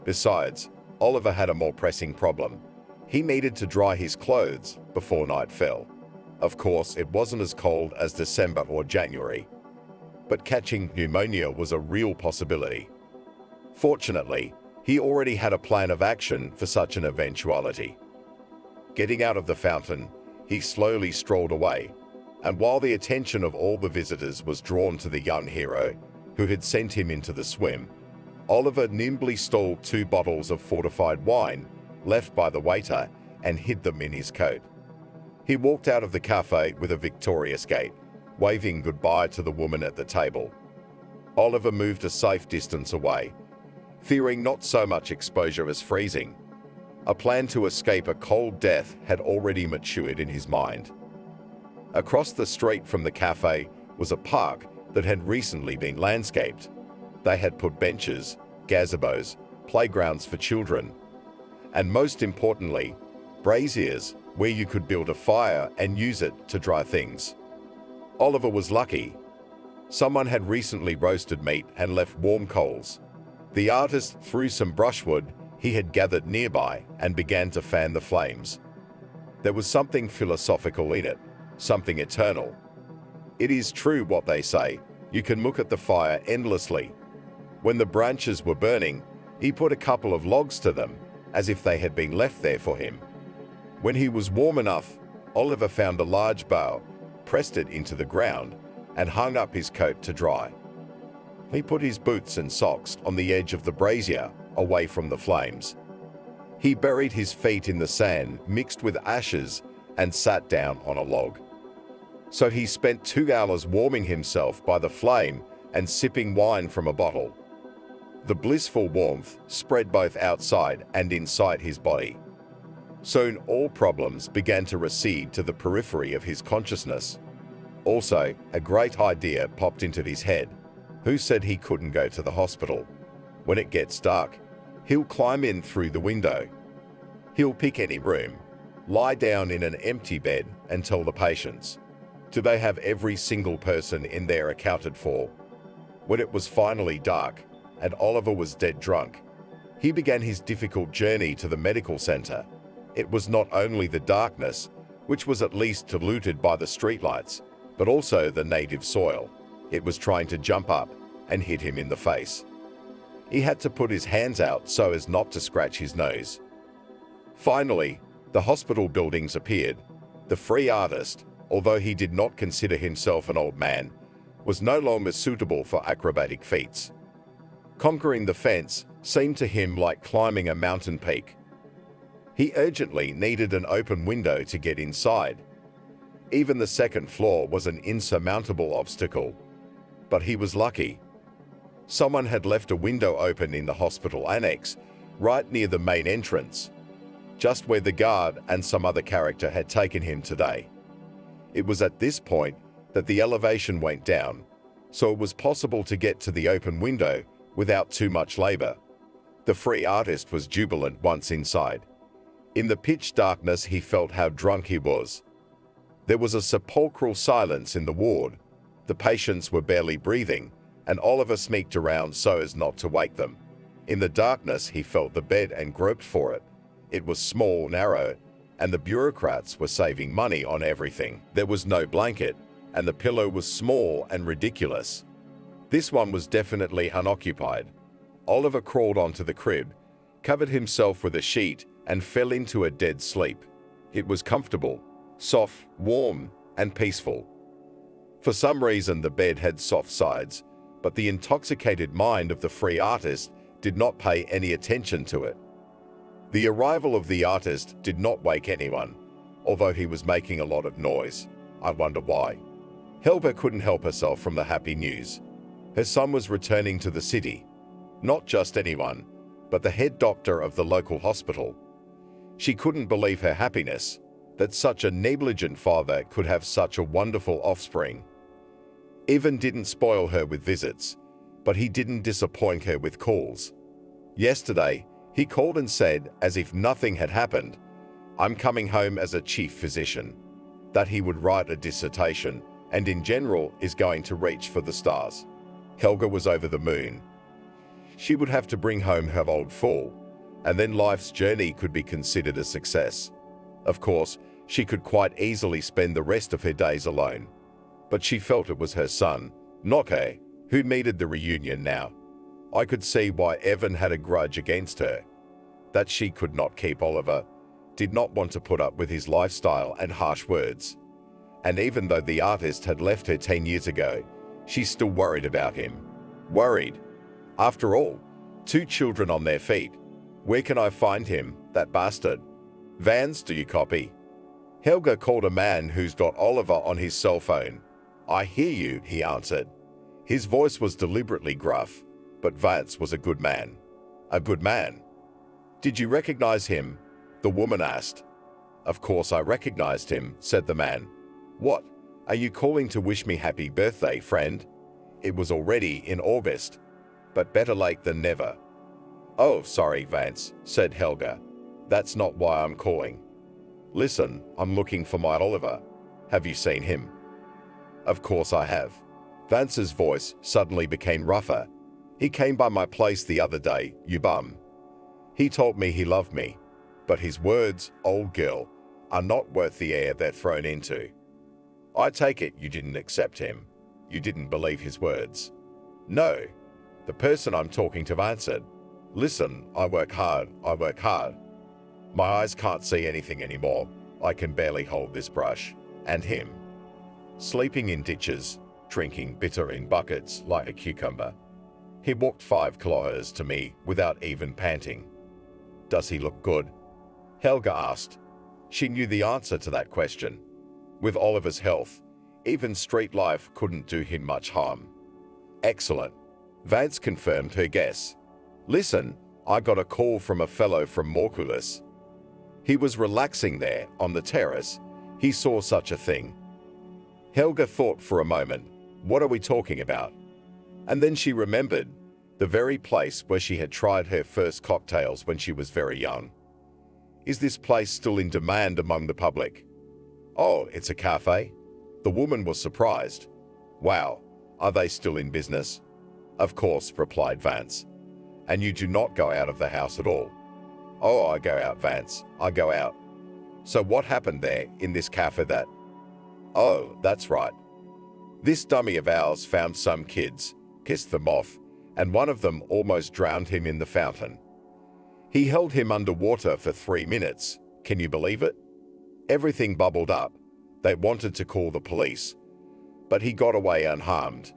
Besides, Oliver had a more pressing problem. He needed to dry his clothes before night fell. Of course, it wasn't as cold as December or January, but catching pneumonia was a real possibility. Fortunately, he already had a plan of action for such an eventuality. Getting out of the fountain, he slowly strolled away, and while the attention of all the visitors was drawn to the young hero who had sent him into the swim, Oliver nimbly stole 2 bottles of fortified wine left by the waiter and hid them in his coat. He walked out of the cafe with a victorious gait, waving goodbye to the woman at the table. Oliver moved a safe distance away, fearing not so much exposure as freezing. A plan to escape a cold death had already matured in his mind. Across the street from the cafe was a park that had recently been landscaped. They had put benches, gazebos, playgrounds for children, and most importantly, braziers where you could build a fire and use it to dry things. Oliver was lucky. Someone had recently roasted meat and left warm coals. The artist threw some brushwood he had gathered nearby and began to fan the flames. There was something philosophical in it, something eternal. It is true what they say, you can look at the fire endlessly. When the branches were burning, he put a couple of logs to them, as if they had been left there for him. When he was warm enough, Oliver found a large bough, pressed it into the ground, and hung up his coat to dry. He put his boots and socks on the edge of the brazier, away from the flames. He buried his feet in the sand mixed with ashes and sat down on a log. So he spent 2 hours warming himself by the flame and sipping wine from a bottle. The blissful warmth spread both outside and inside his body. Soon all problems began to recede to the periphery of his consciousness. Also, a great idea popped into his head. Who said he couldn't go to the hospital? When it gets dark, he'll climb in through the window. He'll pick any room, lie down in an empty bed and tell the patients. Do they have every single person in there accounted for? When it was finally dark and Oliver was dead drunk, he began his difficult journey to the medical center. It was not only the darkness, which was at least diluted by the streetlights, but also the native soil. It was trying to jump up and hit him in the face. He had to put his hands out so as not to scratch his nose. Finally, the hospital buildings appeared. The free artist, although he did not consider himself an old man, was no longer suitable for acrobatic feats. Conquering the fence seemed to him like climbing a mountain peak. He urgently needed an open window to get inside. Even the second floor was an insurmountable obstacle. But he was lucky. Someone had left a window open in the hospital annex, right near the main entrance, just where the guard and some other character had taken him today. It was at this point that the elevation went down, so it was possible to get to the open window without too much labor. The free artist was jubilant once inside. In the pitch darkness, he felt how drunk he was. There was a sepulchral silence in the ward. The patients were barely breathing, and Oliver sneaked around so as not to wake them. In the darkness, he felt the bed and groped for it. It was small, narrow, and the bureaucrats were saving money on everything. There was no blanket, and the pillow was small and ridiculous. This one was definitely unoccupied. Oliver crawled onto the crib, covered himself with a sheet, and fell into a dead sleep. It was comfortable, soft, warm, and peaceful. For some reason, the bed had soft sides, but the intoxicated mind of the free artist did not pay any attention to it. The arrival of the artist did not wake anyone, although he was making a lot of noise. I wonder why. Helga couldn't help herself from the happy news. Her son was returning to the city. Not just anyone, but the head doctor of the local hospital. She couldn't believe her happiness, that such a negligent father could have such a wonderful offspring. Ivan didn't spoil her with visits, but he didn't disappoint her with calls. Yesterday, he called and said, as if nothing had happened, "I'm coming home as a chief physician," that he would write a dissertation and in general is going to reach for the stars. Helga was over the moon. She would have to bring home her old fool, and then life's journey could be considered a success. Of course, she could quite easily spend the rest of her days alone. But she felt it was her son, not her, who needed the reunion now. I could see why Evan had a grudge against her. That she could not keep Oliver, did not want to put up with his lifestyle and harsh words. And even though the artist had left her 10 years ago, she still worried about him. Worried. After all, 2 children on their feet. Where can I find him, that bastard? Vans, do you copy? Helga called a man who's got Oliver on his cell phone. "I hear you," he answered. His voice was deliberately gruff, but Vance was a good man. A good man. "Did you recognize him?" the woman asked. "Of course I recognized him," said the man. "What? Are you calling to wish me happy birthday, friend?" It was already in August, but better late than never. "Oh, sorry, Vance," said Helga. "That's not why I'm calling. Listen, I'm looking for my Oliver. Have you seen him?" "Of course I have." Vance's voice suddenly became rougher. "He came by my place the other day, you bum. He told me he loved me, but his words, old girl, are not worth the air they're thrown into. I take it you didn't accept him. You didn't believe his words." "No." The person I'm talking to answered. "Listen, I work hard. My eyes can't see anything anymore. I can barely hold this brush. And him. Sleeping in ditches, drinking bitter in buckets like a cucumber. He walked 5 kilometers to me without even panting. Does he look good?" Helga asked. She knew the answer to that question. With Oliver's health, even street life couldn't do him much harm. "Excellent." Vance confirmed her guess. "Listen, I got a call from a fellow from Morculus. He was relaxing there on the terrace. He saw such a thing." Helga thought for a moment, what are we talking about? And then she remembered the very place where she had tried her first cocktails when she was very young. Is this place still in demand among the public? "Oh, it's a cafe?" The woman was surprised. "Wow, are they still in business?" "Of course," replied Vance. "And you do not go out of the house at all?" "Oh, I go out, Vance. I go out." "So what happened there in this cafe that—" "Oh, that's right. This dummy of ours found some kids, kissed them off, and one of them almost drowned him in the fountain. He held him underwater for 3 minutes. Can you believe it? Everything bubbled up. They wanted to call the police, but he got away unharmed."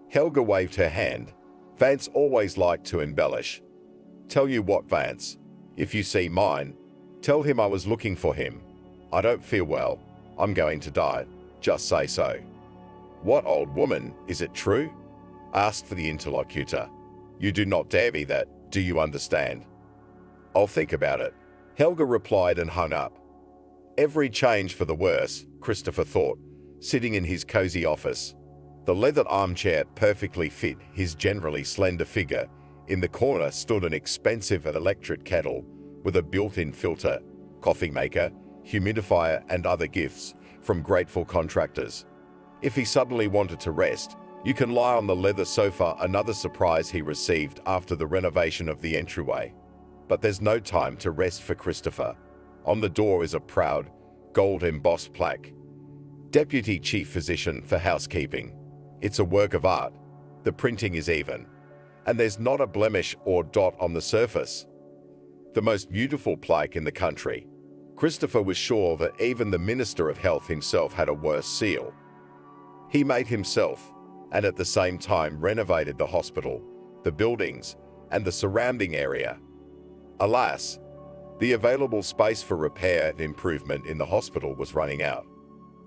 Helga waved her hand. Vance always liked to embellish. "Tell you what, Vance, if you see mine, Tell him I was looking for him. I don't feel well. I'm going to die. Just say so. What, old woman, is it true? Asked the interlocutor. You do not dare me that, do you understand? I'll think about it. Helga replied and hung up. Every change for the worse, Christopher thought, sitting in his cozy office. The leather armchair perfectly fit his generally slender figure. In the corner stood an expensive electric kettle with a built-in filter, coffee maker, humidifier, and other gifts from grateful contractors. If he suddenly wanted to rest, you can lie on the leather sofa, another surprise he received after the renovation of the entryway. But there's no time to rest for Christopher. On the door is a proud, gold-embossed plaque. Deputy Chief Physician for Housekeeping. It's a work of art. The printing is even. And there's not a blemish or dot on the surface. The most beautiful plaque in the country. Christopher was sure that even the Minister of Health himself had a worse seal. He made himself, and at the same time renovated the hospital, the buildings, and the surrounding area. Alas, the available space for repair and improvement in the hospital was running out.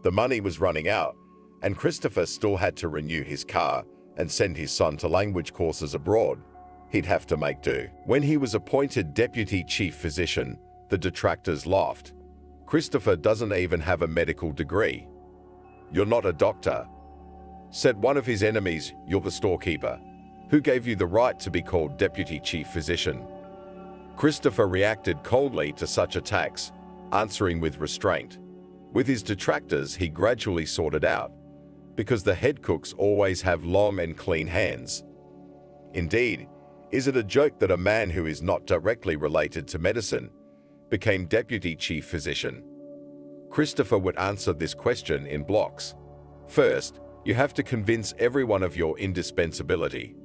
The money was running out, and Christopher still had to renew his car and send his son to language courses abroad. He'd have to make do. When he was appointed Deputy Chief Physician, the detractors laughed. Christopher doesn't even have a medical degree. You're not a doctor. Said one of his enemies, you're the storekeeper. Who gave you the right to be called Deputy Chief Physician? Christopher reacted coldly to such attacks, answering with restraint. With his detractors, he gradually sorted out, because the head cooks always have long and clean hands. Indeed, is it a joke that a man who is not directly related to medicine became Deputy Chief Physician? Christopher would answer this question in blocks. First, you have to convince everyone of your indispensability.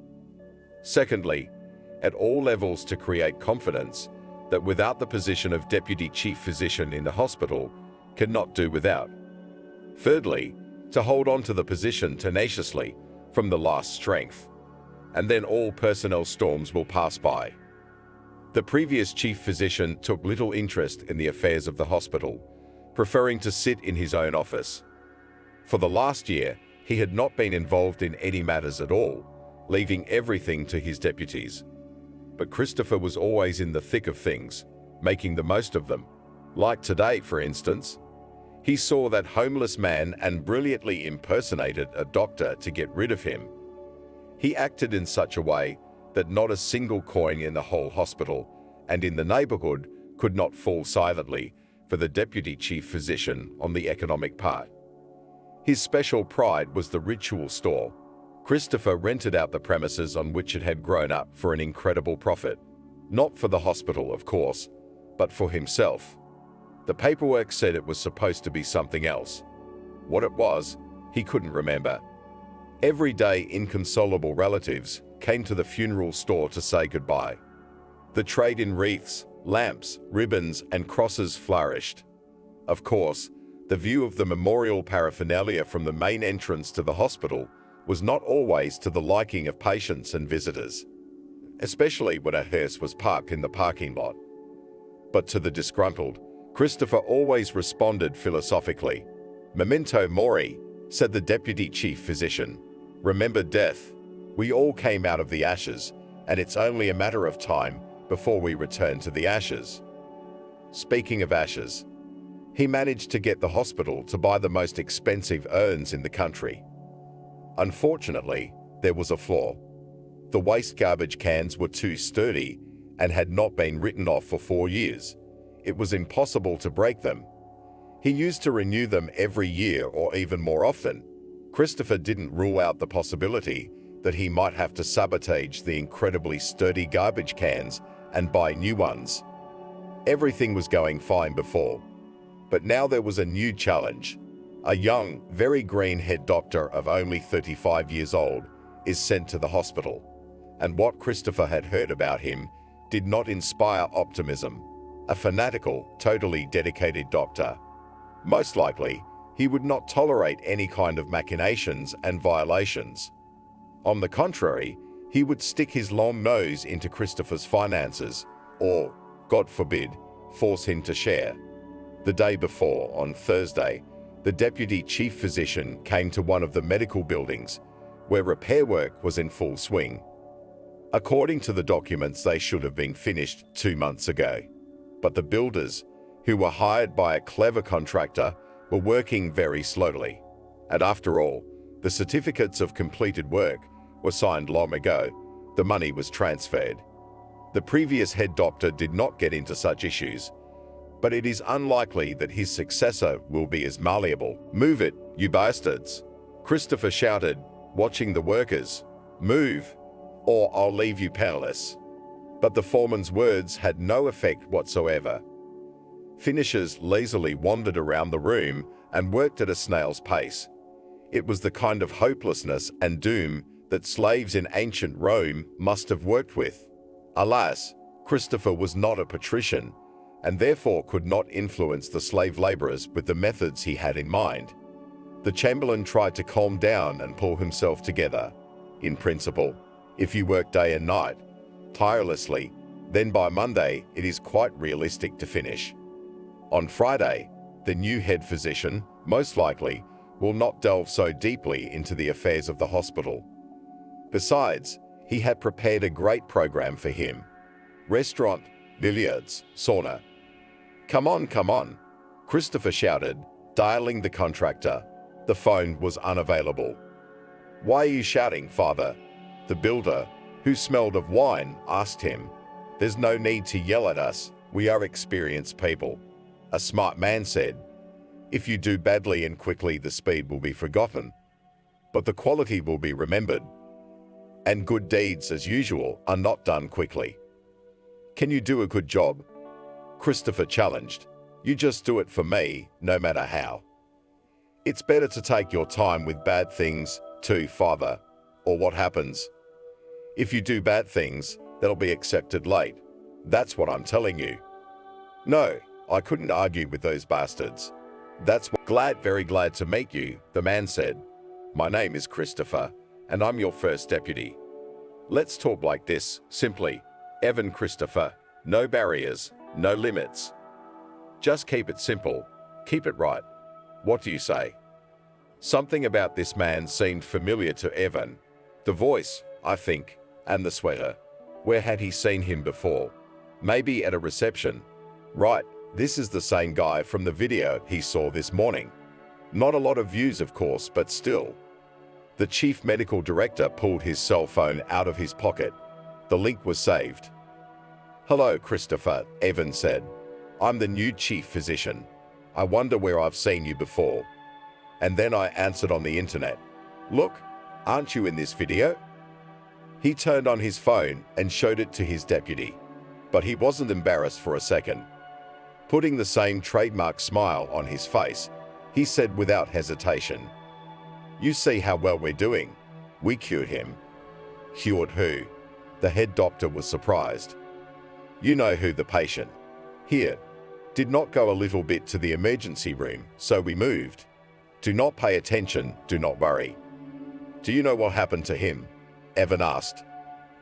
Secondly, at all levels to create confidence that without the position of Deputy Chief Physician in the hospital, cannot do without. Thirdly, to hold on to the position tenaciously from the last strength. And then all personnel storms will pass by. The previous chief physician took little interest in the affairs of the hospital, preferring to sit in his own office. For the last year, he had not been involved in any matters at all, leaving everything to his deputies. But Christopher was always in the thick of things, making the most of them. Like today, for instance, he saw that homeless man and brilliantly impersonated a doctor to get rid of him. He acted in such a way that not a single coin in the whole hospital and in the neighborhood could not fall silently for the deputy chief physician on the economic part. His special pride was the ritual store. Christopher rented out the premises on which it had grown up for an incredible profit. Not for the hospital, of course, but for himself. The paperwork said it was supposed to be something else. What it was, he couldn't remember. Every day, inconsolable relatives came to the funeral store to say goodbye. The trade in wreaths, lamps, ribbons, and crosses flourished. Of course, the view of the memorial paraphernalia from the main entrance to the hospital was not always to the liking of patients and visitors, especially when a hearse was parked in the parking lot. But to the disgruntled, Christopher always responded philosophically. Memento mori, said the deputy chief physician. Remember death. We all came out of the ashes, and it's only a matter of time before we return to the ashes. Speaking of ashes, he managed to get the hospital to buy the most expensive urns in the country. Unfortunately, there was a flaw. The waste garbage cans were too sturdy and had not been written off for 4 years. It was impossible to break them. He used to renew them every year or even more often. Christopher didn't rule out the possibility that he might have to sabotage the incredibly sturdy garbage cans and buy new ones. Everything was going fine before, but now there was a new challenge. A young, very green head doctor of only 35 years old is sent to the hospital, and what Christopher had heard about him did not inspire optimism. A fanatical, totally dedicated doctor. Most likely, he would not tolerate any kind of machinations and violations. On the contrary, he would stick his long nose into Christopher's finances, or, God forbid, force him to share. The day before, on Thursday, the deputy chief physician came to one of the medical buildings where repair work was in full swing. According to the documents, they should have been finished 2 months ago. But the builders, who were hired by a clever contractor, were working very slowly. And after all, the certificates of completed work were signed long ago. The money was transferred. The previous head doctor did not get into such issues, but it is unlikely that his successor will be as malleable. "Move it, you bastards!" Christopher shouted, watching the workers. "Move, or I'll leave you penniless." But the foreman's words had no effect whatsoever. Finishers lazily wandered around the room and worked at a snail's pace. It was the kind of hopelessness and doom that slaves in ancient Rome must have worked with. Alas, Christopher was not a patrician, and therefore could not influence the slave laborers with the methods he had in mind. The chamberlain tried to calm down and pull himself together. In principle, if you work day and night, tirelessly, then by Monday it is quite realistic to finish. On Friday, the new head physician, most likely, will not delve so deeply into the affairs of the hospital. Besides, he had prepared a great program for him. Restaurant, billiards, sauna. "Come on," Christopher shouted, dialing the contractor. The phone was unavailable. "Why are you shouting, father?" the builder, who smelled of wine, asked him. "There's no need to yell at us. We are experienced people." A smart man said, "If you do badly and quickly, the speed will be forgotten, but the quality will be remembered. And good deeds, as usual, are not done quickly." "Can you do a good job?" Christopher challenged. "You just do it for me, no matter how." "It's better to take your time with bad things too, father, or what happens? If you do bad things, they'll be accepted late. That's what I'm telling you." "No, I couldn't argue with those bastards. That's what very glad to meet you," the man said. "My name is Christopher, and I'm your first deputy. Let's talk like this, simply. Evan Christopher, no barriers, no limits. Just keep it simple, keep it right. What do you say?" Something about this man seemed familiar to Evan. The voice, I think, and the sweater. Where had he seen him before? Maybe at a reception. Right, this is the same guy from the video he saw this morning. Not a lot of views, of course, but still. The chief medical director pulled his cell phone out of his pocket. The link was saved. "Hello, Christopher," Evan said. "I'm the new chief physician. I wonder where I've seen you before." And then I answered on the internet. "Look, aren't you in this video?" He turned on his phone and showed it to his deputy. But he wasn't embarrassed for a second. Putting the same trademark smile on his face, he said without hesitation, "You see how well we're doing. We cured him." "Cured who?" The head doctor was surprised. "You know who, the patient. Here, did not go a little bit to the emergency room, so we moved. Do not pay attention, do not worry." "Do you know what happened to him?" Evan asked.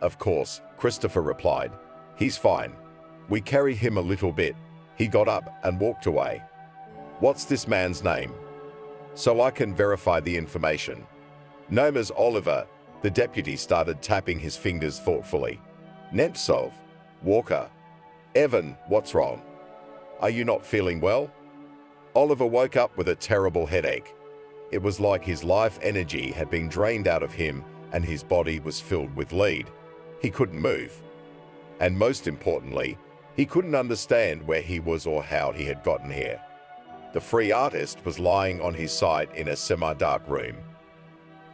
"Of course," Christopher replied. "He's fine. We carried him a little bit. He got up and walked away." "What's this man's name?" "So I can verify the information." "Noma's Oliver." The deputy started tapping his fingers thoughtfully. "Nemtsov. Walker. Evan, what's wrong? Are you not feeling well?" Oliver woke up with a terrible headache. It was like his life energy had been drained out of him and his body was filled with lead. He couldn't move. And most importantly, he couldn't understand where he was or how he had gotten here. The free artist was lying on his side in a semi-dark room.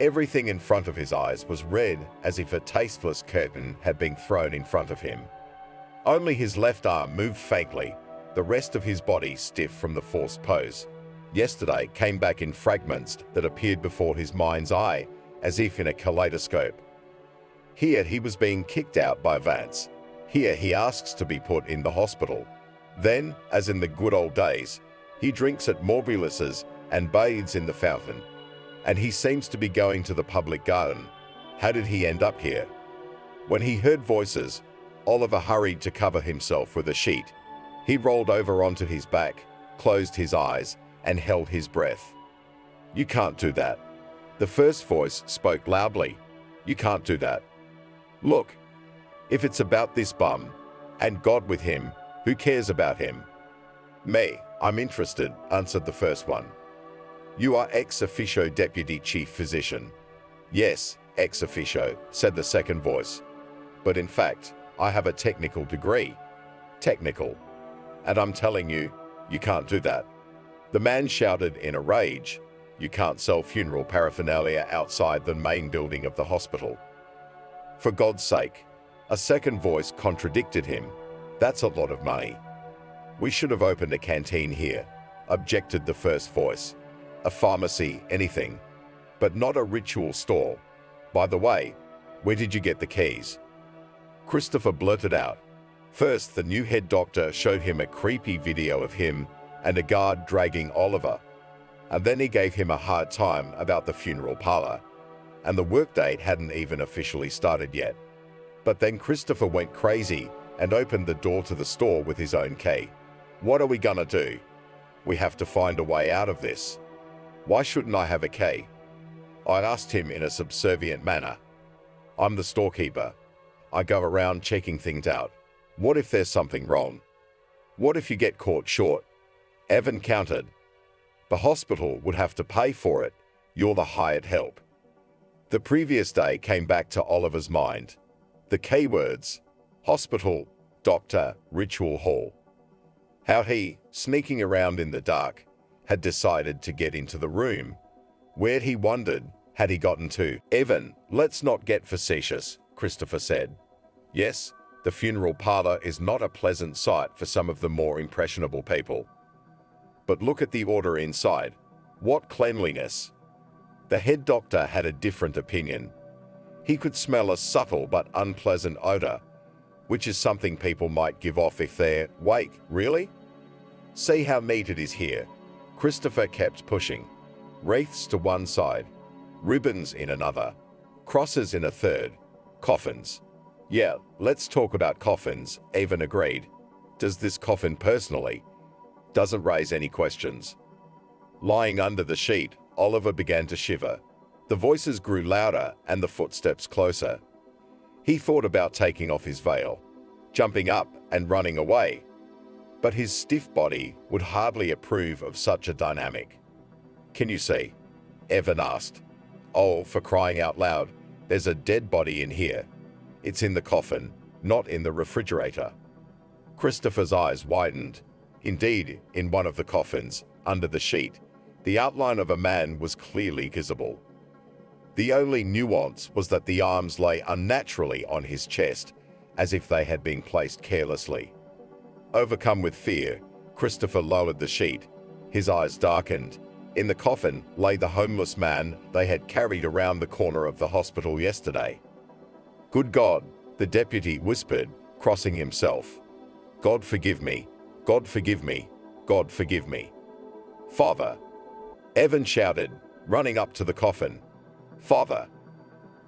Everything in front of his eyes was red, as if a tasteless curtain had been thrown in front of him. Only his left arm moved faintly, the rest of his body stiff from the forced pose. Yesterday came back in fragments that appeared before his mind's eye, as if in a kaleidoscope. Here he was being kicked out by Vance. Here he asks to be put in the hospital. Then, as in the good old days, he drinks at Morbuliss's and bathes in the fountain. And he seems to be going to the public garden. How did he end up here? When he heard voices, Oliver hurried to cover himself with a sheet. He rolled over onto his back, closed his eyes, and held his breath. "You can't do that." The first voice spoke loudly. "You can't do that. Look, if it's about this bum, and God with him, who cares about him?" "Me, I'm interested," answered the first one. "You are ex officio deputy chief physician." "Yes, ex officio," said the second voice. "But in fact, I have a technical degree." "Technical? And I'm telling you, you can't do that." The man shouted in a rage, "You can't sell funeral paraphernalia outside the main building of the hospital." "For God's sake," a second voice contradicted him. "That's a lot of money." "We should have opened a canteen here," objected the first voice. "A pharmacy, anything, but not a ritual store. By the way, where did you get the keys?" Christopher blurted out. First, the new head doctor showed him a creepy video of him and a guard dragging Oliver, and then he gave him a hard time about the funeral parlor, and the workday hadn't even officially started yet. But then Christopher went crazy and opened the door to the store with his own key. "What are we gonna do? We have to find a way out of this. Why shouldn't I have a key?" I asked him in a subservient manner. "I'm the storekeeper. I go around checking things out. What if there's something wrong? What if you get caught short?" Evan countered. "The hospital would have to pay for it. You're the hired help." The previous day came back to Oliver's mind. The keywords: hospital, doctor, ritual hall. How he, sneaking around in the dark, had decided to get into the room. Where he wondered, had he gotten to? "Evan, let's not get facetious," Christopher said. "Yes, the funeral parlor is not a pleasant sight for some of the more impressionable people. But look at the order inside. What cleanliness!" The head doctor had a different opinion. He could smell a subtle but unpleasant odor, which is something people might give off if they're, "Wait, really? See how neat it is here." Christopher kept pushing. Wreaths to one side, ribbons in another, crosses in a third, coffins. "Yeah, let's talk about coffins," Evan agreed. "Does this coffin personally? Doesn't raise any questions." Lying under the sheet, Oliver began to shiver. The voices grew louder and the footsteps closer. He thought about taking off his veil, jumping up and running away. But his stiff body would hardly approve of such a dynamic. "Can you see?" Evan asked. "Oh, for crying out loud, there's a dead body in here. It's in the coffin, not in the refrigerator." Christopher's eyes widened. Indeed, in one of the coffins, under the sheet, the outline of a man was clearly visible. The only nuance was that the arms lay unnaturally on his chest, as if they had been placed carelessly. Overcome with fear, Christopher lowered the sheet. His eyes darkened. In the coffin lay the homeless man they had carried around the corner of the hospital yesterday. "Good God," the deputy whispered, crossing himself. "God forgive me. God forgive me. God forgive me." "Father!" Evan shouted, running up to the coffin. "Father!"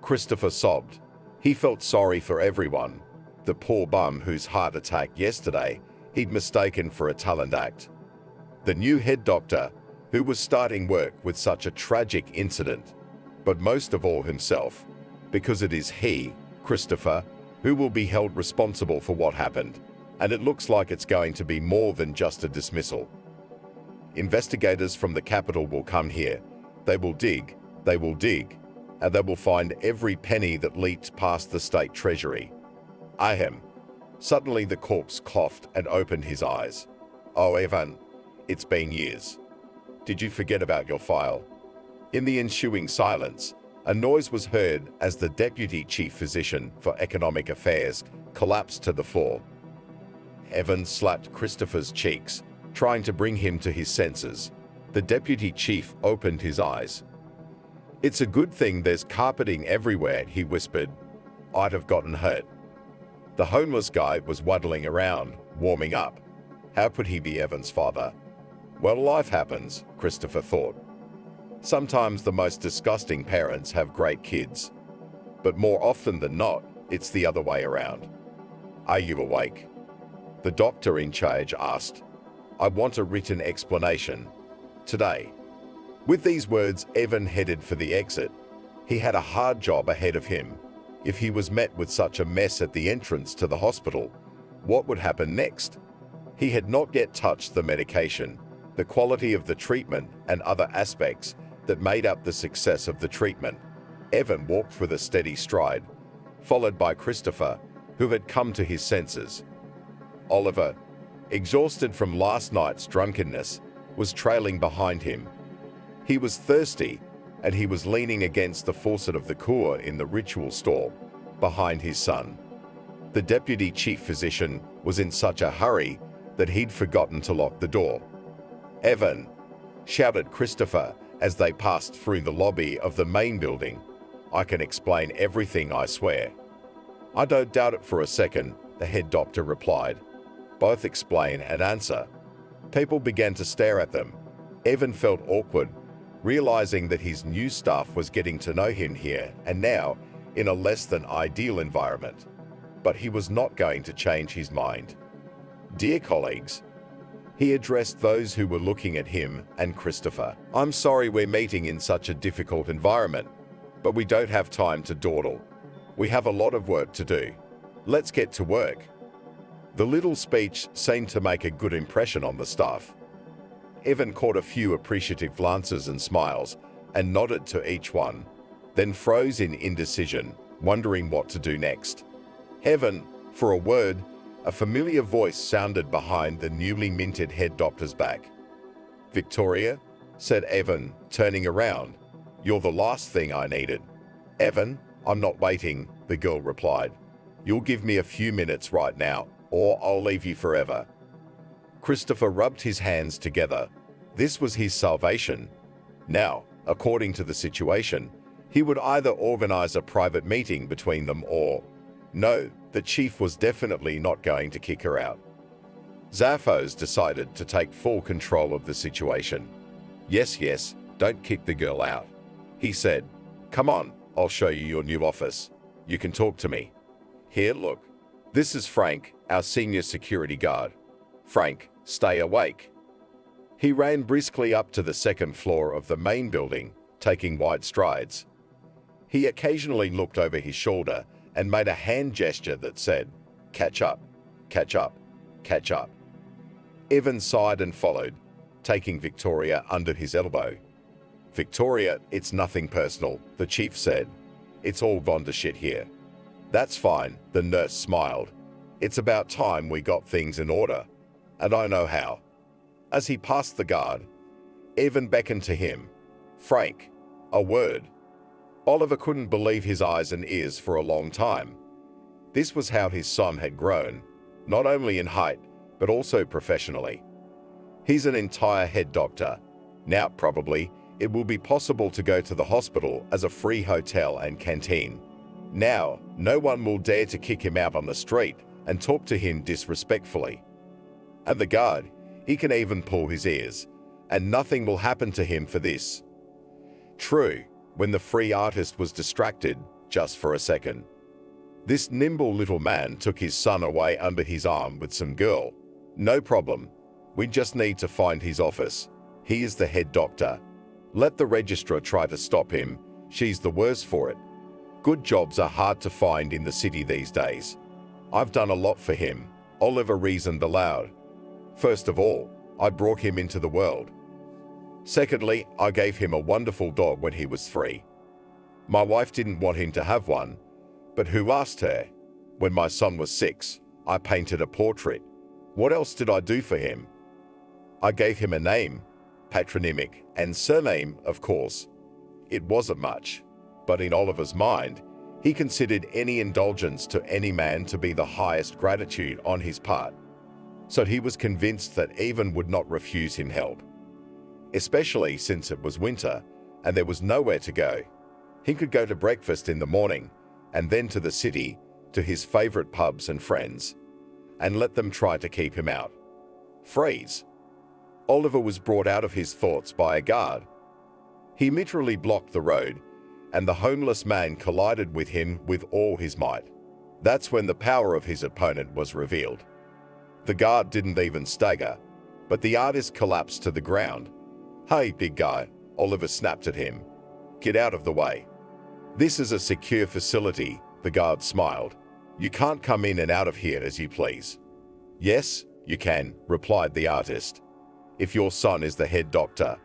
Christopher sobbed. He felt sorry for everyone. The poor bum whose heart attack yesterday he'd mistaken for a talent act. The new head doctor, who was starting work with such a tragic incident. But most of all himself, because it is he, Christopher, who will be held responsible for what happened. And it looks like it's going to be more than just a dismissal. Investigators from the capital will come here. They will dig, and they will find every penny that leaked past the state treasury. Ahem. Suddenly the corpse coughed and opened his eyes. "Oh, Evan, it's been years. Did you forget about your file?" In the ensuing silence, a noise was heard as the deputy chief physician for economic affairs collapsed to the floor. Evan slapped Christopher's cheeks, trying to bring him to his senses. The deputy chief opened his eyes. "It's a good thing there's carpeting everywhere," he whispered. "I'd have gotten hurt." The homeless guy was waddling around, warming up. How could he be Evan's father? Well, life happens, Christopher thought. Sometimes the most disgusting parents have great kids. But more often than not, it's the other way around. "Are you awake?" The doctor in charge asked, "I want a written explanation. Today." With these words, Evan headed for the exit. He had a hard job ahead of him. If he was met with such a mess at the entrance to the hospital, what would happen next? He had not yet touched the medication, the quality of the treatment, and other aspects that made up the success of the treatment. Evan walked with a steady stride, followed by Christopher, who had come to his senses. Oliver, exhausted from last night's drunkenness, was trailing behind him. He was thirsty, and he was leaning against the faucet of the cooler in the ritual stall, behind his son. The deputy chief physician was in such a hurry that he'd forgotten to lock the door. "Evan!" shouted Christopher as they passed through the lobby of the main building. "I can explain everything, I swear." "I don't doubt it for a second," the head doctor replied. Both explain and answer. People began to stare at them. Evan felt awkward, realizing that his new staff was getting to know him here and now in a less than ideal environment. But he was not going to change his mind. "Dear colleagues," he addressed those who were looking at him and Christopher, "I'm sorry we're meeting in such a difficult environment, but we don't have time to dawdle. We have a lot of work to do. Let's get to work." The little speech seemed to make a good impression on the staff. Evan caught a few appreciative glances and smiles and nodded to each one, then froze in indecision, wondering what to do next. "Heaven," for a word, a familiar voice sounded behind the newly minted head doctor's back. "Victoria," said Evan, turning around. "You're the last thing I needed." "Evan, I'm not waiting," the girl replied. "You'll give me a few minutes right now, or I'll leave you forever." Christopher rubbed his hands together. This was his salvation. Now, according to the situation, he would either organize a private meeting between them or... No, the chief was definitely not going to kick her out. Zaphos decided to take full control of the situation. Yes, don't kick the girl out," he said. "Come on, I'll show you your new office. You can talk to me. Here, look. This is Frank, our senior security guard. Frank, stay awake." He ran briskly up to the second floor of the main building, taking wide strides. He occasionally looked over his shoulder and made a hand gesture that said, "Catch up, catch up, catch up." Evan sighed and followed, taking Victoria under his elbow. "Victoria, it's nothing personal," the chief said. "It's all gone to shit here." "That's fine," the nurse smiled. "It's about time we got things in order, and I know how." As he passed the guard, Evan beckoned to him. "Frank, a word." Oliver couldn't believe his eyes and ears for a long time. This was how his son had grown, not only in height, but also professionally. He's an entire head doctor. Now, probably, it will be possible to go to the hospital as a free hotel and canteen. Now, no one will dare to kick him out on the street and talk to him disrespectfully. And the guard, he can even pull his ears, and nothing will happen to him for this. True, when the free artist was distracted, just for a second. This nimble little man took his son away under his arm with some girl. No problem. We just need to find his office. He is the head doctor. Let the registrar try to stop him. She's the worst for it. Good jobs are hard to find in the city these days. I've done a lot for him, Oliver reasoned aloud. First of all, I brought him into the world. Secondly, I gave him a wonderful dog when he was 3. My wife didn't want him to have one, but who asked her? When my son was 6, I painted a portrait. What else did I do for him? I gave him a name, patronymic, and surname, of course. It wasn't much, but in Oliver's mind, he considered any indulgence to any man to be the highest gratitude on his part. So he was convinced that Evan would not refuse him help. Especially since it was winter and there was nowhere to go. He could go to breakfast in the morning and then to the city, to his favorite pubs and friends, and let them try to keep him out. Freeze. Oliver was brought out of his thoughts by a guard. He literally blocked the road, and the homeless man collided with him with all his might. That's when the power of his opponent was revealed. The guard didn't even stagger, but the artist collapsed to the ground. "Hey, big guy," Oliver snapped at him. "Get out of the way." "This is a secure facility," the guard smiled. "You can't come in and out of here as you please." "Yes, you can," replied the artist. "If your son is the head doctor."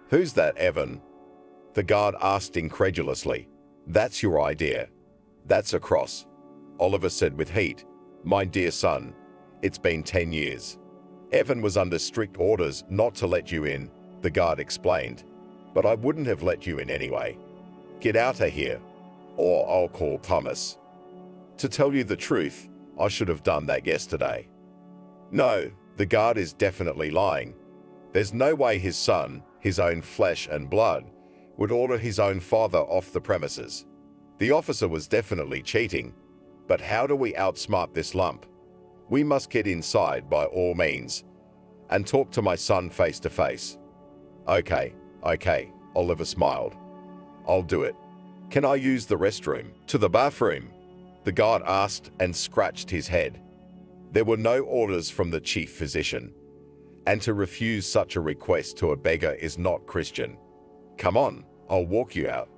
"Who's that, Evan?" the guard asked incredulously. "That's your idea." "That's a cross," Oliver said with heat. "My dear son, it's been 10 years. Evan was under strict orders not to let you in," the guard explained. "But I wouldn't have let you in anyway. Get out of here, or I'll call Thomas. To tell you the truth, I should have done that yesterday." "No, the guard is definitely lying. There's no way his son, his own flesh and blood, would order his own father off the premises. The officer was definitely cheating. But how do we outsmart this lump? We must get inside by all means and talk to my son face to face." Okay, Oliver smiled. "I'll do it. Can I use the restroom?" "To the bathroom?" the guard asked and scratched his head. There were no orders from the chief physician, and to refuse such a request to a beggar is not Christian. "Come on, I'll walk you out."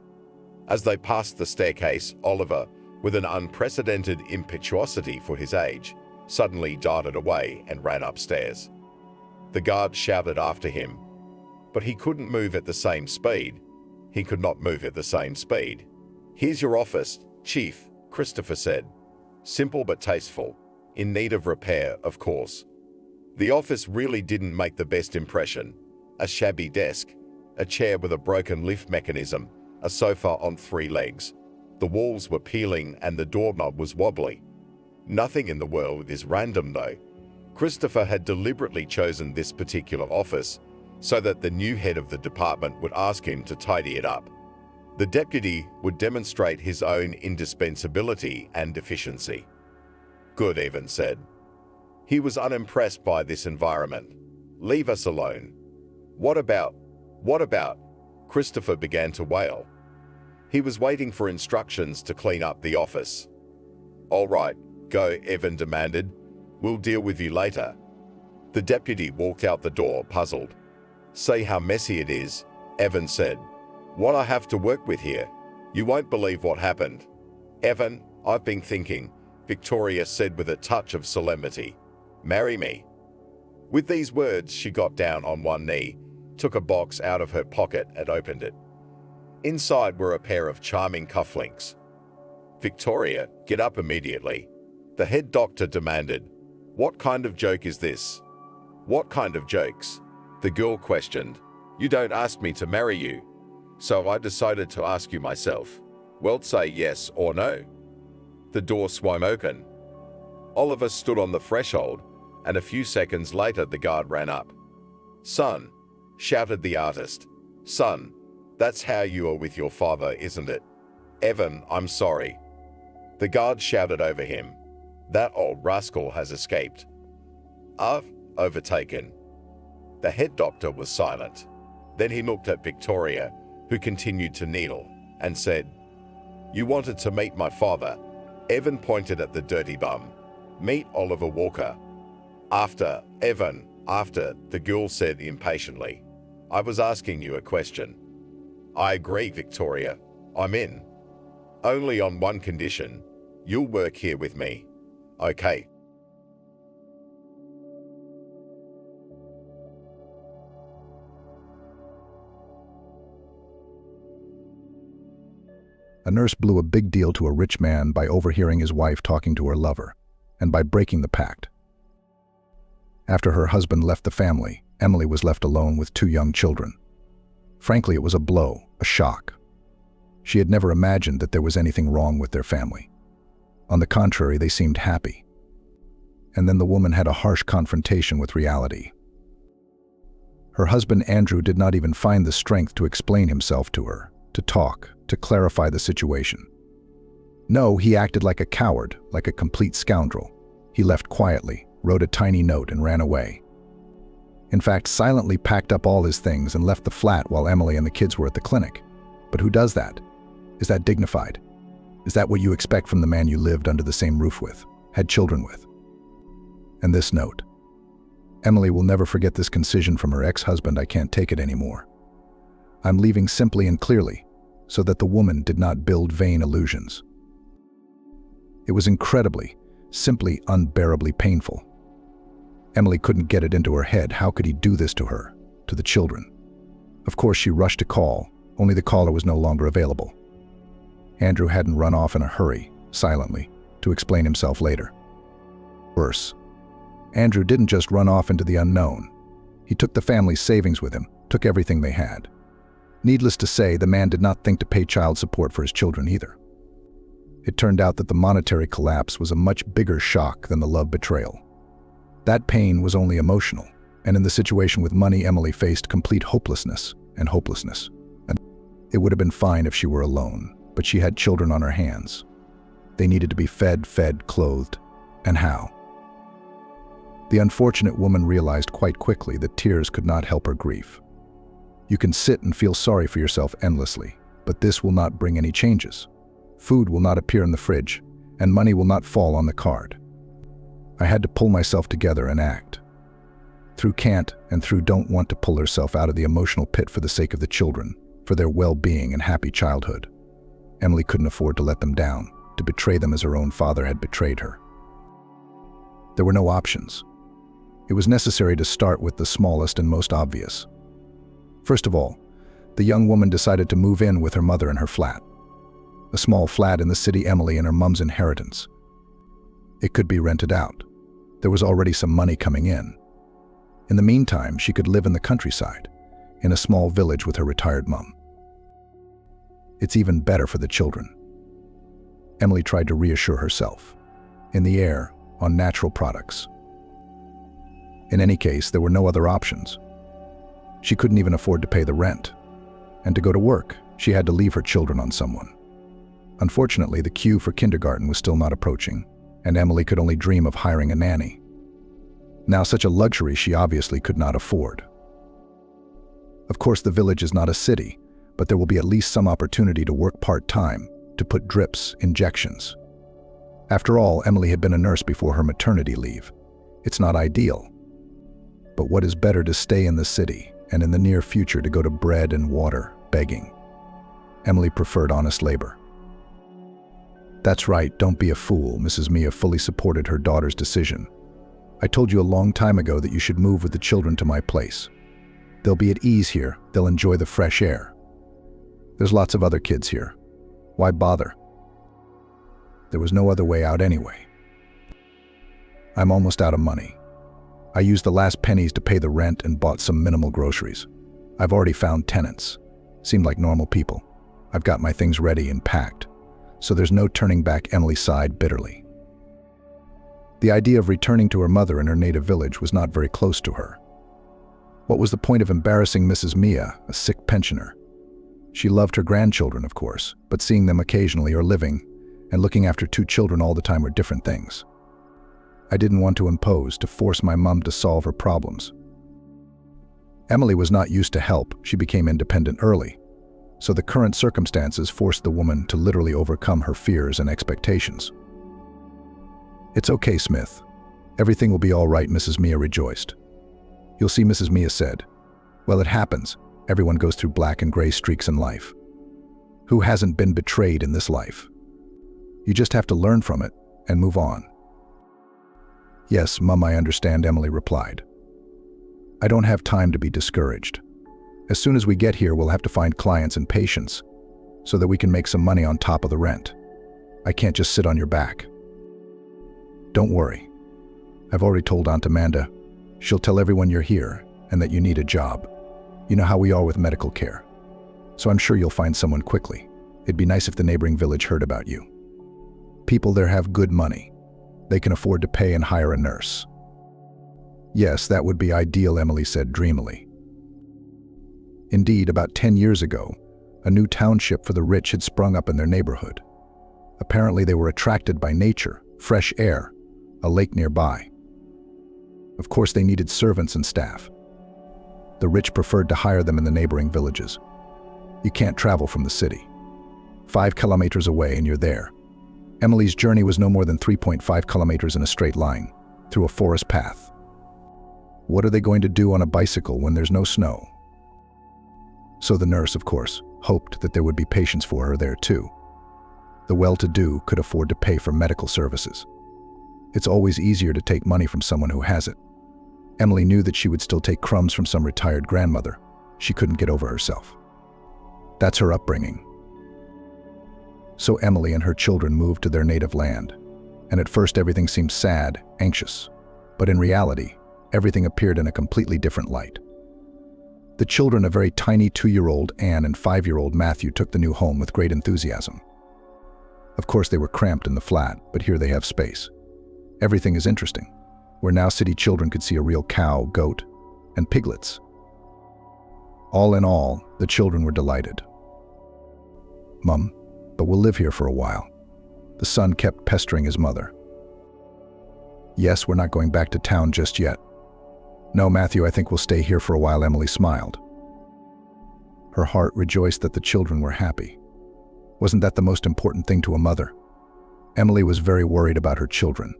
As they passed the staircase, Oliver, with an unprecedented impetuosity for his age, suddenly darted away and ran upstairs. The guard shouted after him, but he couldn't move at the same speed. He could not move at the same speed. "Here's your office, Chief," Christopher said. "Simple but tasteful. In need of repair, of course." The office really didn't make the best impression. A shabby desk, a chair with a broken lift mechanism, a sofa on 3 legs. The walls were peeling and the doorknob was wobbly. Nothing in the world is random though. Christopher had deliberately chosen this particular office so that the new head of the department would ask him to tidy it up. The deputy would demonstrate his own indispensability and efficiency. "Good," Evan said. He was unimpressed by this environment. "Leave us alone." What about? Christopher began to wail. He was waiting for instructions to clean up the office. "All right, go," Evan demanded. "We'll deal with you later." The deputy walked out the door, puzzled. "Say how messy it is," Evan said. "What I have to work with here. You won't believe what happened." "Evan, I've been thinking," Victoria said with a touch of solemnity. "Marry me." With these words, she got down on one knee, took a box out of her pocket and opened it. Inside were a pair of charming cufflinks. "Victoria, get up immediately," the head doctor demanded. "What kind of joke is this?" "What kind of jokes?" the girl questioned. "You don't ask me to marry you, so I decided to ask you myself. Well, say yes or no." The door swung open. Oliver stood on the threshold, and a few seconds later the guard ran up. "Son," shouted the artist. "Son, that's how you are with your father, isn't it?" "Evan, I'm sorry." The guard shouted over him. "That old rascal has escaped." Overtaken." The head doctor was silent. Then he looked at Victoria, who continued to kneel, and said, "You wanted to meet my father." Evan pointed at the dirty bum. "Meet Oliver Walker." After, the girl said impatiently. "I was asking you a question." "I agree, Victoria. I'm in. Only on one condition. You'll work here with me." "Okay." A nurse blew a big deal to a rich man by overhearing his wife talking to her lover, and by breaking the pact. After her husband left the family, Emily was left alone with 2 young children. Frankly, it was a blow, a shock. She had never imagined that there was anything wrong with their family. On the contrary, they seemed happy. And then the woman had a harsh confrontation with reality. Her husband Andrew did not even find the strength to explain himself to her, to talk, to clarify the situation. No, he acted like a coward, like a complete scoundrel. He left quietly, wrote a tiny note, and ran away. In fact, silently packed up all his things and left the flat while Emily and the kids were at the clinic. But who does that? Is that dignified? Is that what you expect from the man you lived under the same roof with, had children with? And this note. Emily will never forget this concision from her ex-husband. I can't take it anymore. I'm leaving simply and clearly, so that the woman did not build vain illusions. It was incredibly, simply unbearably painful. Emily couldn't get it into her head. How could he do this to her, to the children? Of course, she rushed to call, only the caller was no longer available. Andrew hadn't run off in a hurry, silently, to explain himself later. Worse, Andrew didn't just run off into the unknown. He took the family's savings with him, took everything they had. Needless to say, the man did not think to pay child support for his children either. It turned out that the monetary collapse was a much bigger shock than the love betrayal. That pain was only emotional, and in the situation with money, Emily faced complete hopelessness and hopelessness. And it would have been fine if she were alone, but she had children on her hands. They needed to be fed, clothed, and how? The unfortunate woman realized quite quickly that tears could not help her grief. You can sit and feel sorry for yourself endlessly, but this will not bring any changes. Food will not appear in the fridge, and money will not fall on the card. I had to pull myself together and act. Through can't and through don't want to pull herself out of the emotional pit for the sake of the children, for their well-being and happy childhood. Emily couldn't afford to let them down, to betray them as her own father had betrayed her. There were no options. It was necessary to start with the smallest and most obvious. First of all, the young woman decided to move in with her mother in her flat. A small flat in the city, Emily and her mom's inheritance. It could be rented out. There was already some money coming in. In the meantime, she could live in the countryside, in a small village with her retired mom. It's even better for the children. Emily tried to reassure herself. In the air, on natural products. In any case, there were no other options. She couldn't even afford to pay the rent. And to go to work, she had to leave her children on someone. Unfortunately, the queue for kindergarten was still not approaching, and Emily could only dream of hiring a nanny. Now, such a luxury she obviously could not afford. Of course, the village is not a city, but there will be at least some opportunity to work part-time, to put drips, injections. After all, Emily had been a nurse before her maternity leave. It's not ideal. But what is better to stay in the city, and in the near future to go to bread and water, begging? Emily preferred honest labor. That's right, don't be a fool. Mrs. Mia fully supported her daughter's decision. I told you a long time ago that you should move with the children to my place. They'll be at ease here, they'll enjoy the fresh air. There's lots of other kids here. Why bother? There was no other way out anyway. I'm almost out of money. I used the last pennies to pay the rent and bought some minimal groceries. I've already found tenants. Seemed like normal people. I've got my things ready and packed. So there's no turning back, Emily sighed bitterly. The idea of returning to her mother in her native village was not very close to her. What was the point of embarrassing Mrs. Mia, a sick pensioner? She loved her grandchildren, of course, but seeing them occasionally or living and looking after 2 children all the time were different things. I didn't want to impose, to force my mom to solve her problems. Emily was not used to help. She became independent early. So the current circumstances forced the woman to literally overcome her fears and expectations. It's okay, Smith. Everything will be all right, Mrs. Mia rejoiced. You'll see, Mrs. Mia said. Well, it happens. Everyone goes through black and gray streaks in life. Who hasn't been betrayed in this life? You just have to learn from it and move on. Yes, Mum, I understand, Emily replied. I don't have time to be discouraged. As soon as we get here, we'll have to find clients and patients so that we can make some money on top of the rent. I can't just sit on your back. Don't worry. I've already told Aunt Amanda. She'll tell everyone you're here and that you need a job. You know how we are with medical care. So I'm sure you'll find someone quickly. It'd be nice if the neighboring village heard about you. People there have good money. They can afford to pay and hire a nurse. Yes, that would be ideal, Emily said dreamily. Indeed, about 10 years ago, a new township for the rich had sprung up in their neighborhood. Apparently they were attracted by nature, fresh air, a lake nearby. Of course, they needed servants and staff. The rich preferred to hire them in the neighboring villages. You can't travel from the city. 5 kilometers away and you're there. Emily's journey was no more than 3.5 kilometers in a straight line, through a forest path. What are they going to do on a bicycle when there's no snow? So the nurse, of course, hoped that there would be patients for her there too. The well-to-do could afford to pay for medical services. It's always easier to take money from someone who has it. Emily knew that she would still take crumbs from some retired grandmother. She couldn't get over herself. That's her upbringing. So Emily and her children moved to their native land, and at first everything seemed sad, anxious. But in reality, everything appeared in a completely different light. The children, a very tiny 2-year-old Anne and 5-year-old Matthew, took the new home with great enthusiasm. Of course, they were cramped in the flat, but here they have space. Everything is interesting, where now city children could see a real cow, goat, and piglets. All in all, the children were delighted. "Mum, but we'll live here for a while." The son kept pestering his mother. "Yes, we're not going back to town just yet." "No, Matthew, I think we'll stay here for a while," Emily smiled. Her heart rejoiced that the children were happy. Wasn't that the most important thing to a mother? Emily was very worried about her children.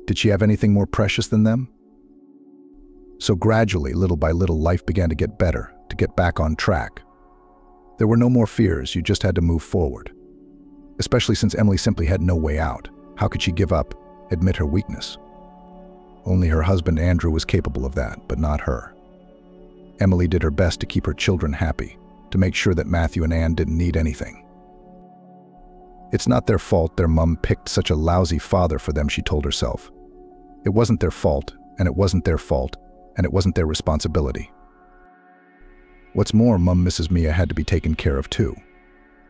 Did she have anything more precious than them? So gradually, little by little, life began to get better, to get back on track. There were no more fears, you just had to move forward. Especially since Emily simply had no way out. How could she give up, admit her weakness? Only her husband Andrew was capable of that, but not her. Emily did her best to keep her children happy, to make sure that Matthew and Anne didn't need anything. It's not their fault their mum picked such a lousy father for them, she told herself. It wasn't their fault, and it wasn't their fault, and it wasn't their responsibility. What's more, Mum Mrs. Mia had to be taken care of too.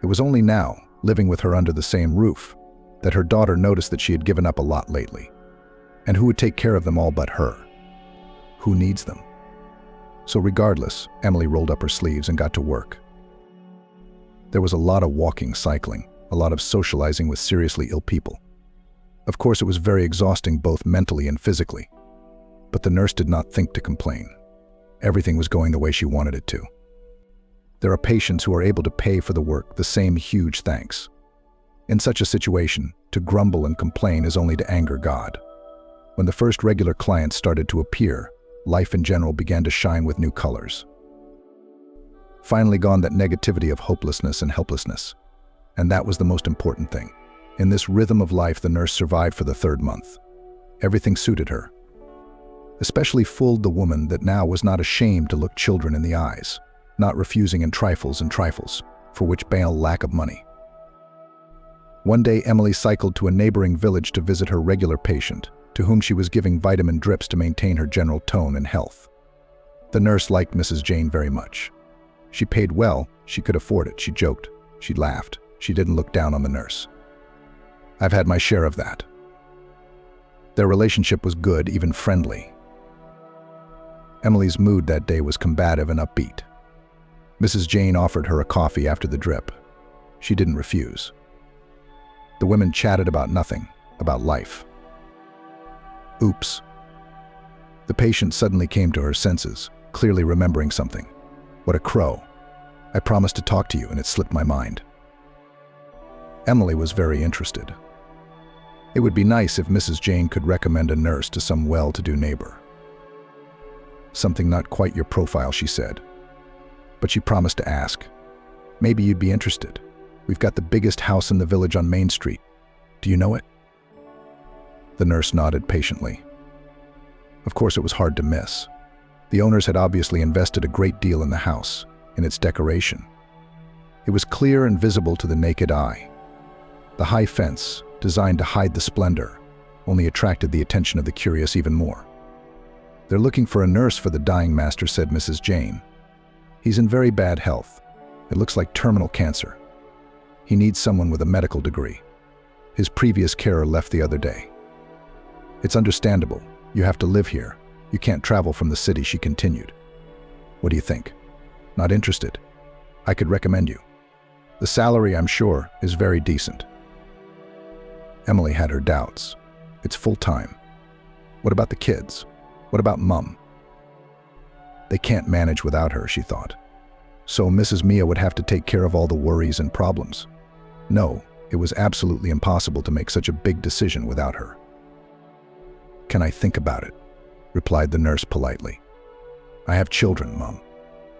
It was only now, living with her under the same roof, that her daughter noticed that she had given up a lot lately. And who would take care of them all but her? Who needs them? So regardless, Emily rolled up her sleeves and got to work. There was a lot of walking, cycling, a lot of socializing with seriously ill people. Of course, it was very exhausting both mentally and physically. But the nurse did not think to complain. Everything was going the way she wanted it to. There are patients who are able to pay for the work the same huge thanks. In such a situation, to grumble and complain is only to anger God. When the first regular clients started to appear, life in general began to shine with new colors. Finally gone that negativity of hopelessness and helplessness. And that was the most important thing. In this rhythm of life, the nurse survived for the 3rd month. Everything suited her. Especially fooled the woman that now was not ashamed to look children in the eyes, not refusing in trifles, for which bail lack of money. One day, Emily cycled to a neighboring village to visit her regular patient, to whom she was giving vitamin drips to maintain her general tone and health. The nurse liked Mrs. Jane very much. She paid well, she could afford it, she joked, she laughed, she didn't look down on the nurse. I've had my share of that. Their relationship was good, even friendly. Emily's mood that day was combative and upbeat. Mrs. Jane offered her a coffee after the drip. She didn't refuse. The women chatted about nothing, about life. Oops. The patient suddenly came to her senses, clearly remembering something. What a crow. I promised to talk to you and it slipped my mind. Emily was very interested. It would be nice if Mrs. Jane could recommend a nurse to some well-to-do neighbor. Something not quite your profile, she said. But she promised to ask. Maybe you'd be interested. We've got the biggest house in the village on Main Street. Do you know it? The nurse nodded patiently. Of course, it was hard to miss. The owners had obviously invested a great deal in the house, in its decoration. It was clear and visible to the naked eye. The high fence, designed to hide the splendor, only attracted the attention of the curious even more. They're looking for a nurse for the dying master, said Mrs. Jane. He's in very bad health. It looks like terminal cancer. He needs someone with a medical degree. His previous carer left the other day. It's understandable. You have to live here. You can't travel from the city, she continued. What do you think? Not interested? I could recommend you. The salary, I'm sure, is very decent. Emily had her doubts. It's full-time. What about the kids? What about Mum? They can't manage without her, she thought. So Mrs. Mia would have to take care of all the worries and problems. No, it was absolutely impossible to make such a big decision without her. Can I think about it? replied the nurse politely. I have children, Mum.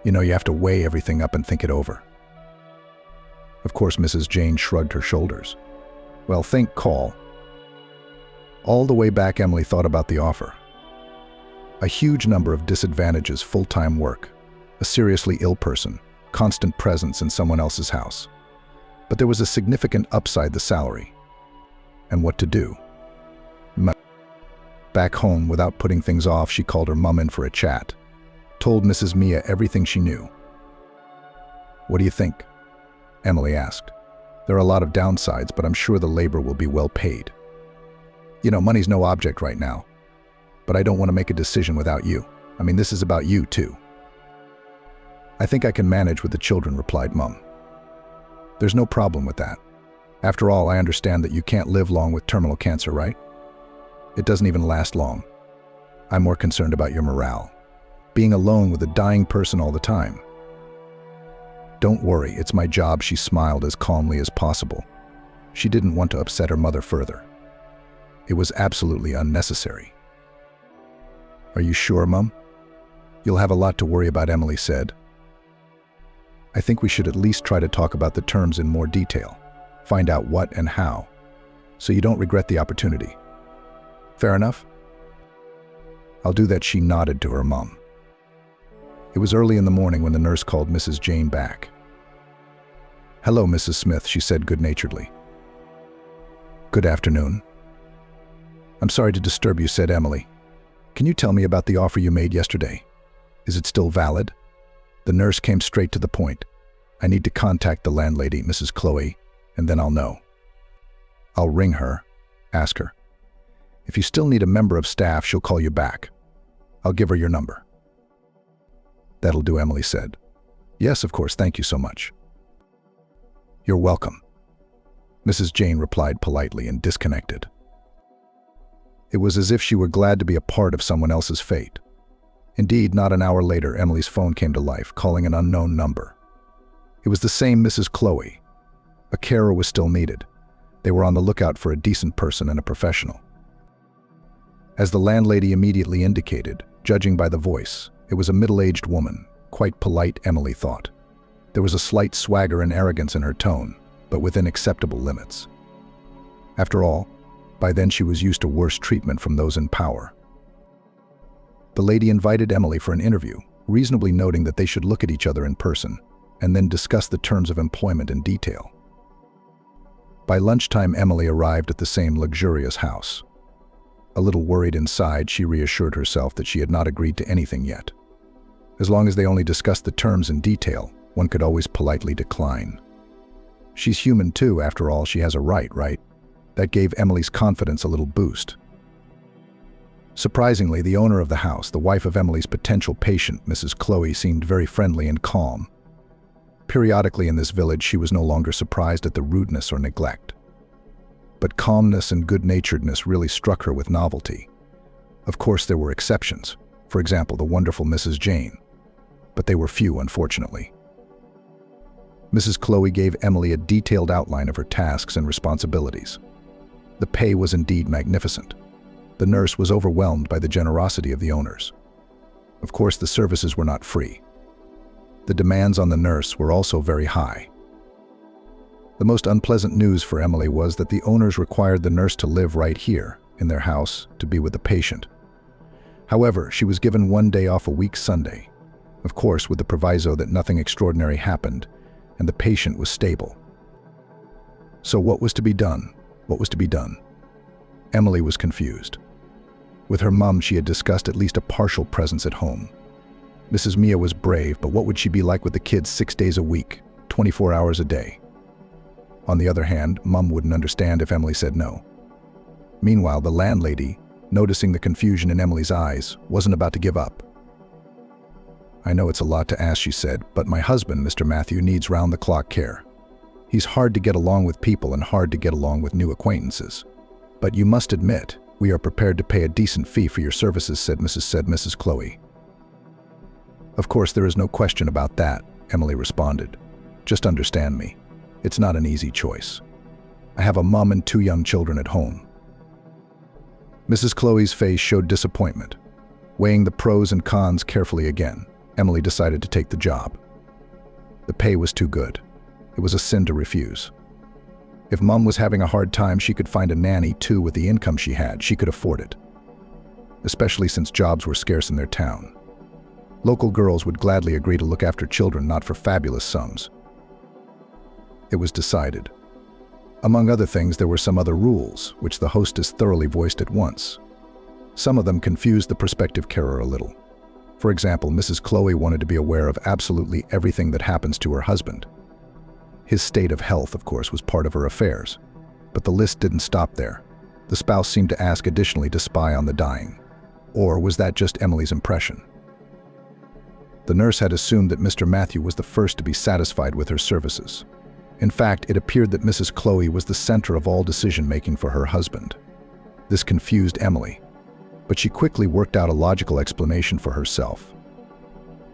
You know, you have to weigh everything up and think it over. Of course, Mrs. Jane shrugged her shoulders. Well, think call. All the way back, Emily thought about the offer. A huge number of disadvantages: full-time work, a seriously ill person, constant presence in someone else's house. But there was a significant upside: the salary. And what to do? Back home, without putting things off, she called her mum in for a chat, told Mrs. Mia everything she knew. What do you think? Emily asked. There are a lot of downsides, but I'm sure the labor will be well paid. You know, money's no object right now, but I don't want to make a decision without you. I mean, this is about you too. I think I can manage with the children, replied Mum. There's no problem with that. After all, I understand that you can't live long with terminal cancer, right? It doesn't even last long. I'm more concerned about your morale. Being alone with a dying person all the time. Don't worry, it's my job, she smiled as calmly as possible. She didn't want to upset her mother further. It was absolutely unnecessary. Are you sure, Mum? You'll have a lot to worry about, Emily said. I think we should at least try to talk about the terms in more detail. Find out what and how, so you don't regret the opportunity. Fair enough? I'll do that, she nodded to her mum. It was early in the morning when the nurse called Mrs. Jane back. Hello, Mrs. Smith, she said good-naturedly. Good afternoon. I'm sorry to disturb you, said Emily. Can you tell me about the offer you made yesterday? Is it still valid? The nurse came straight to the point. I need to contact the landlady, Mrs. Chloe, and then I'll know. I'll ring her, ask her. If you still need a member of staff, she'll call you back. I'll give her your number. That'll do, Emily said. Yes, of course, thank you so much. You're welcome. Mrs. Jane replied politely and disconnected. It was as if she were glad to be a part of someone else's fate. Indeed, not an hour later, Emily's phone came to life, calling an unknown number. It was the same Mrs. Chloe. A carer was still needed. They were on the lookout for a decent person and a professional. As the landlady immediately indicated, judging by the voice, it was a middle-aged woman, quite polite, Emily thought. There was a slight swagger and arrogance in her tone, but within acceptable limits. After all, by then she was used to worse treatment from those in power. The lady invited Emily for an interview, reasonably noting that they should look at each other in person, and then discuss the terms of employment in detail. By lunchtime, Emily arrived at the same luxurious house. A little worried inside, she reassured herself that she had not agreed to anything yet. As long as they only discussed the terms in detail, one could always politely decline. She's human too, after all, she has a right? That gave Emily's confidence a little boost. Surprisingly, the owner of the house, the wife of Emily's potential patient, Mrs. Chloe, seemed very friendly and calm. Periodically in this village, she was no longer surprised at the rudeness or neglect. But calmness and good-naturedness really struck her with novelty. Of course, there were exceptions. For example, the wonderful Mrs. Jane. But they were few, unfortunately. Mrs. Chloe gave Emily a detailed outline of her tasks and responsibilities. The pay was indeed magnificent. The nurse was overwhelmed by the generosity of the owners. Of course, the services were not free. The demands on the nurse were also very high. The most unpleasant news for Emily was that the owners required the nurse to live right here, in their house, to be with the patient. However, she was given one day off a week, Sunday, of course with the proviso that nothing extraordinary happened, and the patient was stable. So what was to be done? What was to be done? Emily was confused. With her mum, she had discussed at least a partial presence at home. Mrs. Mia was brave, but what would she be like with the kids 6 days a week, 24 hours a day? On the other hand, Mum wouldn't understand if Emily said no. Meanwhile, the landlady, noticing the confusion in Emily's eyes, wasn't about to give up. I know it's a lot to ask, she said, but my husband, Mr. Matthew, needs round-the-clock care. He's hard to get along with people and hard to get along with new acquaintances. But you must admit, we are prepared to pay a decent fee for your services, said Mrs. Chloe. Of course, there is no question about that, Emily responded. Just understand me. It's not an easy choice. I have a mum and 2 young children at home. Mrs. Chloe's face showed disappointment. Weighing the pros and cons carefully again, Emily decided to take the job. The pay was too good. It was a sin to refuse. If Mom was having a hard time, she could find a nanny too. With the income she had, she could afford it. Especially since jobs were scarce in their town. Local girls would gladly agree to look after children, not for fabulous sums. It was decided. Among other things, there were some other rules, which the hostess thoroughly voiced at once. Some of them confused the prospective carer a little. For example, Mrs. Chloe wanted to be aware of absolutely everything that happens to her husband. His state of health, of course, was part of her affairs. But the list didn't stop there. The spouse seemed to ask additionally to spy on the dying. Or was that just Emily's impression? The nurse had assumed that Mr. Matthew was the first to be satisfied with her services. In fact, it appeared that Mrs. Chloe was the center of all decision-making for her husband. This confused Emily, but she quickly worked out a logical explanation for herself.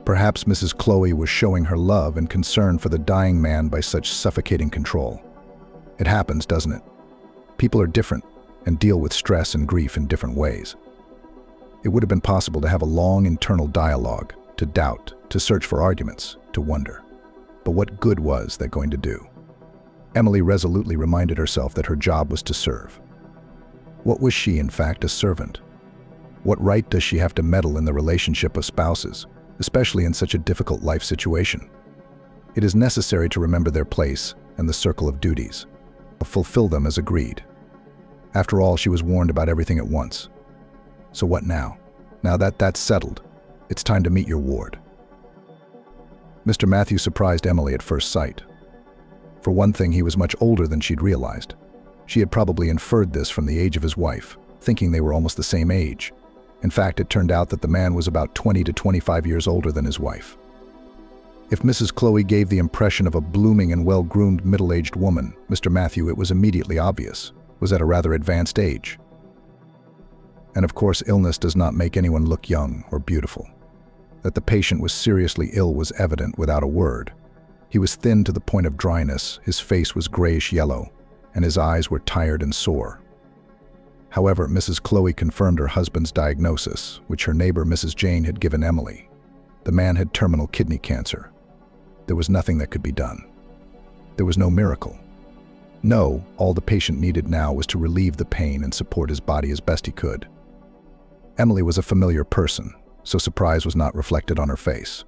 Perhaps Mrs. Chloe was showing her love and concern for the dying man by such suffocating control. It happens, doesn't it? People are different and deal with stress and grief in different ways. It would have been possible to have a long internal dialogue, to doubt, to search for arguments, to wonder. But what good was that going to do? Emily resolutely reminded herself that her job was to serve. What was she, in fact, a servant? What right does she have to meddle in the relationship of spouses, especially in such a difficult life situation? It is necessary to remember their place and the circle of duties. Fulfill them as agreed. After all, she was warned about everything at once. So what now? Now that that's settled, it's time to meet your ward. Mr. Matthew surprised Emily at first sight. For one thing, he was much older than she'd realized. She had probably inferred this from the age of his wife, thinking they were almost the same age. In fact, it turned out that the man was about 20 to 25 years older than his wife. If Mrs. Chloe gave the impression of a blooming and well-groomed middle-aged woman, Mr. Matthew, it was immediately obvious, was at a rather advanced age. And of course, illness does not make anyone look young or beautiful. That the patient was seriously ill was evident without a word. He was thin to the point of dryness, his face was grayish-yellow, and his eyes were tired and sore. However, Mrs. Chloe confirmed her husband's diagnosis, which her neighbor Mrs. Jane had given Emily. The man had terminal kidney cancer. There was nothing that could be done. There was no miracle. No, all the patient needed now was to relieve the pain and support his body as best he could. Emily was a familiar person, so surprise was not reflected on her face.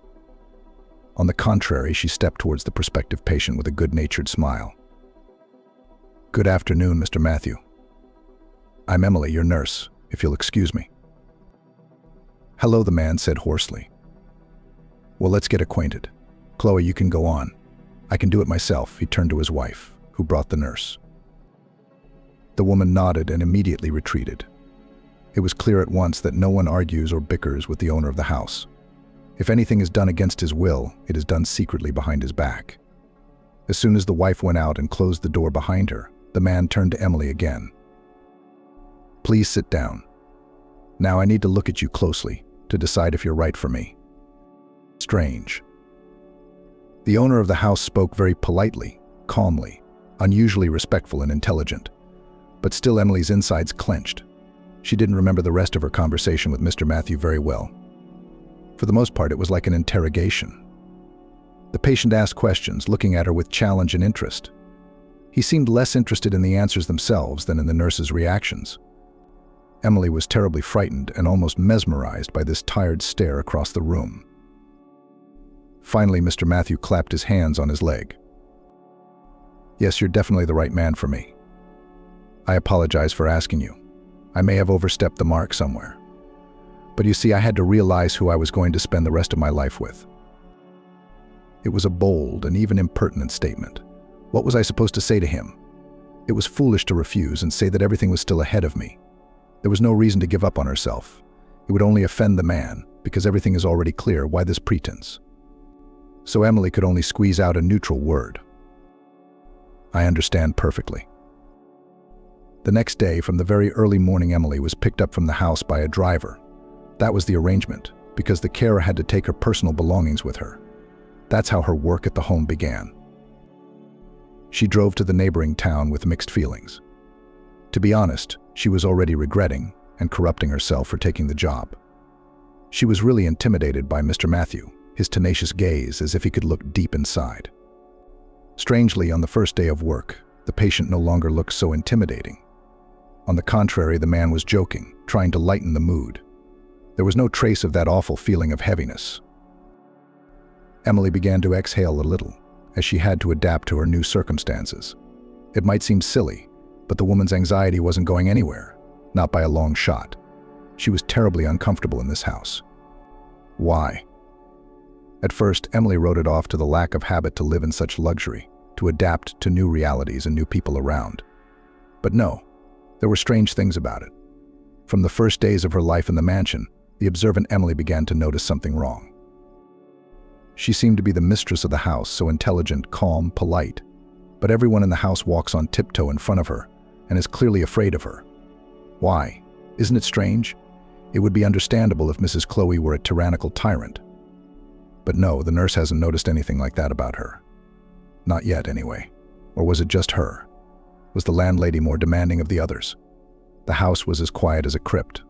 On the contrary, she stepped towards the prospective patient with a good-natured smile. "Good afternoon, Mr. Matthew. I'm Emily, your nurse, if you'll excuse me." "Hello," the man said hoarsely. "Well, let's get acquainted. Chloe, you can go on. I can do it myself," he turned to his wife, who brought the nurse. The woman nodded and immediately retreated. It was clear at once that no one argues or bickers with the owner of the house. If anything is done against his will, it is done secretly behind his back. As soon as the wife went out and closed the door behind her, the man turned to Emily again. "Please sit down. Now I need to look at you closely to decide if you're right for me." Strange. The owner of the house spoke very politely, calmly, unusually respectful and intelligent. But still Emily's insides clenched. She didn't remember the rest of her conversation with Mr. Matthew very well. For the most part, it was like an interrogation. The patient asked questions, looking at her with challenge and interest. He seemed less interested in the answers themselves than in the nurse's reactions. Emily was terribly frightened and almost mesmerized by this tired stare across the room. Finally, Mr. Matthew clapped his hands on his leg. "Yes, you're definitely the right man for me. I apologize for asking you. I may have overstepped the mark somewhere. But you see, I had to realize who I was going to spend the rest of my life with." It was a bold and even impertinent statement. What was I supposed to say to him? It was foolish to refuse and say that everything was still ahead of me. There was no reason to give up on herself. It would only offend the man, because everything is already clear. Why this pretense? So Emily could only squeeze out a neutral word. "I understand perfectly." The next day, from the very early morning, Emily was picked up from the house by a driver. That was the arrangement, because the carer had to take her personal belongings with her. That's how her work at the home began. She drove to the neighboring town with mixed feelings. To be honest, she was already regretting and corrupting herself for taking the job. She was really intimidated by Mr. Matthew, his tenacious gaze as if he could look deep inside. Strangely, on the first day of work, the patient no longer looked so intimidating. On the contrary, the man was joking, trying to lighten the mood. There was no trace of that awful feeling of heaviness. Emily began to exhale a little, as she had to adapt to her new circumstances. It might seem silly, but the woman's anxiety wasn't going anywhere, not by a long shot. She was terribly uncomfortable in this house. Why? At first, Emily wrote it off to the lack of habit to live in such luxury, to adapt to new realities and new people around. But no, there were strange things about it. From the first days of her life in the mansion, the observant Emily began to notice something wrong. She seemed to be the mistress of the house, so intelligent, calm, polite, but everyone in the house walks on tiptoe in front of her and is clearly afraid of her. Why? Isn't it strange? It would be understandable if Mrs. Chloe were a tyrannical tyrant. But no, the nurse hasn't noticed anything like that about her. Not yet, anyway. Or was it just her? Was the landlady more demanding of the others? The house was as quiet as a crypt.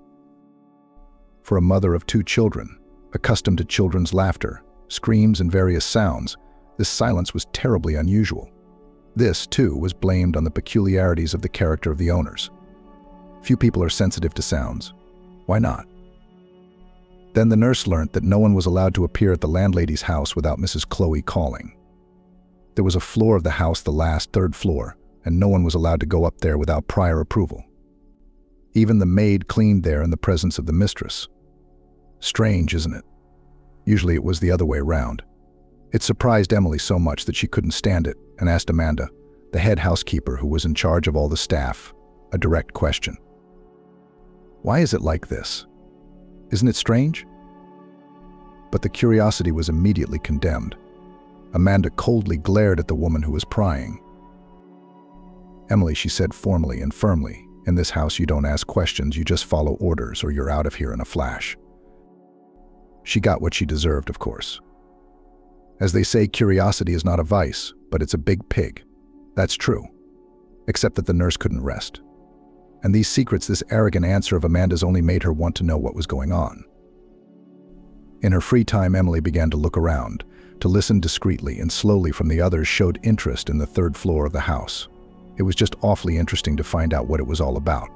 For a mother of 2 children, accustomed to children's laughter, screams, and various sounds, this silence was terribly unusual. This, too, was blamed on the peculiarities of the character of the owners. Few people are sensitive to sounds. Why not? Then the nurse learnt that no one was allowed to appear at the landlady's house without Mrs. Chloe calling. There was a floor of the house, the last, 3rd floor, and no one was allowed to go up there without prior approval. Even the maid cleaned there in the presence of the mistress. Strange, isn't it? Usually it was the other way around. It surprised Emily so much that she couldn't stand it and asked Amanda, the head housekeeper who was in charge of all the staff, a direct question. Why is it like this? Isn't it strange? But the curiosity was immediately condemned. Amanda coldly glared at the woman who was prying. Emily, she said formally and firmly, in this house you don't ask questions, you just follow orders or you're out of here in a flash. She got what she deserved, of course. As they say, curiosity is not a vice, but it's a big pig. That's true. Except that the nurse couldn't rest. And these secrets, this arrogant answer of Amanda's only made her want to know what was going on. In her free time, Emily began to look around, to listen discreetly and slowly from the others, showed interest in the 3rd floor of the house. It was just awfully interesting to find out what it was all about.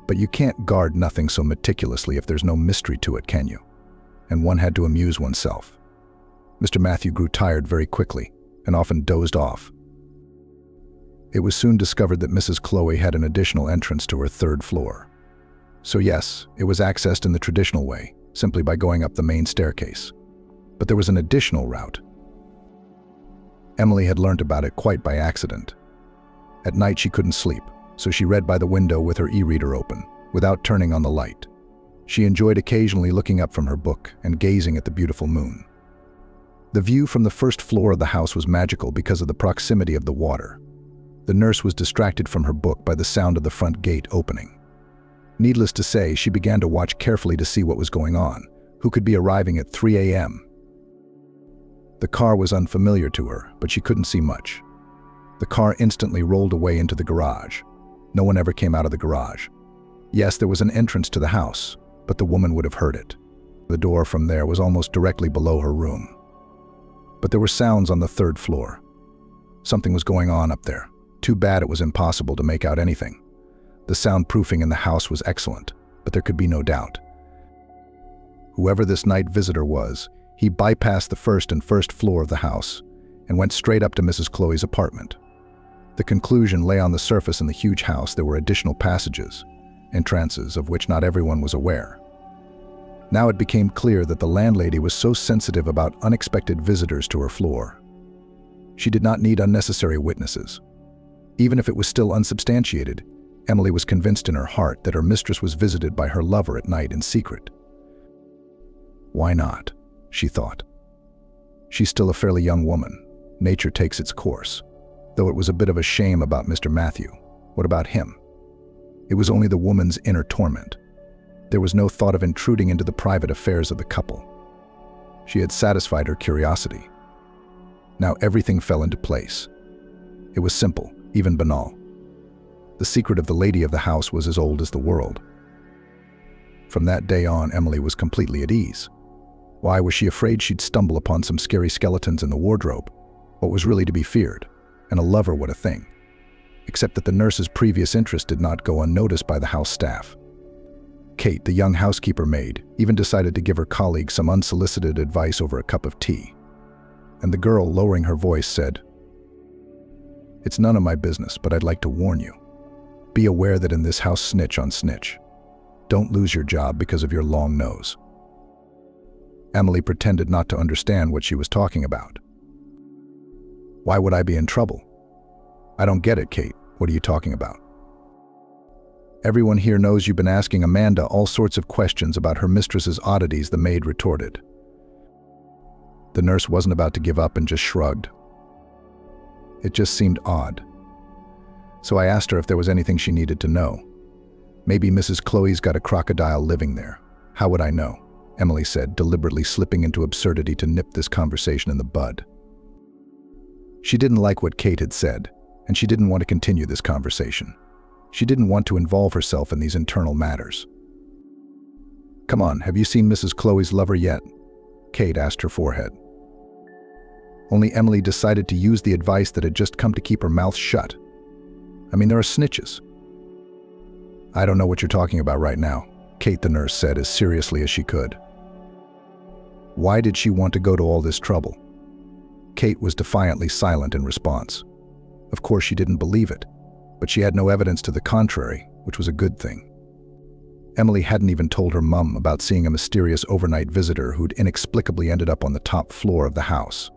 But you can't guard nothing so meticulously if there's no mystery to it, can you? And one had to amuse oneself. Mr. Matthew grew tired very quickly and often dozed off. It was soon discovered that Mrs. Chloe had an additional entrance to her 3rd floor. So yes, it was accessed in the traditional way, simply by going up the main staircase. But there was an additional route. Emily had learnt about it quite by accident. At night she couldn't sleep, so she read by the window with her e-reader open, without turning on the light. She enjoyed occasionally looking up from her book and gazing at the beautiful moon. The view from the 1st floor of the house was magical because of the proximity of the water. The nurse was distracted from her book by the sound of the front gate opening. Needless to say, she began to watch carefully to see what was going on, who could be arriving at 3 a.m. The car was unfamiliar to her, but she couldn't see much. The car instantly rolled away into the garage. No one ever came out of the garage. Yes, there was an entrance to the house, but the woman would have heard it. The door from there was almost directly below her room. But there were sounds on the 3rd floor. Something was going on up there. Too bad it was impossible to make out anything. The soundproofing in the house was excellent, but there could be no doubt. Whoever this night visitor was, he bypassed the 1st and 1st floor of the house and went straight up to Mrs. Chloe's apartment. The conclusion lay on the surface. In the huge house there were additional passages, entrances of which not everyone was aware. Now it became clear that the landlady was so sensitive about unexpected visitors to her floor. She did not need unnecessary witnesses. Even if it was still unsubstantiated, Emily was convinced in her heart that her mistress was visited by her lover at night in secret. Why not? She thought. She's still a fairly young woman. Nature takes its course. Though it was a bit of a shame about Mr. Matthew. What about him? It was only the woman's inner torment. There was no thought of intruding into the private affairs of the couple. She had satisfied her curiosity. Now everything fell into place. It was simple, even banal. The secret of the lady of the house was as old as the world. From that day on, Emily was completely at ease. Why was she afraid she'd stumble upon some scary skeletons in the wardrobe? What was really to be feared? And a lover, what a thing. Except that the nurse's previous interest did not go unnoticed by the house staff. Kate, the young housekeeper maid, even decided to give her colleague some unsolicited advice over a cup of tea. And the girl, lowering her voice, said, "It's none of my business, but I'd like to warn you. Be aware that in this house, snitch on snitch. Don't lose your job because of your long nose." Emily pretended not to understand what she was talking about. "Why would I be in trouble?" "I don't get it, Kate. What are you talking about?" "Everyone here knows you've been asking Amanda all sorts of questions about her mistress's oddities," the maid retorted. The nurse wasn't about to give up and just shrugged. It just seemed odd. So I asked her if there was anything she needed to know. "Maybe Mrs. Chloe's got a crocodile living there. How would I know?" Emily said, deliberately slipping into absurdity to nip this conversation in the bud. She didn't like what Kate had said, and she didn't want to continue this conversation. She didn't want to involve herself in these internal matters. "Come on, have you seen Mrs. Chloe's lover yet?" Kate asked her forehead. Only Emily decided to use the advice that had just come to keep her mouth shut. I mean, there are snitches. "I don't know what you're talking about right now," Kate the nurse said as seriously as she could. Why did she want to go to all this trouble? Kate was defiantly silent in response. Of course she didn't believe it, but she had no evidence to the contrary, which was a good thing. Emily hadn't even told her mum about seeing a mysterious overnight visitor who'd inexplicably ended up on the top floor of the house.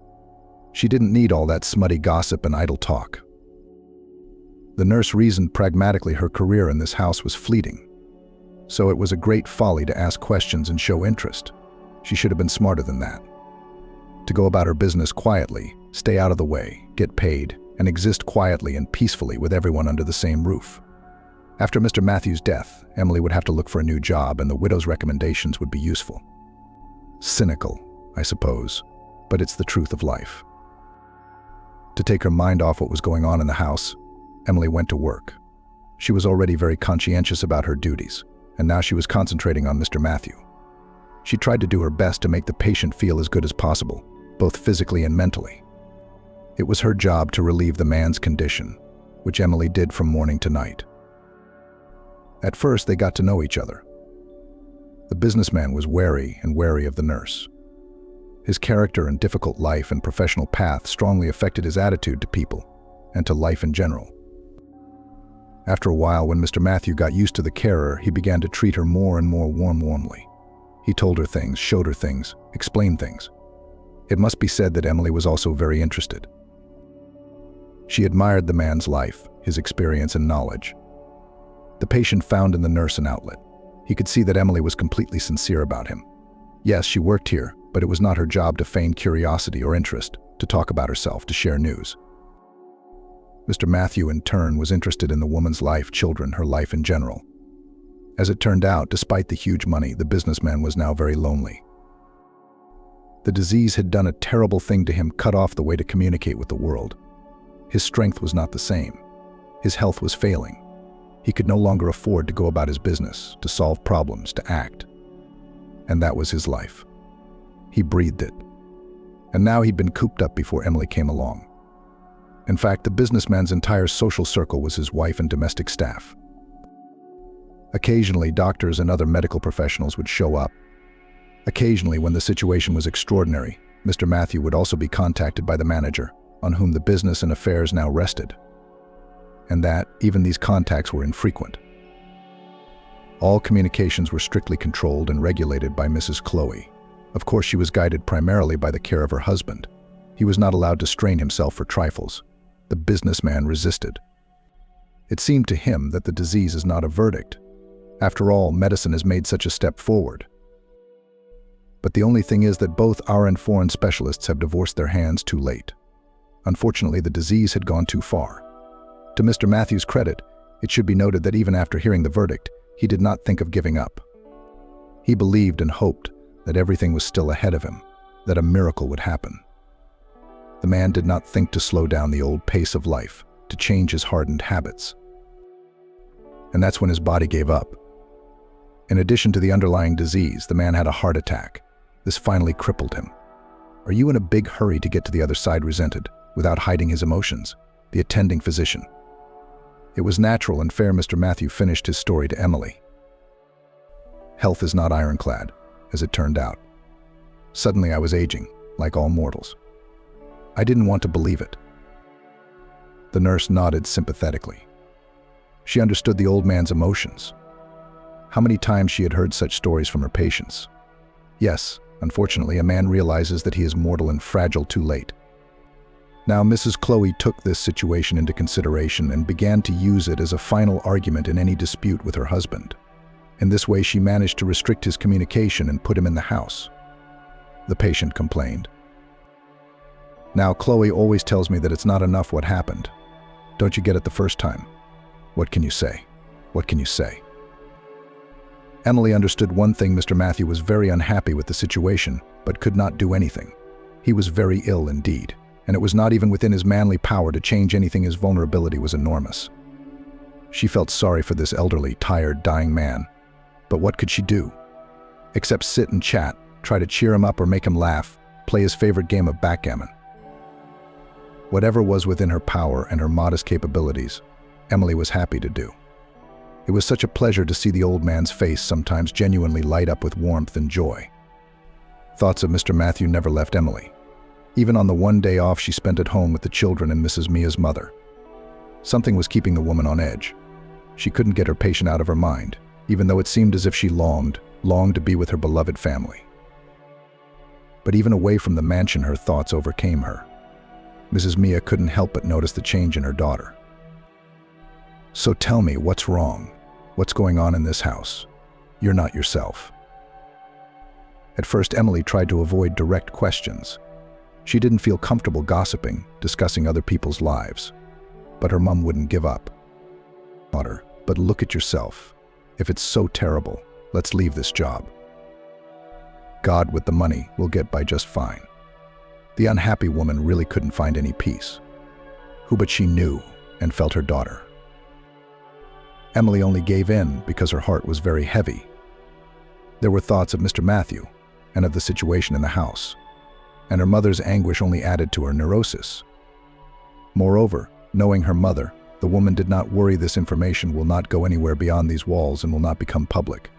She didn't need all that smutty gossip and idle talk. The nurse reasoned pragmatically her career in this house was fleeting, so it was a great folly to ask questions and show interest. She should have been smarter than that. To go about her business quietly, stay out of the way, get paid, and exist quietly and peacefully with everyone under the same roof. After Mr. Matthews' death, Emily would have to look for a new job, and the widow's recommendations would be useful. Cynical, I suppose, but it's the truth of life. To take her mind off what was going on in the house, Emily went to work. She was already very conscientious about her duties, and now she was concentrating on Mr. Matthew. She tried to do her best to make the patient feel as good as possible, both physically and mentally. It was her job to relieve the man's condition, which Emily did from morning to night. At first, they got to know each other. The businessman was wary of the nurse. His character and difficult life and professional path strongly affected his attitude to people and to life in general. After a while, when Mr. Matthew got used to the carer, he began to treat her more and more warmly. He told her things, showed her things, explained things. It must be said that Emily was also very interested. She admired the man's life, his experience and knowledge. The patient found in the nurse an outlet. He could see that Emily was completely sincere about him. Yes, she worked here, but it was not her job to feign curiosity or interest, to talk about herself, to share news. Mr. Matthew, in turn, was interested in the woman's life, children, her life in general. As it turned out, despite the huge money, the businessman was now very lonely. The disease had done a terrible thing to him, cut off the way to communicate with the world. His strength was not the same. His health was failing. He could no longer afford to go about his business, to solve problems, to act. And that was his life. He breathed it. And now he'd been cooped up before Emily came along. In fact, the businessman's entire social circle was his wife and domestic staff. Occasionally, doctors and other medical professionals would show up. Occasionally, when the situation was extraordinary, Mr. Matthew would also be contacted by the manager, on whom the business and affairs now rested. And that, even these contacts were infrequent. All communications were strictly controlled and regulated by Mrs. Chloe. Of course, she was guided primarily by the care of her husband. He was not allowed to strain himself for trifles. The businessman resisted. It seemed to him that the disease is not a verdict. After all, medicine has made such a step forward. But the only thing is that both our and foreign specialists have divorced their hands too late. Unfortunately, the disease had gone too far. To Mr. Matthew's credit, it should be noted that even after hearing the verdict, he did not think of giving up. He believed and hoped that everything was still ahead of him, that a miracle would happen. The man did not think to slow down the old pace of life, to change his hardened habits. And that's when his body gave up. In addition to the underlying disease, the man had a heart attack. This finally crippled him. "Are you in a big hurry to get to the other side?" resented, without hiding his emotions, the attending physician. It was natural and fair. Mr. Matthew finished his story to Emily. Health is not ironclad, as it turned out. Suddenly I was aging, like all mortals. I didn't want to believe it. The nurse nodded sympathetically. She understood the old man's emotions. How many times she had heard such stories from her patients. Yes, unfortunately, a man realizes that he is mortal and fragile too late. Now, Mrs. Chloe took this situation into consideration and began to use it as a final argument in any dispute with her husband. In this way, she managed to restrict his communication and put him in the house. The patient complained. "Now, Chloe always tells me that it's not enough what happened. Don't you get it the first time? What can you say? What can you say?" Emily understood one thing: Mr. Matthew was very unhappy with the situation, but could not do anything. He was very ill indeed, and it was not even within his manly power to change anything. His vulnerability was enormous. She felt sorry for this elderly, tired, dying man. But what could she do? Except sit and chat, try to cheer him up or make him laugh, play his favorite game of backgammon. Whatever was within her power and her modest capabilities, Emily was happy to do. It was such a pleasure to see the old man's face sometimes genuinely light up with warmth and joy. Thoughts of Mr. Matthew never left Emily. Even on the one day off she spent at home with the children and Mrs. Mia's mother. Something was keeping the woman on edge. She couldn't get her patient out of her mind, even though it seemed as if she longed to be with her beloved family. But even away from the mansion, her thoughts overcame her. Mrs. Mia couldn't help but notice the change in her daughter. "So tell me, what's wrong? What's going on in this house? You're not yourself." At first, Emily tried to avoid direct questions. She didn't feel comfortable gossiping, discussing other people's lives. But her mom wouldn't give up. "Daughter, but look at yourself. If it's so terrible, let's leave this job. God, with the money, will get by just fine." The unhappy woman really couldn't find any peace. Who but she knew and felt her daughter. Emily only gave in because her heart was very heavy. There were thoughts of Mr. Matthew and of the situation in the house, and her mother's anguish only added to her neurosis. Moreover, knowing her mother, the woman did not worry this information will not go anywhere beyond these walls and will not become public.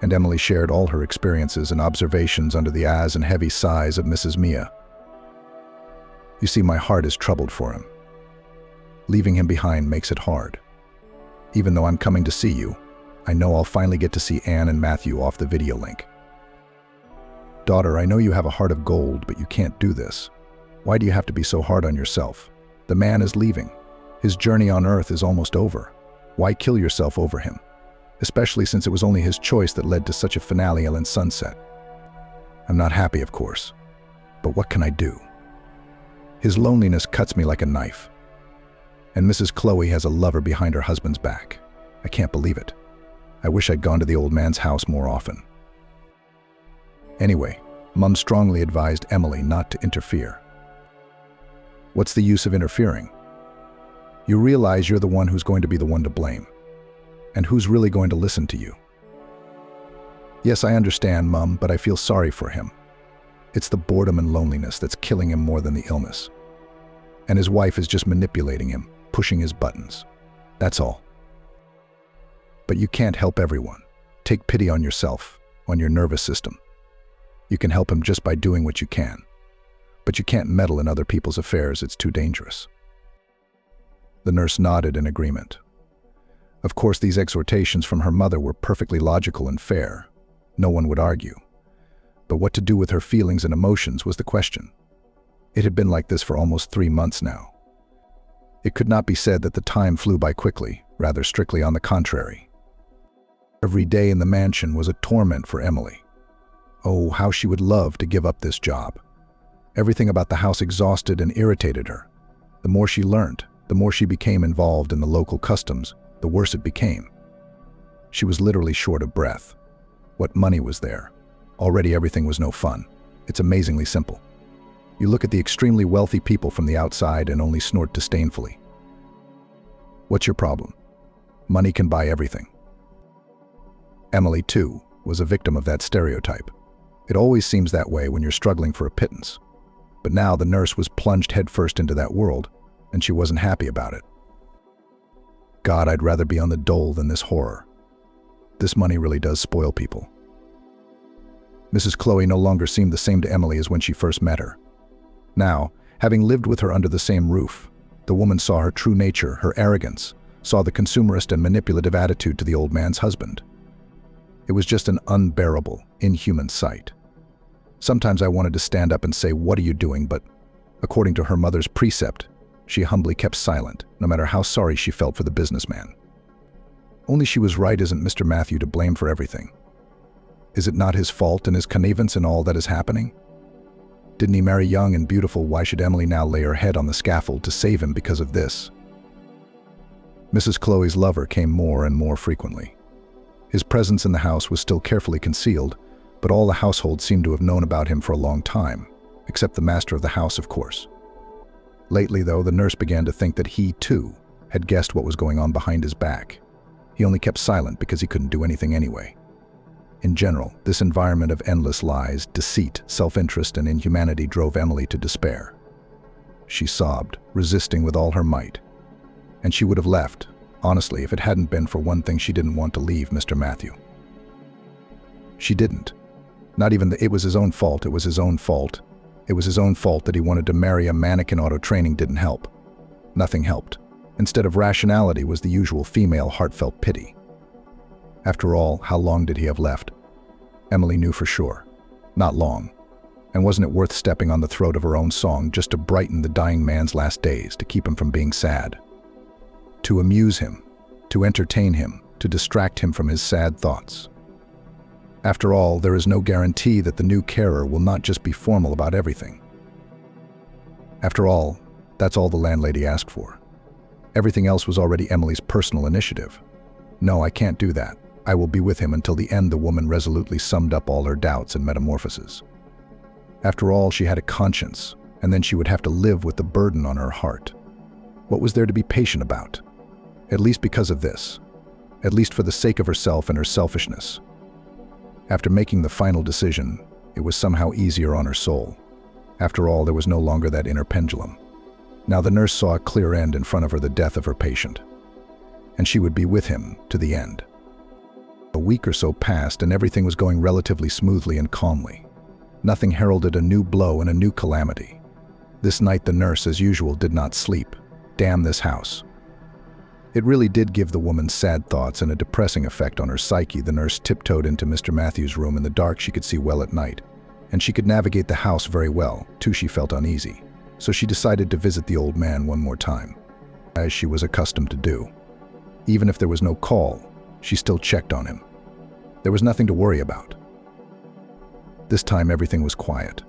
And Emily shared all her experiences and observations under the eyes and heavy sighs of Mrs. Mia. "You see, my heart is troubled for him. Leaving him behind makes it hard. Even though I'm coming to see you, I know I'll finally get to see Anne and Matthew off the video link. Daughter, I know you have a heart of gold, but you can't do this. Why do you have to be so hard on yourself? The man is leaving. His journey on earth is almost over. Why kill yourself over him? Especially since it was only his choice that led to such a finale and sunset. I'm not happy, of course, but what can I do? His loneliness cuts me like a knife. And Mrs. Chloe has a lover behind her husband's back. I can't believe it. I wish I'd gone to the old man's house more often." Anyway, Mum strongly advised Emily not to interfere. What's the use of interfering? You realize you're the one who's going to be the one to blame. And who's really going to listen to you? Yes, I understand, Mum, but I feel sorry for him. It's the boredom and loneliness that's killing him more than the illness. And his wife is just manipulating him, pushing his buttons. That's all. But you can't help everyone. Take pity on yourself, on your nervous system. You can help him just by doing what you can. But you can't meddle in other people's affairs, it's too dangerous. The nurse nodded in agreement. Of course, these exhortations from her mother were perfectly logical and fair. No one would argue. But what to do with her feelings and emotions was the question. It had been like this for almost 3 months now. It could not be said that the time flew by quickly, rather strictly on the contrary. Every day in the mansion was a torment for Emily. Oh, how she would love to give up this job. Everything about the house exhausted and irritated her. The more she learned, the more she became involved in the local customs, the worse it became. She was literally short of breath. What money was there? Already everything was no fun. It's amazingly simple. You look at the extremely wealthy people from the outside and only snort disdainfully. What's your problem? Money can buy everything. Emily, too, was a victim of that stereotype. It always seems that way when you're struggling for a pittance. But now the nurse was plunged headfirst into that world, and she wasn't happy about it. God, I'd rather be on the dole than this horror. This money really does spoil people. Mrs. Chloe no longer seemed the same to Emily as when she first met her. Now, having lived with her under the same roof, the woman saw her true nature, her arrogance, saw the consumerist and manipulative attitude to the old man's husband. It was just an unbearable, inhuman sight. Sometimes I wanted to stand up and say, "What are you doing?" But, according to her mother's precept, she humbly kept silent, no matter how sorry she felt for the businessman. Only she was right. Isn't Mr. Matthew to blame for everything? Is it not his fault and his connivance in all that is happening? Didn't he marry young and beautiful? Why should Emily now lay her head on the scaffold to save him because of this? Mrs. Chloe's lover came more and more frequently. His presence in the house was still carefully concealed, but all the household seemed to have known about him for a long time, except the master of the house, of course. Lately, though, the nurse began to think that he, too, had guessed what was going on behind his back. He only kept silent because he couldn't do anything anyway. In general, this environment of endless lies, deceit, self-interest, and inhumanity drove Emily to despair. She sobbed, resisting with all her might. And she would have left, honestly, if it hadn't been for one thing: she didn't want to leave Mr. Matthew. She didn't. Not even it was his own fault. It was his own fault. It was his own fault that he wanted to marry a mannequin. Auto training didn't help. Nothing helped. Instead of rationality was the usual female heartfelt pity. After all, how long did he have left? Emily knew for sure. Not long. And wasn't it worth stepping on the throat of her own song just to brighten the dying man's last days, to keep him from being sad? To amuse him, to entertain him, to distract him from his sad thoughts. After all, there is no guarantee that the new carer will not just be formal about everything. After all, that's all the landlady asked for. Everything else was already Emily's personal initiative. "No, I can't do that. I will be with him until the end," the woman resolutely summed up all her doubts and metamorphoses. After all, she had a conscience, and then she would have to live with the burden on her heart. What was there to be patient about? At least because of this. At least for the sake of herself and her selfishness. After making the final decision, it was somehow easier on her soul. After all, there was no longer that inner pendulum. Now the nurse saw a clear end in front of her: the death of her patient. And she would be with him to the end. A week or so passed, and everything was going relatively smoothly and calmly. Nothing heralded a new blow and a new calamity. This night the nurse, as usual, did not sleep. Damn this house. It really did give the woman sad thoughts and a depressing effect on her psyche. The nurse tiptoed into Mr. Matthew's room. In the dark she could see well at night, and she could navigate the house very well, too. She felt uneasy, so she decided to visit the old man one more time, as she was accustomed to do. Even if there was no call, she still checked on him. There was nothing to worry about. This time everything was quiet.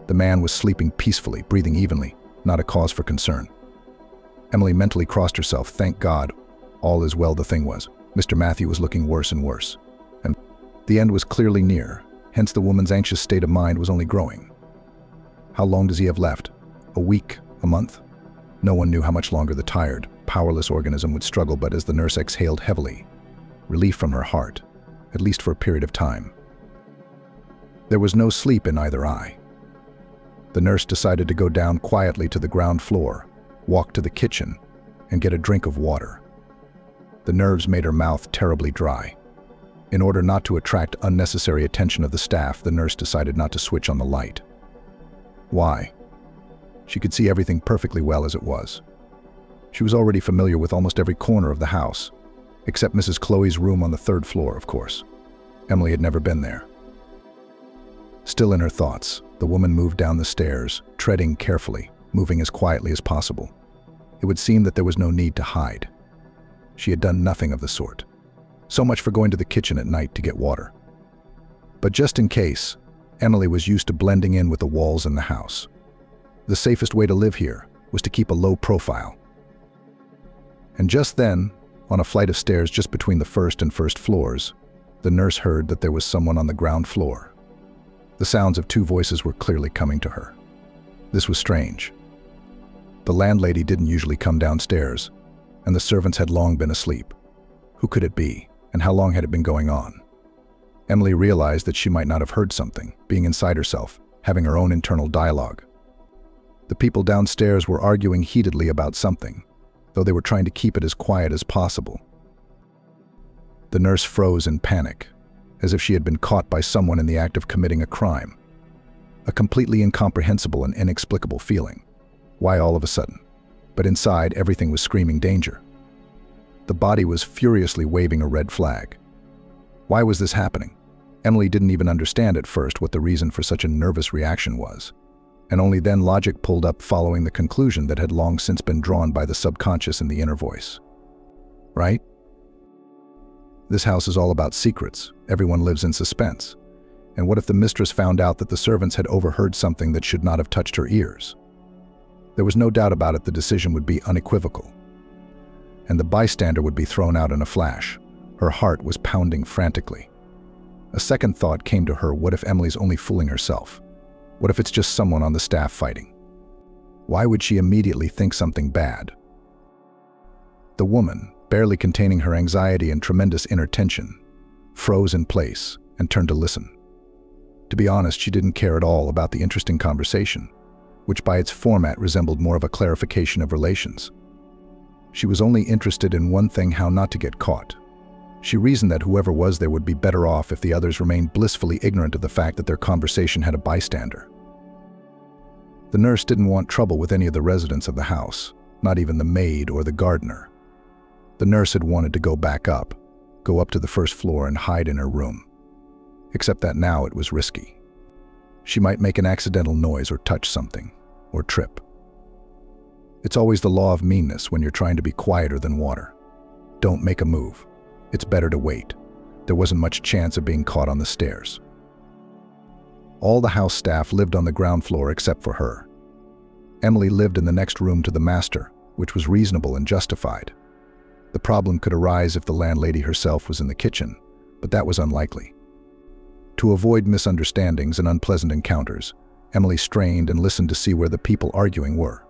The man was sleeping peacefully, breathing evenly, not a cause for concern. Emily mentally crossed herself. Thank God, all is well. The thing was, Mr. Matthew was looking worse and worse, and the end was clearly near. Hence the woman's anxious state of mind was only growing. How long does he have left? A week? A month? No one knew how much longer the tired, powerless organism would struggle, but as the nurse exhaled heavily, relief from her heart, at least for a period of time, there was no sleep in either eye. The nurse decided to go down quietly to the ground floor, walk to the kitchen, and get a drink of water. The nerves made her mouth terribly dry. In order not to attract unnecessary attention of the staff, the nurse decided not to switch on the light. Why? She could see everything perfectly well as it was. She was already familiar with almost every corner of the house, except Mrs. Chloe's room on the third floor, of course. Emily had never been there. Still in her thoughts, the woman moved down the stairs, treading carefully, moving as quietly as possible. It would seem that there was no need to hide. She had done nothing of the sort. So much for going to the kitchen at night to get water. But just in case, Emily was used to blending in with the walls in the house. The safest way to live here was to keep a low profile. And just then, on a flight of stairs just between the first and first floors, the nurse heard that there was someone on the ground floor. The sounds of two voices were clearly coming to her. This was strange. The landlady didn't usually come downstairs, and the servants had long been asleep. Who could it be, and how long had it been going on? Emily realized that she might not have heard something, being inside herself, having her own internal dialogue. The people downstairs were arguing heatedly about something, though they were trying to keep it as quiet as possible. The nurse froze in panic, as if she had been caught by someone in the act of committing a crime. A completely incomprehensible and inexplicable feeling. Why all of a sudden? But inside, everything was screaming danger. The body was furiously waving a red flag. Why was this happening? Emily didn't even understand at first what the reason for such a nervous reaction was, and only then logic pulled up following the conclusion that had long since been drawn by the subconscious and the inner voice. Right? This house is all about secrets. Everyone lives in suspense. And what if the mistress found out that the servants had overheard something that should not have touched her ears? There was no doubt about it, the decision would be unequivocal. And the bystander would be thrown out in a flash. Her heart was pounding frantically. A second thought came to her: what if Emily's only fooling herself? What if it's just someone on the staff fighting? Why would she immediately think something bad? The woman, barely containing her anxiety and tremendous inner tension, froze in place and turned to listen. To be honest, she didn't care at all about the interesting conversation, which by its format resembled more of a clarification of relations. She was only interested in one thing: how not to get caught. She reasoned that whoever was there would be better off if the others remained blissfully ignorant of the fact that their conversation had a bystander. The nurse didn't want trouble with any of the residents of the house, not even the maid or the gardener. The nurse had wanted to go up to the first floor and hide in her room. Except that now it was risky. She might make an accidental noise or touch something, or trip. It's always the law of meanness when you're trying to be quieter than water. Don't make a move. It's better to wait. There wasn't much chance of being caught on the stairs. All the house staff lived on the ground floor except for her. Emily lived in the next room to the master, which was reasonable and justified. The problem could arise if the landlady herself was in the kitchen, but that was unlikely. To avoid misunderstandings and unpleasant encounters, Emily strained and listened to see where the people arguing were.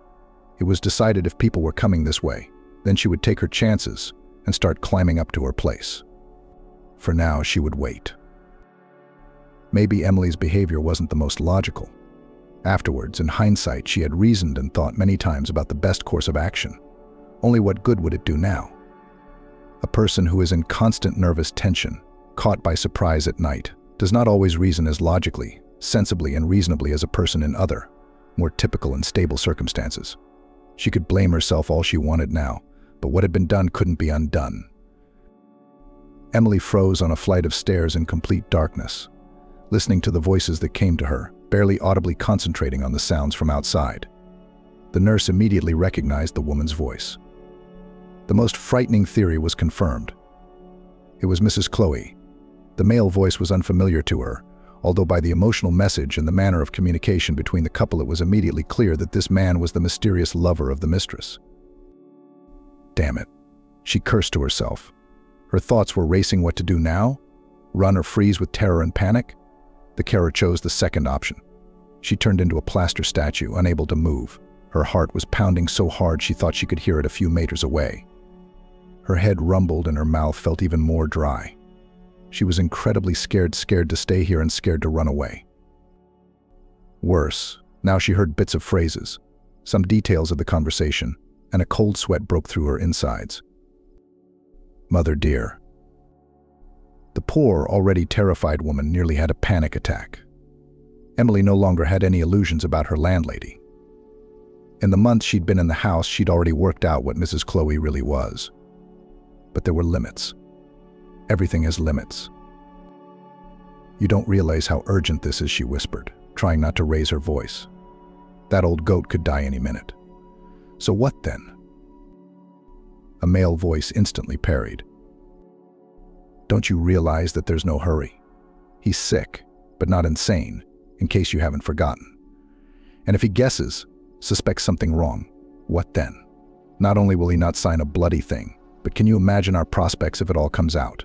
It was decided if people were coming this way, then she would take her chances and start climbing up to her place. For now, she would wait. Maybe Emily's behavior wasn't the most logical. Afterwards, in hindsight, she had reasoned and thought many times about the best course of action. Only what good would it do now? A person who is in constant nervous tension, caught by surprise at night, does not always reason as logically, sensibly, and reasonably as a person in other, more typical and stable circumstances. She could blame herself all she wanted now, but what had been done couldn't be undone. Emily froze on a flight of stairs in complete darkness, listening to the voices that came to her, barely audibly concentrating on the sounds from outside. The nurse immediately recognized the woman's voice. The most frightening theory was confirmed. It was Mrs. Chloe. The male voice was unfamiliar to her, although by the emotional message and the manner of communication between the couple it was immediately clear that this man was the mysterious lover of the mistress. Damn it, she cursed to herself. Her thoughts were racing what to do now? Run or freeze with terror and panic? The carer chose the second option. She turned into a plaster statue, unable to move. Her heart was pounding so hard she thought she could hear it a few meters away. Her head rumbled and her mouth felt even more dry. She was incredibly scared to stay here and scared to run away. Worse, now she heard bits of phrases, some details of the conversation, and a cold sweat broke through her insides. Mother dear. The poor, already terrified woman nearly had a panic attack. Emily no longer had any illusions about her landlady. In the months she'd been in the house, she'd already worked out what Mrs. Chloe really was. But there were limits. Everything has limits. You don't realize how urgent this is, she whispered, trying not to raise her voice. That old goat could die any minute. So what then? A male voice instantly parried. Don't you realize that there's no hurry? He's sick, but not insane, in case you haven't forgotten. And if he guesses, suspects something wrong, what then? Not only will he not sign a bloody thing, but can you imagine our prospects if it all comes out?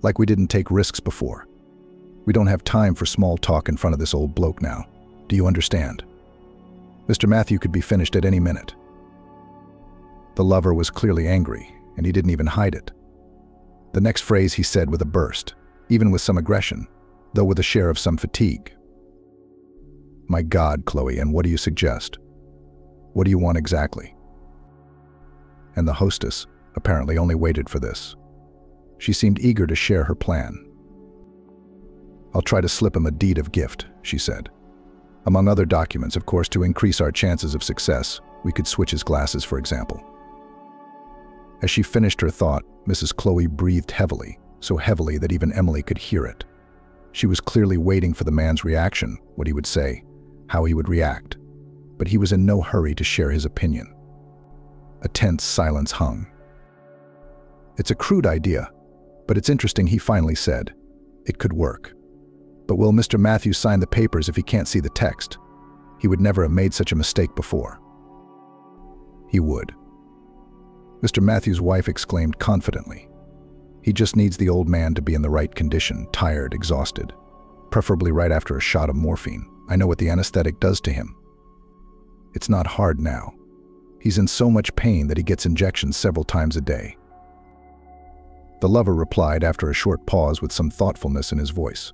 Like we didn't take risks before. We don't have time for small talk in front of this old bloke now. Do you understand? Mr. Matthew could be finished at any minute. The lover was clearly angry, and he didn't even hide it. The next phrase he said with a burst. even with some aggression, though with a share of some fatigue. "My God, Chloe, and what do you suggest? What do you want exactly?" And the hostess apparently only waited for this. She seemed eager to share her plan. "I'll try to slip him a deed of gift," she said. "Among other documents, of course, to increase our chances of success. We could switch his glasses, for example." As she finished her thought, Mrs. Chloe breathed heavily, so heavily that even Emily could hear it. She was clearly waiting for the man's reaction, what he would say, how he would react. But he was in no hurry to share his opinion. A tense silence hung. "It's a crude idea, but it's interesting," he finally said. "It could work. But will Mr. Matthews sign the papers if he can't see the text? He would never have made such a mistake before." "He would," Mr. Matthews' wife exclaimed confidently. "He just needs the old man to be in the right condition, tired, exhausted. Preferably right after a shot of morphine. I know what the anesthetic does to him. It's not hard now. He's in so much pain that he gets injections several times a day." The lover replied after a short pause with some thoughtfulness in his voice.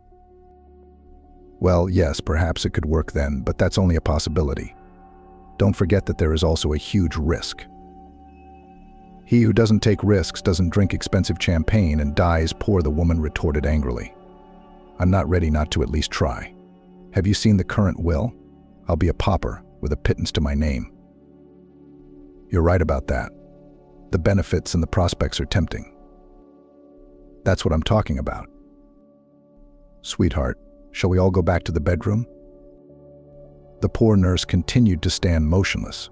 "Well, yes, perhaps it could work then, but that's only a possibility. Don't forget that there is also a huge risk. He who doesn't take risks doesn't drink expensive champagne and dies poor," the woman retorted angrily. "I'm not ready not to at least try. Have you seen the current will? I'll be a pauper with a pittance to my name." "You're right about that. The benefits and the prospects are tempting." "That's what I'm talking about." "Sweetheart, shall we all go back to the bedroom?" The poor nurse continued to stand motionless.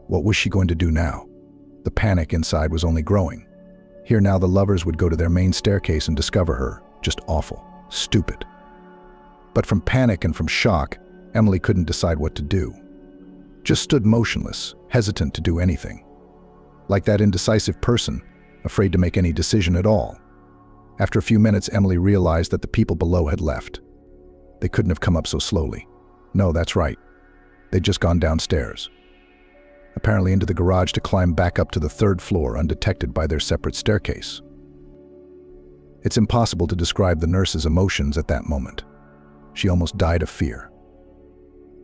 What was she going to do now? The panic inside was only growing. Here now the lovers would go to their main staircase and discover her. Just awful. Stupid. But from panic and from shock, Emily couldn't decide what to do. Just stood motionless, hesitant to do anything. Like that indecisive person, afraid to make any decision at all. After a few minutes, Emily realized that the people below had left. They couldn't have come up so slowly. No, that's right. They'd just gone downstairs. Apparently into the garage to climb back up to the third floor undetected by their separate staircase. It's impossible to describe the nurse's emotions at that moment. She almost died of fear.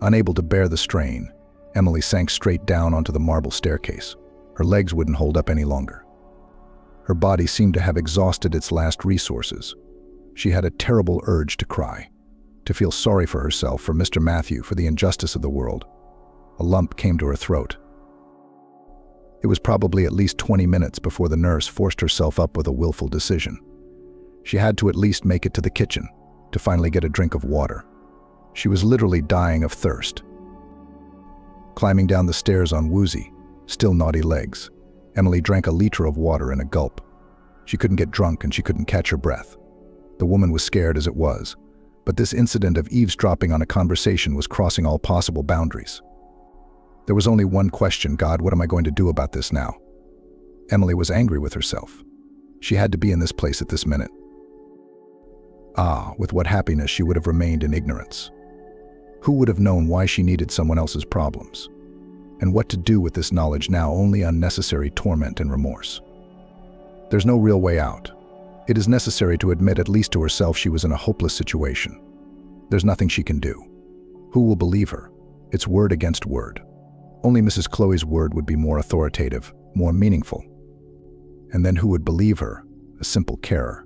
Unable to bear the strain, Emily sank straight down onto the marble staircase. Her legs wouldn't hold up any longer. Her body seemed to have exhausted its last resources. She had a terrible urge to cry, to feel sorry for herself, for Mr. Matthew, for the injustice of the world. A lump came to her throat. It was probably at least 20 minutes before the nurse forced herself up with a willful decision. She had to at least make it to the kitchen, to finally get a drink of water. She was literally dying of thirst. Climbing down the stairs on woozy, still naughty legs, Emily drank a liter of water in a gulp. She couldn't get drunk and she couldn't catch her breath. The woman was scared as it was, but this incident of eavesdropping on a conversation was crossing all possible boundaries. There was only one question: God, what am I going to do about this now? Emily was angry with herself. She had to be in this place at this minute. Ah, with what happiness she would have remained in ignorance. Who would have known why she needed someone else's problems? And what to do with this knowledge now? Only unnecessary torment and remorse. There's no real way out. It is necessary to admit, at least to herself, she was in a hopeless situation. There's nothing she can do. Who will believe her? It's word against word. Only Mrs. Chloe's word would be more authoritative, more meaningful. And then who would believe her? A simple carer.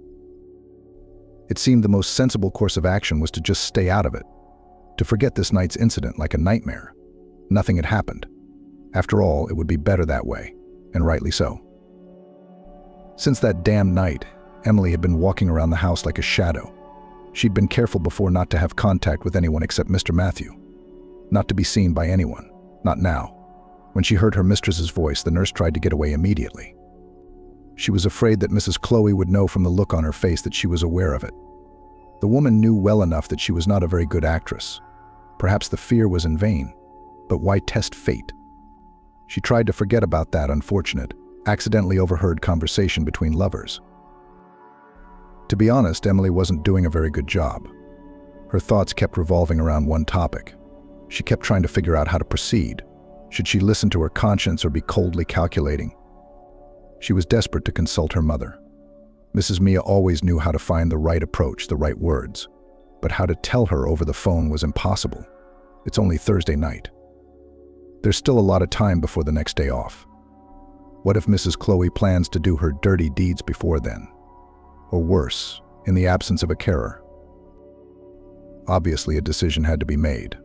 It seemed the most sensible course of action was to just stay out of it, to forget this night's incident like a nightmare. Nothing had happened. After all, it would be better that way, and rightly so. Since that damn night, Emily had been walking around the house like a shadow. She'd been careful before not to have contact with anyone except Mr. Matthew. Not to be seen by anyone. Not now. When she heard her mistress's voice, the nurse tried to get away immediately. She was afraid that Mrs. Chloe would know from the look on her face that she was aware of it. The woman knew well enough that she was not a very good actress. Perhaps the fear was in vain, but why test fate? She tried to forget about that unfortunate, accidentally overheard conversation between lovers. To be honest, Emily wasn't doing a very good job. Her thoughts kept revolving around one topic. She kept trying to figure out how to proceed. Should she listen to her conscience or be coldly calculating? She was desperate to consult her mother. Mrs. Mia always knew how to find the right approach, the right words, but how to tell her over the phone was impossible. It's only Thursday night. There's still a lot of time before the next day off. What if Mrs. Chloe plans to do her dirty deeds before then? Or worse, in the absence of a carer? Obviously, a decision had to be made.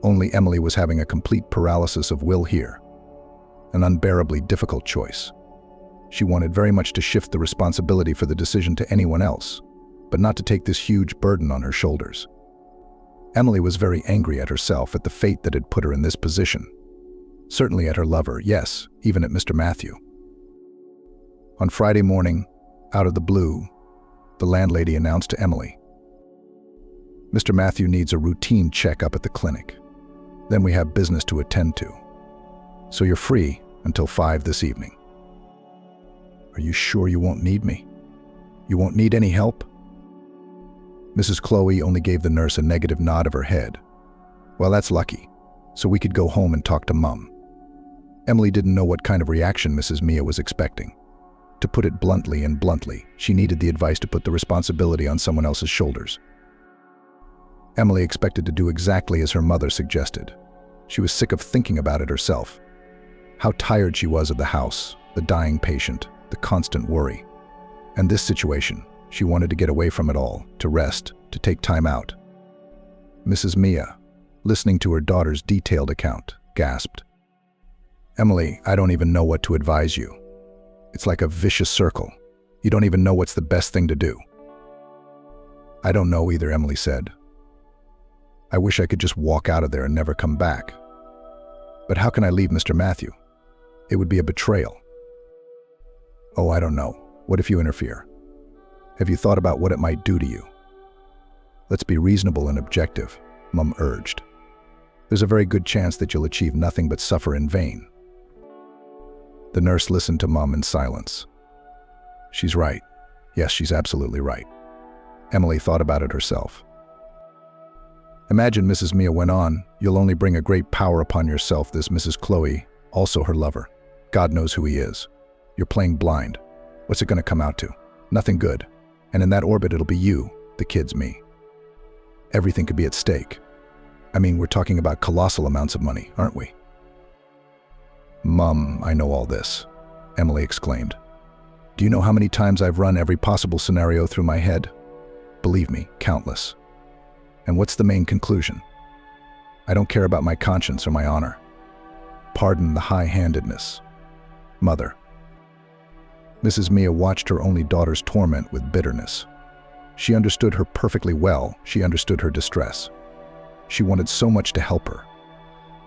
Only Emily was having a complete paralysis of will here. An unbearably difficult choice. She wanted very much to shift the responsibility for the decision to anyone else, but not to take this huge burden on her shoulders. Emily was very angry at herself, at the fate that had put her in this position. Certainly at her lover, yes, even at Mr. Matthew. On Friday morning, out of the blue, the landlady announced to Emily, "Mr. Matthew needs a routine checkup at the clinic. Then we have business to attend to. So you're free until 5 this evening." "Are you sure you won't need me? You won't need any help?" Mrs. Chloe only gave the nurse a negative nod of her head. "Well, that's lucky, so we could go home and talk to Mum." Emily didn't know what kind of reaction Mrs. Mia was expecting. To put it bluntly, she needed the advice to put the responsibility on someone else's shoulders. Emily expected to do exactly as her mother suggested. She was sick of thinking about it herself. How tired she was of the house, the dying patient, the constant worry. And this situation, she wanted to get away from it all, to rest, to take time out. Mrs. Mia, listening to her daughter's detailed account, gasped, "Emily, I don't even know what to advise you. It's like a vicious circle. You don't even know what's the best thing to do." "I don't know either," Emily said. "I wish I could just walk out of there and never come back. But how can I leave Mr. Matthew? It would be a betrayal." "Oh, I don't know. What if you interfere? Have you thought about what it might do to you?" "Let's be reasonable and objective," Mum urged. "There's a very good chance that you'll achieve nothing but suffer in vain." The nurse listened to Mum in silence. She's right. Yes, she's absolutely right. Emily thought about it herself. "Imagine," Mrs. Mia went on, "you'll only bring a great power upon yourself, this Mrs. Chloe, also her lover. God knows who he is. You're playing blind. What's it going to come out to? Nothing good. And in that orbit, it'll be you, the kids, me. Everything could be at stake. I mean, we're talking about colossal amounts of money, aren't we?" "Mum, I know all this," Emily exclaimed. "Do you know how many times I've run every possible scenario through my head? Believe me, countless. And what's the main conclusion? I don't care about my conscience or my honor. Pardon the high-handedness. Mother." Mrs. Mia watched her only daughter's torment with bitterness. She understood her perfectly well. She understood her distress. She wanted so much to help her.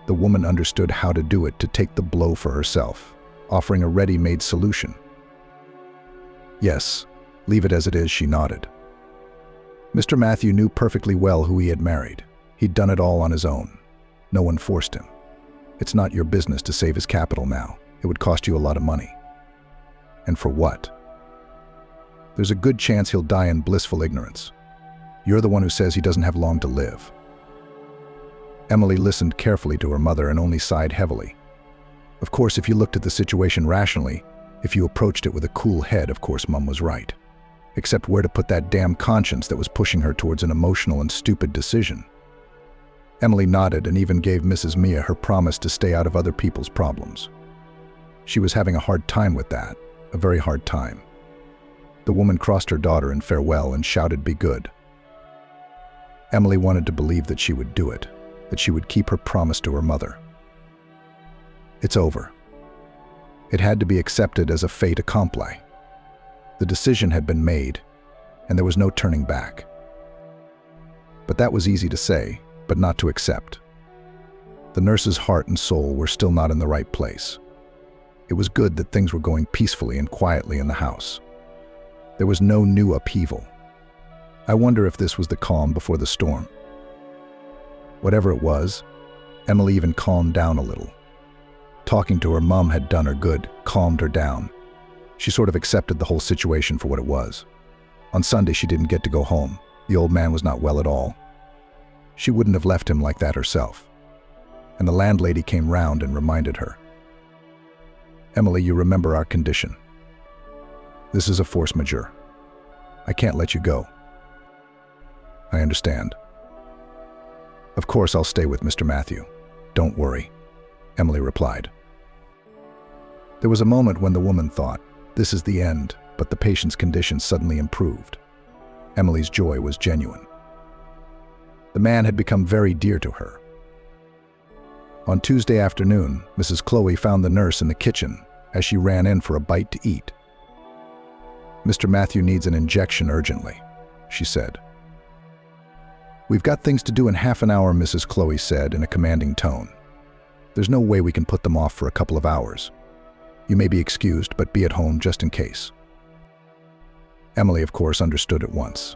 The woman understood how to do it, to take the blow for herself, offering a ready-made solution. "Yes, leave it as it is," she nodded. Mr. Matthew knew perfectly well who he had married. He'd done it all on his own. No one forced him. It's not your business to save his capital now. It would cost you a lot of money. And for what? There's a good chance he'll die in blissful ignorance. You're the one who says he doesn't have long to live. Emily listened carefully to her mother and only sighed heavily. Of course, if you looked at the situation rationally, if you approached it with a cool head, of course Mum was right. Except where to put that damn conscience that was pushing her towards an emotional and stupid decision? Emily nodded and even gave Mrs. Mia her promise to stay out of other people's problems. She was having a hard time with that, a very hard time. The woman crossed her daughter in farewell and shouted, "Be good." Emily wanted to believe that she would do it, that she would keep her promise to her mother. It's over. It had to be accepted as a fait accompli. The decision had been made, and there was no turning back. But that was easy to say, but not to accept. The nurse's heart and soul were still not in the right place. It was good that things were going peacefully and quietly in the house. There was no new upheaval. I wonder if this was the calm before the storm. Whatever it was, Emily even calmed down a little. Talking to her mum had done her good, calmed her down. She sort of accepted the whole situation for what it was. On Sunday, she didn't get to go home. The old man was not well at all. She wouldn't have left him like that herself. And the landlady came round and reminded her. "Emily, you remember our condition. This is a force majeure. I can't let you go. I understand. Of course I'll stay with Mr. Matthew. Don't worry, Emily replied. There was a moment when the woman thought, this is the end, but the patient's condition suddenly improved. Emily's joy was genuine. The man had become very dear to her. On Tuesday afternoon, Mrs. Chloe found the nurse in the kitchen as she ran in for a bite to eat. Mr. Matthew needs an injection urgently, she said. We've got things to do in half an hour, Mrs. Chloe said in a commanding tone. There's no way we can put them off for a couple of hours. You may be excused, but be at home just in case. Emily, of course, understood at once.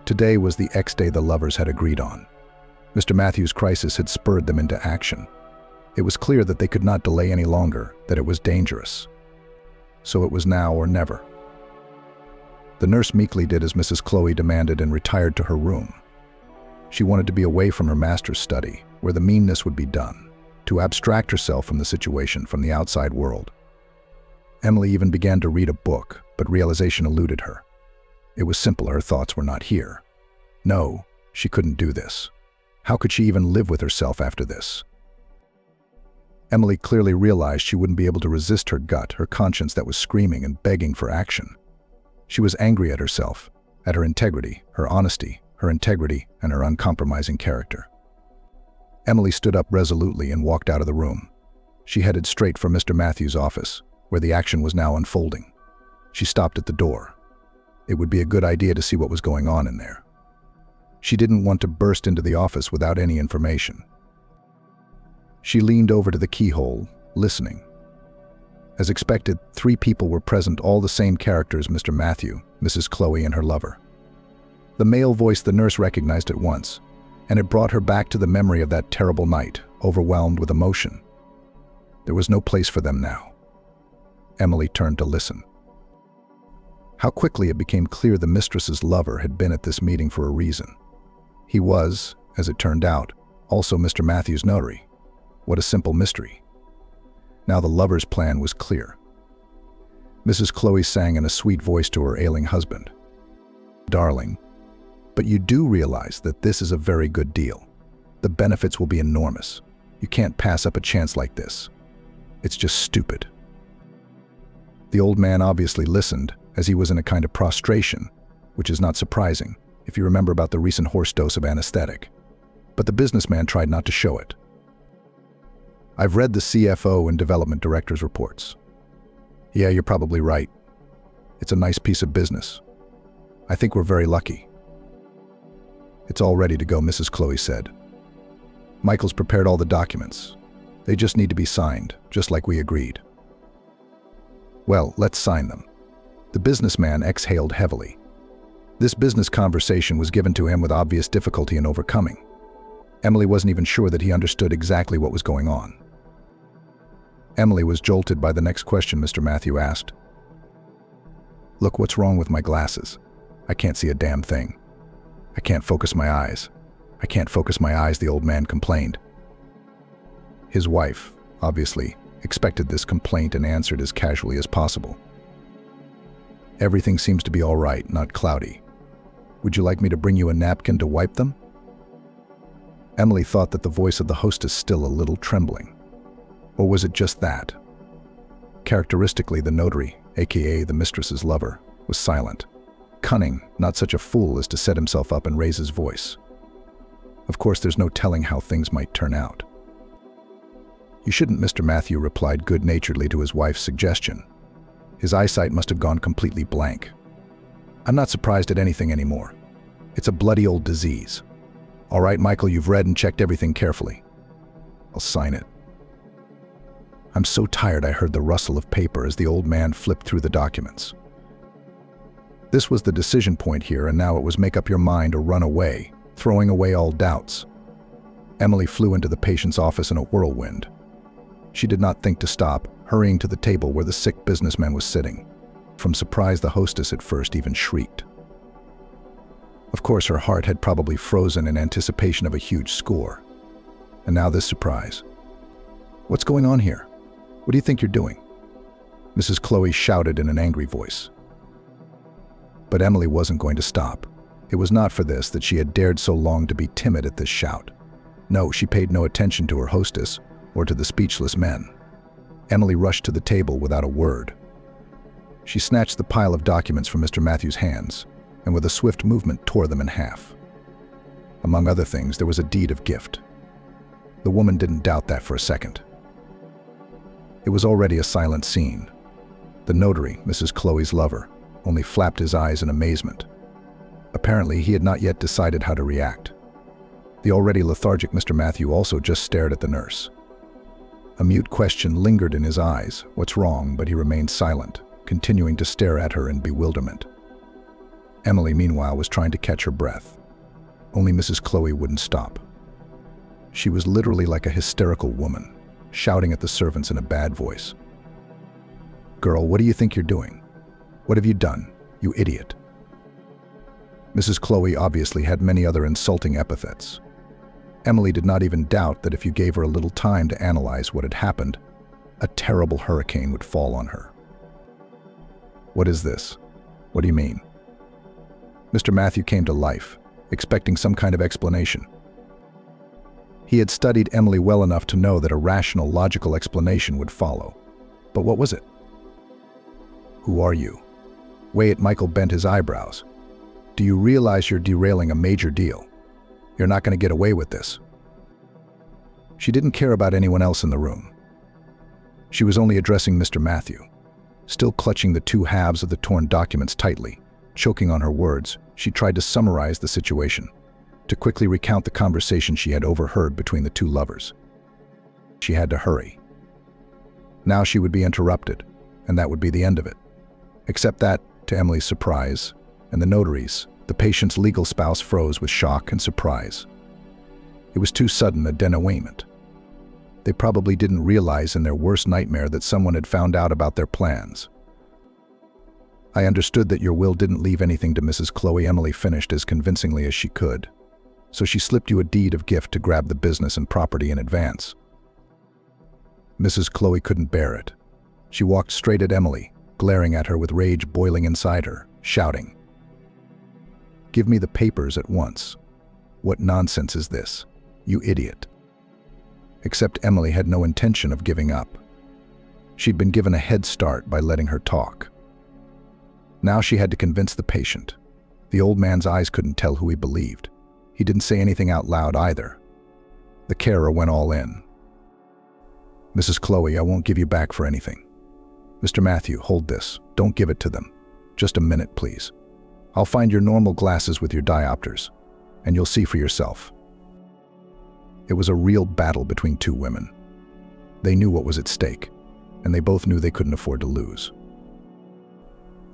Today was the X-day the lovers had agreed on. Mr. Matthew's crisis had spurred them into action. It was clear that they could not delay any longer, that it was dangerous. So it was now or never. The nurse meekly did as Mrs. Chloe demanded and retired to her room. She wanted to be away from her master's study, where the meanness would be done, to abstract herself from the situation, from the outside world. Emily even began to read a book, but realization eluded her. It was simple, her thoughts were not here. No, she couldn't do this. How could she even live with herself after this? Emily clearly realized she wouldn't be able to resist her gut, her conscience that was screaming and begging for action. She was angry at herself, at her integrity, her honesty, her integrity, and her uncompromising character. Emily stood up resolutely and walked out of the room. She headed straight for Mr. Matthew's office, where the action was now unfolding. She stopped at the door. It would be a good idea to see what was going on in there. She didn't want to burst into the office without any information. She leaned over to the keyhole, listening. As expected, 3 people were present, all the same characters: Mr. Matthew, Mrs. Chloe, and her lover. The male voice the nurse recognized at once, and it brought her back to the memory of that terrible night, overwhelmed with emotion. There was no place for them now. Emily turned to listen. How quickly it became clear the mistress's lover had been at this meeting for a reason. He was, as it turned out, also Mr. Matthew's notary. What a simple mystery. Now the lover's plan was clear. Mrs. Chloe sang in a sweet voice to her ailing husband. Darling, but you do realize that this is a very good deal. The benefits will be enormous. You can't pass up a chance like this. It's just stupid. The old man obviously listened, as he was in a kind of prostration, which is not surprising if you remember about the recent horse dose of anesthetic. But the businessman tried not to show it. I've read the CFO and development director's reports. Yeah, you're probably right. It's a nice piece of business. I think we're very lucky. It's all ready to go, Mrs. Chloe said. Michael's prepared all the documents. They just need to be signed, just like we agreed. Well, let's sign them. The businessman exhaled heavily. This business conversation was given to him with obvious difficulty in overcoming. Emily wasn't even sure that he understood exactly what was going on. Emily was jolted by the next question Mr. Matthew asked. Look, what's wrong with my glasses? I can't see a damn thing. I can't focus my eyes. I can't focus my eyes, the old man complained. His wife, obviously, expected this complaint and answered as casually as possible. Everything seems to be all right, not cloudy. Would you like me to bring you a napkin to wipe them? Emily thought that the voice of the hostess still a little trembling. Or was it just that? Characteristically, the notary, aka the mistress's lover, was silent. Cunning, not such a fool as to set himself up and raise his voice. Of course, there's no telling how things might turn out. You shouldn't, Mr. Matthew replied good-naturedly to his wife's suggestion. His eyesight must have gone completely blank. I'm not surprised at anything anymore. It's a bloody old disease. All right, Michael, you've read and checked everything carefully. I'll sign it. I'm so tired I heard the rustle of paper as the old man flipped through the documents. This was the decision point here, and now it was make up your mind or run away, throwing away all doubts. Emily flew into the patient's office in a whirlwind. She did not think to stop, hurrying to the table where the sick businessman was sitting. From surprise, the hostess at first even shrieked. Of course, her heart had probably frozen in anticipation of a huge score. And now this surprise. What's going on here? What do you think you're doing? Mrs. Chloe shouted in an angry voice. But Emily wasn't going to stop. It was not for this that she had dared so long to be timid at this shout. No, she paid no attention to her hostess or to the speechless men. Emily rushed to the table without a word. She snatched the pile of documents from Mr. Matthews' hands and with a swift movement tore them in half. Among other things, there was a deed of gift. The woman didn't doubt that for a second. It was already a silent scene. The notary, Mrs. Chloe's lover, only flapped his eyes in amazement. Apparently, he had not yet decided how to react. The already lethargic Mr. Matthew also just stared at the nurse. A mute question lingered in his eyes, "What's wrong?" but he remained silent, continuing to stare at her in bewilderment. Emily, meanwhile, was trying to catch her breath. Only Mrs. Chloe wouldn't stop. She was literally like a hysterical woman, shouting at the servants in a bad voice. "Girl, what do you think you're doing? What have you done, you idiot?" Mrs. Chloe obviously had many other insulting epithets. Emily did not even doubt that if you gave her a little time to analyze what had happened, a terrible hurricane would fall on her. "What is this? What do you mean?" Mr. Matthew came to life, expecting some kind of explanation. He had studied Emily well enough to know that a rational, logical explanation would follow. But what was it? "Who are you?" Wyatt Michael bent his eyebrows. "Do you realize you're derailing a major deal? You're not going to get away with this." She didn't care about anyone else in the room. She was only addressing Mr. Matthew. Still clutching the two halves of the torn documents tightly, choking on her words, she tried to summarize the situation, to quickly recount the conversation she had overheard between the two lovers. She had to hurry. Now she would be interrupted, and that would be the end of it. Except that, to Emily's surprise, and the notary's, the patient's legal spouse froze with shock and surprise. It was too sudden a denouement. They probably didn't realize in their worst nightmare that someone had found out about their plans. "I understood that your will didn't leave anything to Mrs. Chloe," Emily finished as convincingly as she could. "So she slipped you a deed of gift to grab the business and property in advance." Mrs. Chloe couldn't bear it. She walked straight at Emily, glaring at her with rage boiling inside her, shouting, "Give me the papers at once. What nonsense is this, you idiot?" Except Emily had no intention of giving up. She'd been given a head start by letting her talk. Now she had to convince the patient. The old man's eyes couldn't tell who he believed. He didn't say anything out loud either. The carer went all in. "Mrs. Chloe, I won't give you back for anything. Mr. Matthew, hold this. Don't give it to them. Just a minute, please. I'll find your normal glasses with your diopters, and you'll see for yourself." It was a real battle between two women. They knew what was at stake, and they both knew they couldn't afford to lose.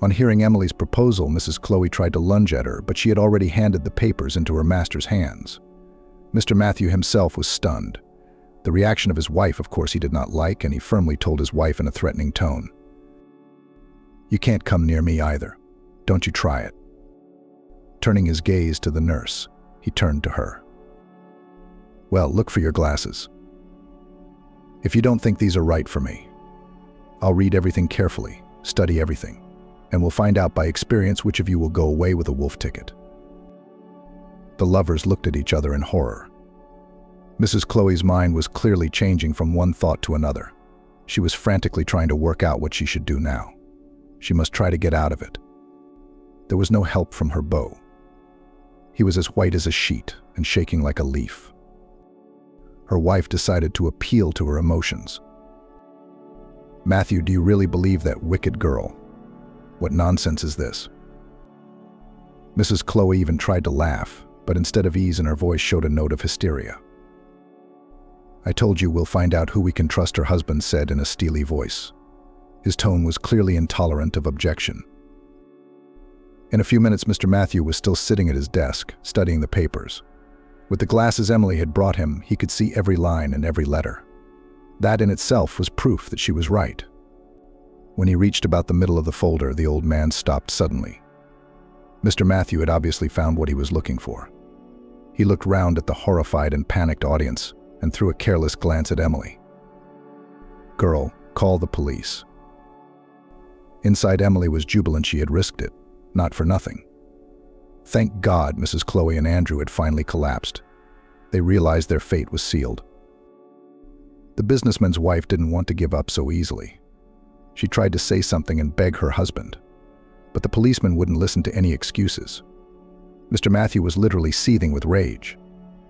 On hearing Emily's proposal, Mrs. Chloe tried to lunge at her, but she had already handed the papers into her master's hands. Mr. Matthew himself was stunned. The reaction of his wife, of course, he did not like, and he firmly told his wife in a threatening tone, "You can't come near me either. Don't you try it." Turning his gaze to the nurse, he turned to her. "Well, look for your glasses. If you don't think these are right for me, I'll read everything carefully, study everything, and we'll find out by experience which of you will go away with a wolf ticket." The lovers looked at each other in horror. Mrs. Chloe's mind was clearly changing from one thought to another. She was frantically trying to work out what she should do now. She must try to get out of it. There was no help from her beau. He was as white as a sheet and shaking like a leaf. Her wife decided to appeal to her emotions. "Matthew, do you really believe that wicked girl? What nonsense is this?" Mrs. Chloe even tried to laugh, but instead of ease in her voice showed a note of hysteria. "I told you we'll find out who we can trust," her husband said in a steely voice. His tone was clearly intolerant of objection. In a few minutes, Mr. Matthew was still sitting at his desk, studying the papers. With the glasses Emily had brought him, he could see every line and every letter. That in itself was proof that she was right. When he reached about the middle of the folder, the old man stopped suddenly. Mr. Matthew had obviously found what he was looking for. He looked round at the horrified and panicked audience and threw a careless glance at Emily. "Girl, call the police." Inside, Emily was jubilant she had risked it, not for nothing. Thank God Mrs. Chloe and Andrew had finally collapsed. They realized their fate was sealed. The businessman's wife didn't want to give up so easily. She tried to say something and beg her husband, but the policeman wouldn't listen to any excuses. Mr. Matthew was literally seething with rage.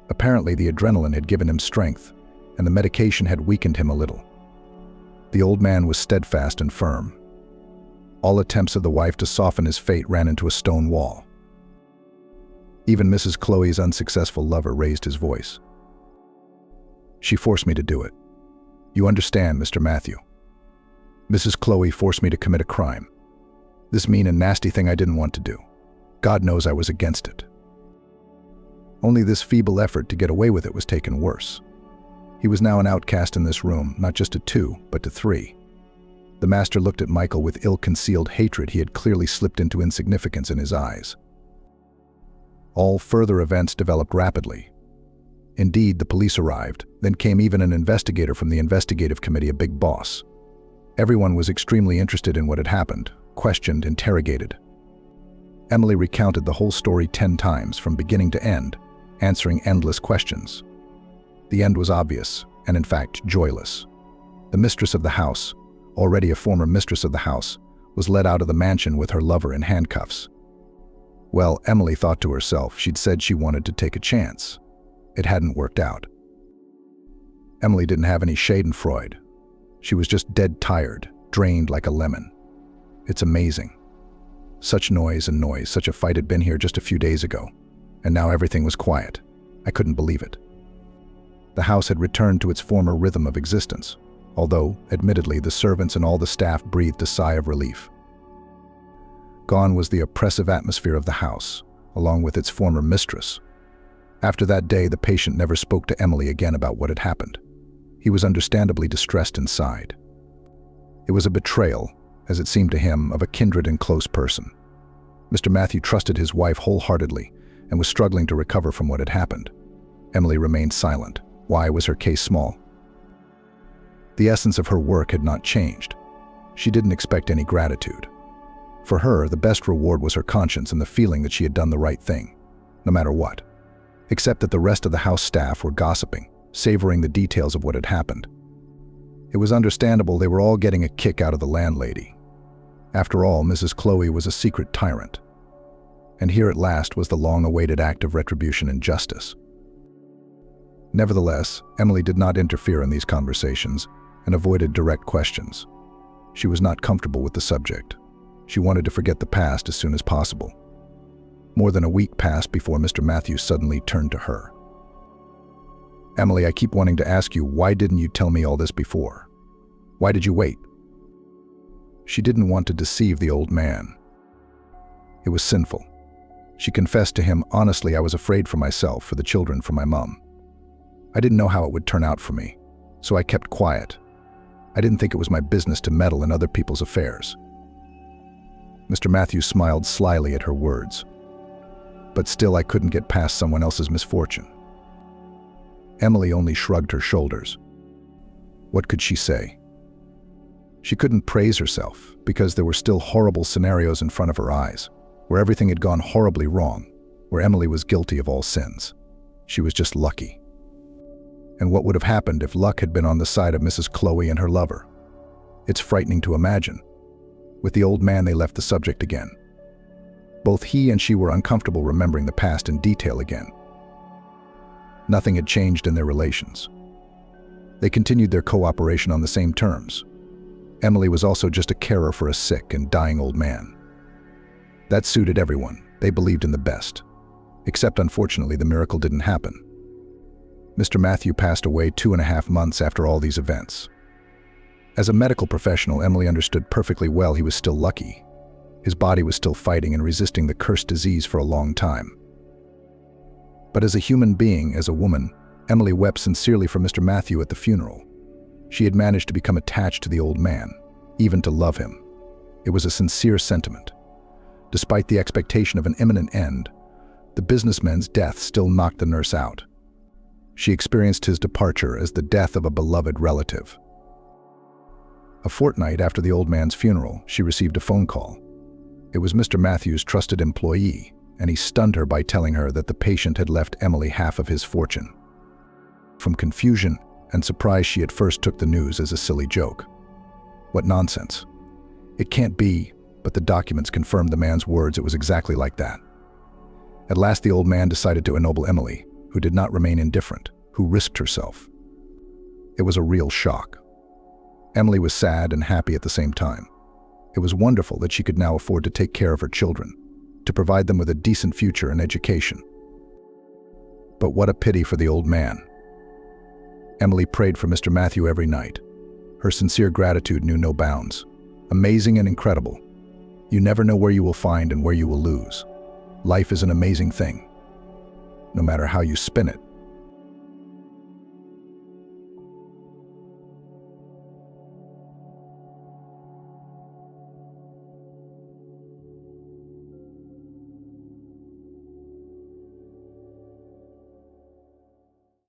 Apparently, the adrenaline had given him strength, and the medication had weakened him a little. The old man was steadfast and firm. All attempts of the wife to soften his fate ran into a stone wall. Even Mrs. Chloe's unsuccessful lover raised his voice. She forced me to do it. You understand, Mr. Matthew. Mrs. Chloe forced me to commit a crime. This mean and nasty thing I didn't want to do. God knows I was against it. Only this feeble effort to get away with it was taken worse. He was now an outcast in this room, not just to 2, but to 3. The master looked at Michael with ill-concealed hatred. He had clearly slipped into insignificance in his eyes. All further events developed rapidly. Indeed, the police arrived. Then came even an investigator from the investigative committee, a big boss. Everyone was extremely interested in what had happened, questioned, interrogated. Emily recounted the whole story 10 times, from beginning to end, answering endless questions. The end was obvious, and in fact, joyless. The mistress of the house, already a former mistress of the house, was led out of the mansion with her lover in handcuffs. Well, Emily thought to herself, she'd said she wanted to take a chance. It hadn't worked out. Emily didn't have any schadenfreude. She was just dead tired, drained like a lemon. It's amazing. Such noise and noise, such a fight had been here just a few days ago, and now everything was quiet. I couldn't believe it. The house had returned to its former rhythm of existence, although, admittedly, the servants and all the staff breathed a sigh of relief. Gone was the oppressive atmosphere of the house, along with its former mistress. After that day, the patient never spoke to Emily again about what had happened. He was understandably distressed inside. It was a betrayal, as it seemed to him, of a kindred and close person. Mr. Matthew trusted his wife wholeheartedly and was struggling to recover from what had happened. Emily remained silent. Why was her case small? The essence of her work had not changed. She didn't expect any gratitude. For her, the best reward was her conscience and the feeling that she had done the right thing, no matter what. Except that the rest of the house staff were gossiping, savoring the details of what had happened. It was understandable they were all getting a kick out of the landlady. After all, Mrs. Chloe was a secret tyrant. And here at last was the long-awaited act of retribution and justice. Nevertheless, Emily did not interfere in these conversations and avoided direct questions. She was not comfortable with the subject. She wanted to forget the past as soon as possible. More than a week passed before Mr. Matthews suddenly turned to her. Emily, I keep wanting to ask you, why didn't you tell me all this before? Why did you wait? She didn't want to deceive the old man. It was sinful. She confessed to him, honestly, I was afraid for myself, for the children, for my mom. I didn't know how it would turn out for me, so I kept quiet. I didn't think it was my business to meddle in other people's affairs. Mr. Matthews smiled slyly at her words. But still, I couldn't get past someone else's misfortune. Emily only shrugged her shoulders. What could she say? She couldn't praise herself because there were still horrible scenarios in front of her eyes, where everything had gone horribly wrong, where Emily was guilty of all sins. She was just lucky. And what would have happened if luck had been on the side of Mrs. Chloe and her lover? It's frightening to imagine. With the old man, they left the subject again. Both he and she were uncomfortable remembering the past in detail again. Nothing had changed in their relations. They continued their cooperation on the same terms. Emily was also just a carer for a sick and dying old man. That suited everyone. They believed in the best. Except, unfortunately, the miracle didn't happen. Mr. Matthew passed away 2.5 months after all these events. As a medical professional, Emily understood perfectly well he was still lucky. His body was still fighting and resisting the cursed disease for a long time. But as a human being, as a woman, Emily wept sincerely for Mr. Matthew at the funeral. She had managed to become attached to the old man, even to love him. It was a sincere sentiment. Despite the expectation of an imminent end, the businessman's death still knocked the nurse out. She experienced his departure as the death of a beloved relative. A fortnight after the old man's funeral, she received a phone call. It was Mr. Matthews' trusted employee, and he stunned her by telling her that the patient had left Emily half of his fortune. From confusion and surprise, she at first took the news as a silly joke. What nonsense. It can't be, but the documents confirmed the man's words. It was exactly like that. At last, the old man decided to ennoble Emily, who did not remain indifferent, who risked herself. It was a real shock. Emily was sad and happy at the same time. It was wonderful that she could now afford to take care of her children, to provide them with a decent future and education. But what a pity for the old man. Emily prayed for Mr. Matthew every night. Her sincere gratitude knew no bounds. Amazing and incredible. You never know where you will find and where you will lose. Life is an amazing thing, no matter how you spin it.